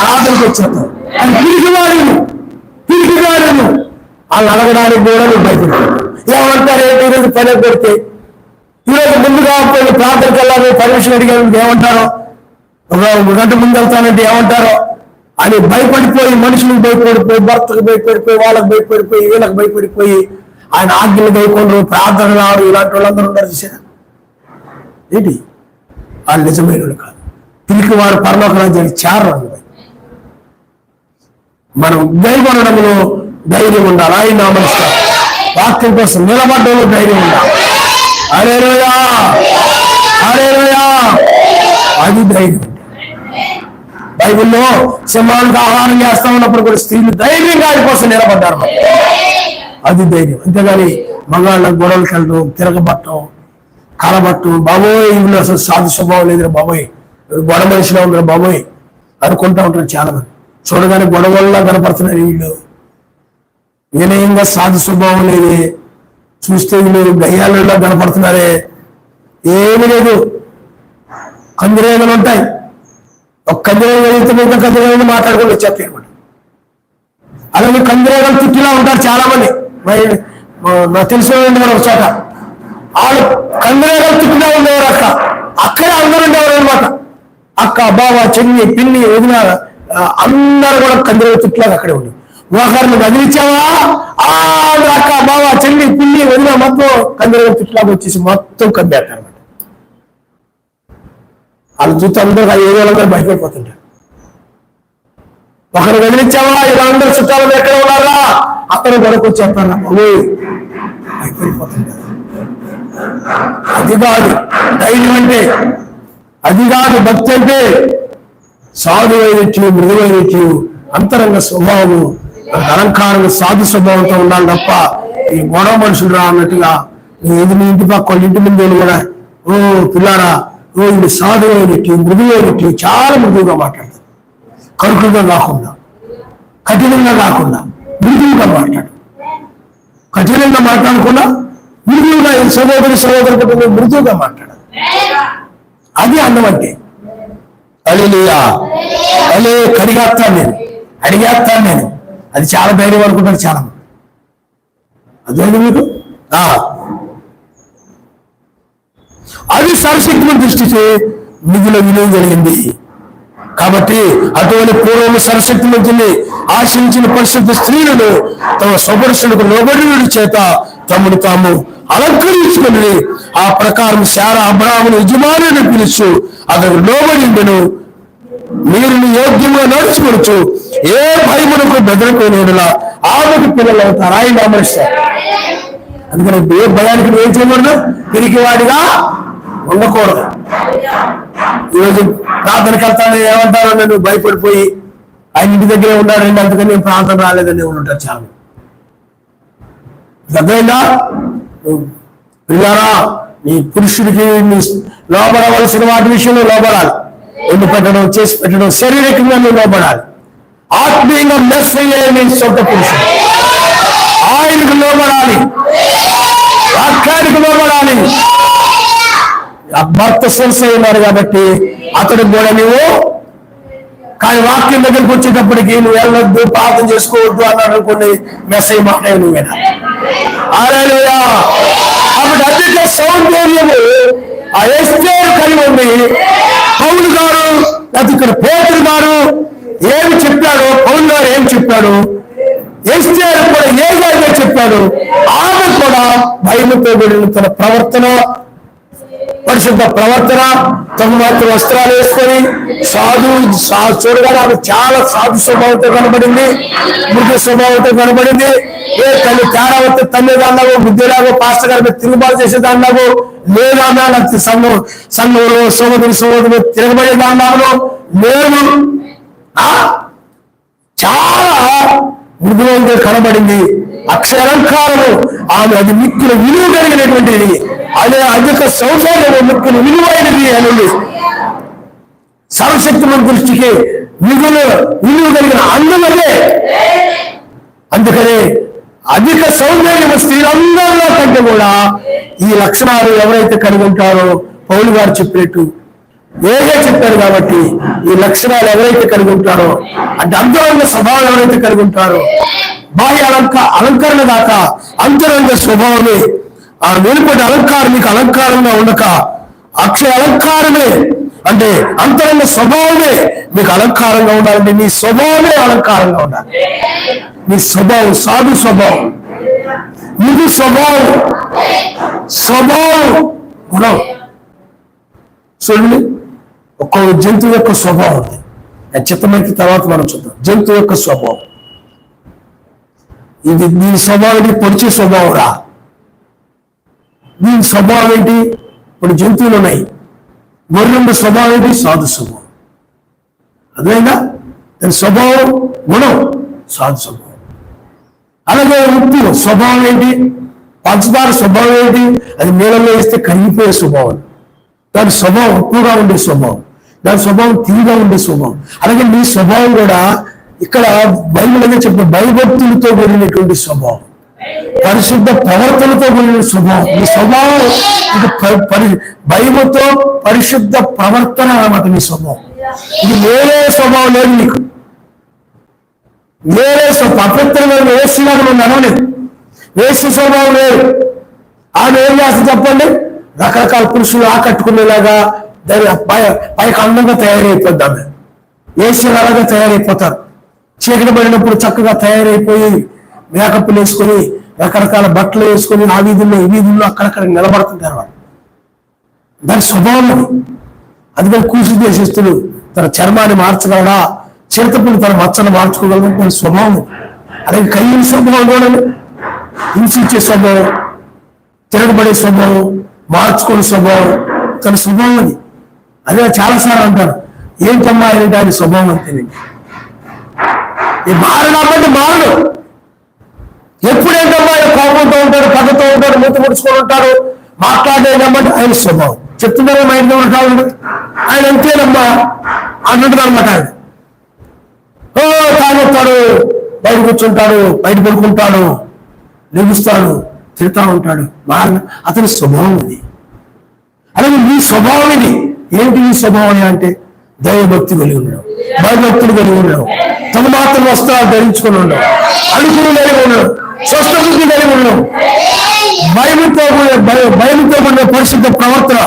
ప్రార్థనకు వచ్చేస్తావు. అది పిరికివాడు వాళ్ళు అడగడానికి కూడా నువ్వు భయపడతావు. ఏమంటారు ఏంటి ఈరోజు పని పెడితే, ఈరోజు ముందుగా ప్రార్థనకి వెళ్ళాలి పర్మిషన్ అడిగాను ఏమంటారో, ఒక గంట ముందు వెళ్తానంటే ఏమంటారో అని భయపడిపోయి, మనుషులకు భయపడిపోయి, భర్తకు భయపడిపోయి, వాళ్ళకి భయపడిపోయి, వీళ్ళకి భయపడిపోయి ఆయన ఆజ్ఞలు భయపడరు, ప్రార్థన రాడు, ఇలాంటి వాళ్ళందరూ ఉన్నారు చూసారా. ఏంటి వాళ్ళు నిజమైన వాళ్ళు కాదు, పిలికి వారు పరలోక రాజ్యానికి చేరరు. మనం భయపడడంలో ధైర్యం ఉండాలి. ఆయన నమస్కారం వాక్యం కోసం నిలబడ్డంలో ధైర్యం ఉండాలి. హల్లెలూయా, హల్లెలూయా. అది ధైర్యం. బైబిల్లో సింహానికి ఆహారం చేస్తా ఉన్నప్పుడు కూడా స్త్రీలు ధైర్యంగా ఆయన కోసం నిలబడ్డారు. అది ధైర్యం. అంతేగాని మగాళ్ళ గొడవలకి వెళ్ళడం, తిరగబట్టడం, కలబట్టం, బాబోయ్ ఇందులో అసలు సాధు స్వభావం లేదురా బాబోయ్, గొడవ మనిషిలో ఉందిరా బాబోయ్ అనుకుంటా ఉంటారు చాలా మంది. చూడగానే గొడవల్లా కనపడుతున్నారు వీళ్ళు, వినయంగా సాధు స్వభావం లేదే, చూస్తే వీళ్ళు గయ్యాలలో కనపడుతున్నారే. ఏమీ లేదు, కందిరేగలు ఉంటాయి. ఒక కందిరేగలు వెళ్తే మిగతా కందిరేగలు మాట్లాడుకొని వచ్చేస్తాయి అనమాట. అలాగే కందిరేగలు చుట్టిలా ఉంటారు చాలా మంది. నాకు తెలిసిన ఒక చోట వాళ్ళు కందిరేగలు చుట్టిలా ఉండేవారు. అక్కడే అందరూ ఉండేవారు అనమాట. అక్క, బావ, చెన్ని, పిన్ని, వదిన అందరూ కూడా కందిరేగలు చుట్టిలాగా అక్కడే ఉండి ఒకరిని వదిలించావా అక్క, బావ, చెల్లి, పిల్లి, వదిన మొత్తం కందిరేగలు చుట్టిలాగా వచ్చేసి మొత్తం కందేస్తారు అనమాట. వాళ్ళ చూస్తే అందరూ ఆ ఏరియాలందరూ భయపడిపోతుంటారు. ఒకరు వదిలించావా ఇలా అందరూ చుట్టాలు ఎక్కడ ఉన్నారా అక్కడ గొడవకు వచ్చేస్తారా భయపడిపోతుంటారు. అది కాదు ధైర్యం అంటే, అది కాదు భక్తి అంటే. సాధువైనట్లు, మృదువైనట్లు, అంతరంగ స్వభావము, అలంకారం, సాధు స్వభావంతో ఉండాలి తప్ప ఈ గొడవ మనుషులు రా అన్నట్టుగా ఏది మీ ఇంటి పక్క వాళ్ళ ఇంటి ముందు కూడా ఓ పిల్లారా, ఓ ఇది సాధువైనట్లు, మృదువైనట్లు, చాలా మృదువుగా మాట్లాడతారు. కరుకుగా కాకుండా, కఠినంగా కాకుండా మృదువుగా మాట్లాడు. కఠినంగా మాట్లాడకుండా మృదువుగా సహోదరు మృదువుగా మాట్లాడాలి. అది అందం అంటే. హల్లెలూయా. అలే అడిగేస్తాను నేను, అది చాలా ధైర్యం అనుకుంటారు చాలా మంది. అదేంటి మీకు అది సర్వశక్తిని దృష్టికి మిగిలిన విలువ జరిగింది. కాబట్టి అటువంటి పూర్వము సర్వశక్తి నుంచి ఆశించిన పరిశుద్ధ స్త్రీలను తమ స్వపురుషులకు లోబడి చేత తమను తాము అలంకరించుకుని ఆ ప్రకారం శారా అబ్రాహామును యజమానుని పిలుచు అతను లోబడిండెను. మీరు యోగ్యంగా నడుచుకోవచ్చు, ఏ భయమునకు బెదరపోయినలా ఆమెకు పిల్లలు అవుతారు. ఆయన అమరిస్తారు. అందుకని ఏ భయానికి ఏం చేయకూడదు, పిరికివాడిగా ఉండకూడదు. ఈరోజు ప్రార్థనకి వెళ్తాను ఏమంటారో నేను భయపడిపోయి ఆయన ఇంటి దగ్గరే ఉన్నారండి, అందుకని నేను ప్రార్థన రాలేదని ఉంటారు చాలా. అర్థమైందా? పిల్లారా, నీ పురుషుడికి నీ లోబడవలసిన వాటి విషయంలో లోబడాలి. ఎందు పెట్టడం, చేసి పెట్టడం, శారీరకంగా నువ్వు లోబడాలి. ఆత్మీయంగా మెస్ అయ్యే నీ సొంత పురుషుడు ఆయనకు లోబడాలి, వాక్యానికి లోబడాలి. భర్త శిరస్సు ఉన్నాడు కాబట్టి అతడికి కూడా నువ్వు కానీ వాక్యం దగ్గరికి వచ్చేటప్పటికి నువ్వు వెళ్ళొద్దు, ప్రార్థన చేసుకోవద్దు అన్నాడు అనుకోండి, మెసేజ్ మాట నువ్వేనా? హల్లెలూయా. కాబట్టి అధిక సౌందర్యము ఆ ఎస్తేరు కలిగి ఉంది. పౌలు గారు అది ఇక్కడ పేతురు గారు ఏమి చెప్పాడు, పౌలు గారు ఏమి చెప్పాడు, ఎస్తేరు కూడా ఏదైనా చెప్పాడు. ఆమె కూడా భయముతో కూడిన తన ప్రవర్తన, పరిశుద్ధ ప్రవర్తన, తమ మాత్రం వస్త్రాలు వేసుకొని చూడగానే ఆమె చాలా సాధు స్వభావంతో కనబడింది, మృదు స్వభావంతో కనబడింది. ఏ తల్లి తేడా వస్తే తల్లి అన్నావు, బుద్ధిలాగో పాస్టర్ గారి మీద తిరుగుబాటు చేసేదాన్నావు, లేదన్నా నాకు సంఘంలో సోదరులు తిరగబడేదాన్నాను లేదు. చాలా మృదువుగా కనబడింది. అక్షరాంకారము ఆమె అది మిక్కులు విలువ కలిగినటువంటిది, అదే అధిక సౌందర్యము మిక్కులు విలువైనది అని సర్వశక్తిమంతుని దృష్టికి విలువ కలిగిన అందమే. అందుకనే అధిక సౌందర్యం స్త్రీలందరిలో కంటే కూడా ఈ లక్షణాలు ఎవరైతే కలిగి ఉంటారో పౌలు గారు చెప్పినట్టు ఏదే చెప్పారు. కాబట్టి ఈ లక్షణాలు ఎవరైతే కలిగి ఉంటారో, అంటే అంతరంగ స్వభావం ఎవరైతే కలిగి ఉంటారో, బాహ్య అలంకరణ దాకా అంతరంగ స్వభావమే, ఆ వెలుపటి అలంకారం మీకు అలంకారంగా ఉండక అక్షయ అలంకారమే, అంటే అంతరంగ స్వభావమే మీకు అలంకారంగా ఉండాలంటే నీ స్వభావమే అలంకారంగా ఉండాలి. నీ స్వభావం సాధు స్వభావం, మృదు స్వభావం గుణం. చూడండి, ఒక్కో జంతువు యొక్క స్వభావం ఉంది. చిత్తమైకి తర్వాత మనం చూద్దాం. జంతువు యొక్క స్వభావం ఇది. దీని స్వభావం ఏంటి? పొడిచే స్వభావం రా. దీని స్వభావం ఏంటి? ఇప్పుడు జంతువులు ఉన్నాయి. గొర్రెల స్వభావం ఏంటి? సాధు స్వభావం. అదేనా దాని స్వభావం గుణం సాధు స్వభావం. అలాగే ఉప్పు స్వభావం ఏంటి? పంచదార స్వభావం ఏంటి? అది నీళ్ళలో వేస్తే కరిగిపోయే స్వభావం. దాని స్వభావం ఉప్పుగా ఉండే స్వభావం, దాని స్వభావం తీగా ఉండే స్వభావం. అలాగే నీ స్వభావం కూడా ఇక్కడ బైబిల్ అనేది చెప్పిన భయభక్తులతో కూడినటువంటి స్వభావం, పరిశుద్ధ ప్రవర్తనతో కూడిన స్వభావం. ఈ స్వభావం భయముతో పరిశుద్ధ ప్రవర్తన అన్నమాట నీ స్వభావం. ఇది వేరే స్వభావం లేదు నీకు. వేరే పవిత్రమైన వేసిలాగా నువ్వు నడవలేదు. వేసి స్వభావం లేదు. ఆమె ఏం చేస్తుంది చెప్పండి? రకరకాల పురుషులు ఆకట్టుకునేలాగా దాని పైకి అందంగా తయారైపోద్ది. ఆమె వేసేలాగా తయారైపోతారు. చీకటి పడినప్పుడు చక్కగా తయారైపోయి మేకప్లు వేసుకొని రకరకాల బట్టలు వేసుకొని ఆ వీధుల్లో ఈ వీధుల్లో అక్కడక్కడ నిలబడుతుంటారు వాళ్ళు. దాని స్వభావం అందుకని కూసు దేశస్తులు తన చర్మాన్ని మార్చగలడా, చిరుతపులు తన మచ్చను మార్చుకోగలడం దాని స్వభావం. అలాగే కయ్యం స్వభావం కూడా హింసించే స్వభావం, తిరగబడే స్వభావం, మార్చుకునే స్వభావం తన స్వభావం అది. అదే చాలాసార్లు అంటారు, ఏంటమ్మా ఏంటి ఆయన స్వభావం అంతేనండి. ఈ మారడం మారడు. ఎప్పుడేంటమ్మా ఆయన కోపంతో ఉంటాడు, పగతో ఉంటాడు, మూత ముడుచుకొని ఉంటాడు, మాట్లాడేదమ్మంటే ఆయన స్వభావం. చెప్తున్నారా మా ఇంట్లో ఉంటాడు ఆయన అంతేనమ్మా అన్నట్టు అనమాట. ఆయన తాగొస్తాడు, బయట కూర్చుంటాడు, బయట పడుకుంటాడు, లెగుస్తాడు, తిరుగుతూ ఉంటాడు. అతని స్వభావం అది. అలాగే నీ స్వభావం ఇది. ఏంటి నీ స్వభావం అంటే? దైవభక్తి కలిగి ఉండడం, భయభక్తులు కలిగి ఉండడం, తమ మాత్రం వస్త్రాలు ధరించుకుని ఉండడం, అడుగులు కలిగి ఉండడం, స్వస్థ బుద్ధి కలిగి ఉండడం, భయముతో కూడిన పరిశుద్ధ ప్రవర్తన,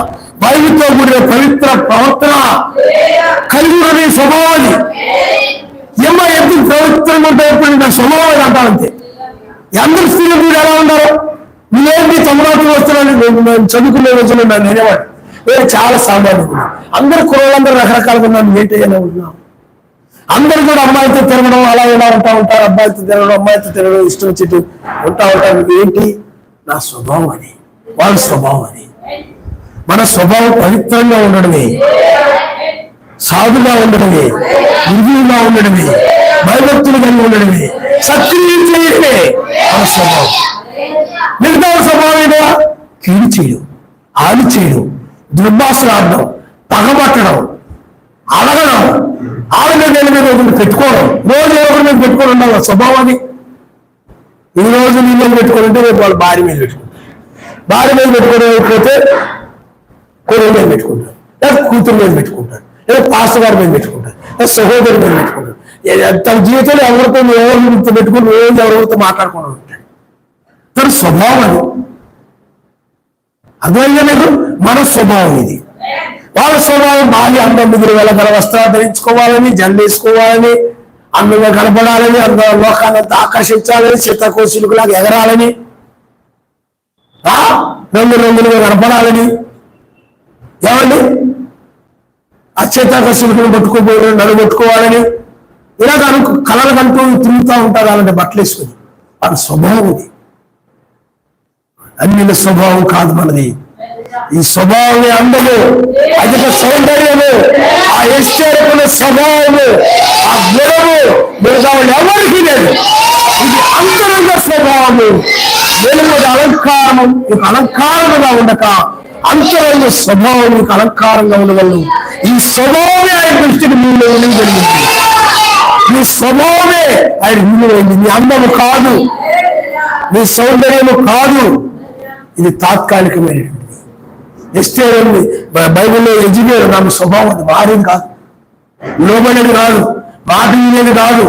భయముతో కూడిన పవిత్ర ప్రవర్తన కలిగి ఉన్న నీ స్వభావం అది. ఏమో ఎందుకు పవిత్రంగా ఉంటే ఎప్పుడు నా స్వభావం అంటారంతే. అందరు స్త్రీలు మీరు ఎలా ఉన్నారు? నువ్వేంటి తమరాత్రి వస్తున్నాను నేను చదువుకునే రోజులు నన్ను నేనేవాడు. నేను చాలా సామాన్యుడు. అందరు కుర్రలందరూ రకరకాలుగా ఉన్నాను. ఏంటి ఎలా ఉంటున్నావు? అందరు కూడా అమ్మాయితో తిరగడం అలా ఎలా ఉంటారు. అబ్బాయితో తిరగడం, అమ్మాయితో తిరగడం, ఇష్టం వచ్చేట్టు ఉంటారు. ఏంటి? నా స్వభావం అది, వాళ్ళ స్వభావం అది. మన స్వభావం పవిత్రంగా ఉండడమే, సాధుగా ఉండడమే, నిర్మూలంగా ఉండడమే, భయభక్తులు కలిగి ఉండడమే, సత్క్రియం చేయడమే మన స్వభావం. మిగతా స్వభావం ఏదో కీడు చేయడం, హాని చేయడం, దుర్భాషలు ఆడడం, పగబట్టడం, అడగడం, ఆవిడ మీద ఒకరిని పెట్టుకోవడం, రోజు ఒకరి మీద పెట్టుకొని ఉండాలి స్వభావం అది. ఈ రోజు నీ మీద పెట్టుకుంటే రేపు వాళ్ళు భార్య మీద పెట్టుకుంటారు, భార్య మీద పెట్టుకోలేకపోతే కొడుకు మీద పెట్టుకుంటారు, లేదా కూతురు మీద పెట్టుకుంటారు, లేదా పాస్టర్ గారి మీద పెట్టుకుంటారు, సహోదరుడు పెట్టుకుంటాడు. తన జీవితంలో ఎవరితో ఎవరితో పెట్టుకుని రోజు ఎవరితో మాట్లాడుకుంటూ ఉంటాడు. తన స్వభావం అది. అర్థమైందా మీకు? మన స్వభావం ఇది. వాళ్ళ స్వభావం భార్య అందం మిగిలి వెళ్ళగల వస్త్రాలు ధరించుకోవాలని, జల్లేసుకోవాలని, అందంగా కనపడాలని, అందరూ లోకాలంతా ఆకర్షించాలని, చిత్తకోశులులాగా ఎగరాలని, రంగులుగా కనపడాలని, ఏమండి ఆ చిత్తాకర్షులను పట్టుకోపోయి నడుగొట్టుకోవాలని ఇలాగ కళలు కంటూ తిరుగుతూ ఉంటారు. అలాంటి బట్టలు వేసుకుని వాళ్ళ స్వభావం ఇది. అన్నిల స్వభావం కాదు మనది. ఈ స్వభావమే అందము, అధిక సౌందర్యము, ఆ ఎస్టేరుకున్న స్వభావము, ఆ గుణము మిగతా ఎవరికి లేదు. ఇది అంతరంగ స్వభావము. వెలుగుడి అలంకారము మీకు అలంకారముగా ఉండక అంతరంగ స్వభావం మీకు అలంకారంగా ఉండగలరు. ఈ స్వభావమే ఆయన దృష్టికి మీలో జరిగింది. మీ స్వభావమే ఆయన విలువైంది. మీ అందము కాదు, మీ సౌందర్యము కాదు, ఇది తాత్కాలికమైనటువంటి. ఎస్టేర్ బైబిల్లో ఎజిబేలు నాకు స్వభావం అది మారేది కాదు, లోబడేది కాదు, మాట వినేది కాదు,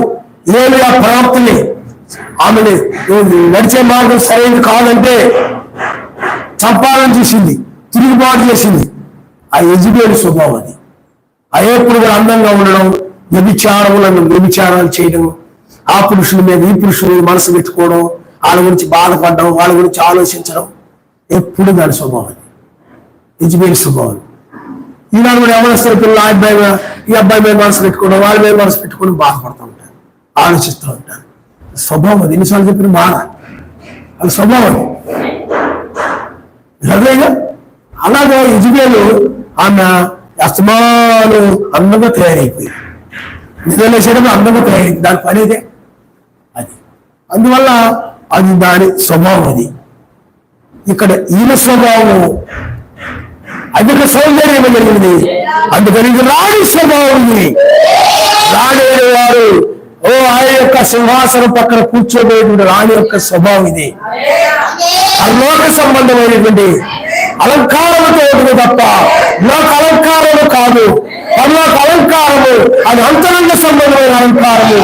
ఏమి ఆ ప్రవర్తనే ఆమెని నడిచే మార్గం సరైనది కాదంటే చంపాలని చూసింది, తిరుగుబాటు చేసింది. ఆ ఎజిబేలు స్వభావం అది. ఎప్పుడు కూడా అందంగా ఉండడం, వ్యభిచారాలు చేయడం, ఆ పురుషుల మీద ఈ పురుషుల మీద మనసు పెట్టుకోవడం, వాళ్ళ గురించి బాధపడడం, వాళ్ళ గురించి ఆలోచించడం, ఎప్పుడు దాని స్వభావం అది. ఎజిబేలు స్వభావం. ఈనాడు కూడా ఎవరిస్తారు పిల్లలు ఈ అబ్బాయి మీద మనసు పెట్టుకోవడం, వాళ్ళ మీద మనసు పెట్టుకోవడం, బాధపడుతూ ఉంటారు, ఆలోచిస్తూ ఉంటారు. స్వభావం అది. ఎన్నిసార్లు చెప్పిన మాన అది స్వభావం. అదేగా అలాగే ఎజిబేలు ఆమె అస్తమాను అందంగా తయారైపోయింది. నిజంగా చేయడం అందంగా తయారైంది. దాని పని అదే అది. అందువల్ల అది దాని స్వభావం అది. ఇక్కడ ఈయన స్వభావము అధిక సౌందర్యం జరిగింది. అందుకని ఇది రాణి స్వభావం ఉంది. రాణి వారు ఆయన యొక్క సింహాసనం పక్కన కూర్చోబోయేటువంటి రాణి యొక్క స్వభావం ఇది. లోక సంబంధమైనటువంటి అలంకారముతో ఉంటుంది తప్ప లోక అలంకారము కాదు. పరలోక అలంకారము అది అంతరంగ సంబంధమైన అలంకారము.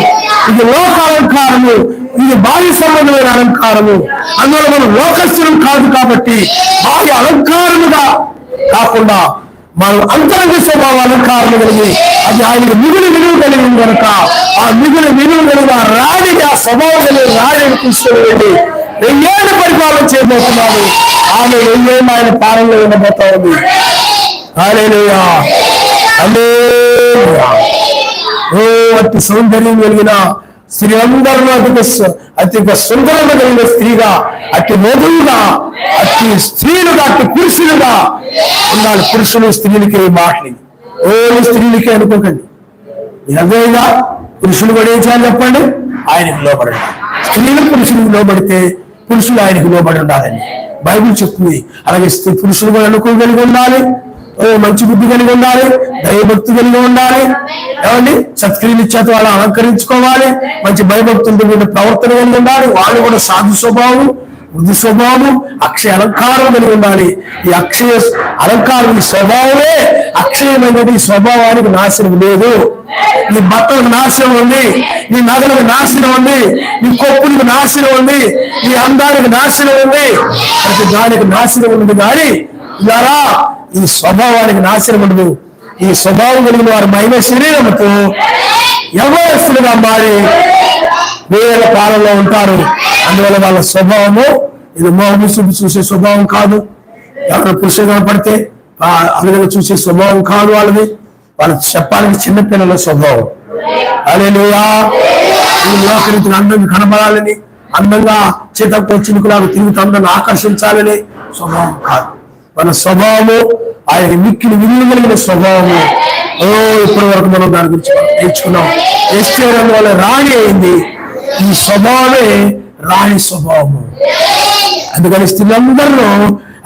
ఇది లోక అలంకారము, ఇది బాహ్య సంబంధమైన అలంకారము. అందువల్ల మనం లోకస్తులం కాదు కాబట్టి బాహ్య అలంకారముగా కాకుండా మనం అంతరంగ స్వభావ అలంకారం కలిగి అది ఆయనకు మిగులు విలువ కలిగింది కనుక ఆ మిగులు విలువ కలిగిన రాణిని, ఆ స్వభావం కలిగిన రాణిని తీసుకుని వెళ్ళి 1000 ఏళ్ళు పరిపాలన చేయబోతున్నాడు. ఆమె 1000 ఏళ్ళు ఆయన పాలనలో ఉండబోతా ఉంది. హల్లెలూయా, హల్లెలూయా. అతి సౌందర్యం కలిగిన స్త్రీ అందరిలో అతి సుందరమ కలిగిన స్త్రీగా, అతి మధువుగా, అతి స్త్రీలుగా, అతి పురుషులుగా ఉండాలి. పురుషులు స్త్రీలకి మాటలు ఓన్లీ స్త్రీలకే అనుకోకండి. అదేగా పురుషులు కూడా ఏం చేయాలి చెప్పండి? ఆయనకు లోబడండి. స్త్రీలు పురుషులకు లోబడితే పురుషులు ఆయనకు లోబడి ఉండాలని బైబిల్ చెప్తుంది. అలాగే పురుషులు కూడా అనుకోగలిగి ఉండాలి, మంచి బుద్ధి కలిగి ఉండాలి, దైవభక్తి కలిగి ఉండాలి. ఏమండి సత్క్రియలు చేత వాళ్ళు అలంకరించుకోవాలి, మంచి భయభక్తులతో మీద ప్రవర్తన కలిగి ఉండాలి. వాళ్ళు కూడా సాధు స్వభావం, వృద్ధి స్వభావం, అక్షయ అలంకారం కలిగి ఉండాలి. ఈ అక్షయ అలంకారం, ఈ స్వభావమే అక్షయమైనది. ఈ స్వభావానికి నాశనం లేదు. నీ బట్టలకు నాశనం ఉంది, నీ నగలకు నాశనం ఉంది, నీ కొప్పులకు నాశనం ఉంది, నీ అందానికి నాశనం ఉంది, ప్రతి దానికి నాశనం ఉంది. కానీ ఇలా ఈ స్వభావానికి నాశనం ఉండదు. ఈ స్వభావం కలిగిన వారు మహిమ శరీరంతో యవ్వనస్తులుగా మారి 1000 కాలంలో ఉంటారు. అందువల్ల వాళ్ళ స్వభావము ఇది మోహము చూసే స్వభావం కాదు. ఎవరైనా పురుషులుగా పడితే అందులో చూసే స్వభావం కాదు వాళ్ళది. వాళ్ళకి చెప్పాలని చిన్నపిల్లల స్వభావం. హల్లెలూయా. ఈ లోకరీతిని అందంగా కనబడాలని, అందంగా చినుకులాగా తిరుగుతూ అందరిని ఆకర్షించాలని స్వభావం కాదు. మన స్వభావము ఆయన మిక్కిలి విలువ కలిగిన స్వభావము. ఇప్పటి వరకు మనం దాని గురించి నేర్చుకున్నాం. ఎస్టేర్ వల్ల రాణి అయింది. ఈ స్వభావమే రాణి స్వభావము. అందుకని స్త్రీలందరిలో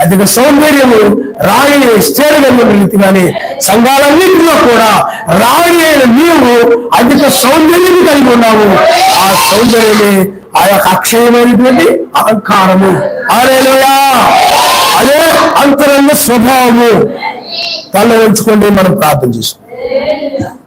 అధిక సౌందర్యము రాణి ఎస్టేర్ రీతిగానే సంఘాలన్నింటిలో కూడా రాణి అయిన నీవు అధిక సౌందర్యం కలిగి ఉన్నావు. ఆ సౌందర్యమే ఆ యొక్క అక్షయమైనటువంటి అలంకారము. హల్లెలూయా. అదే అంతరంగ స్వభావము. తల ఉంచుకోండి, మనం ప్రార్థన చేసుకుంటాం.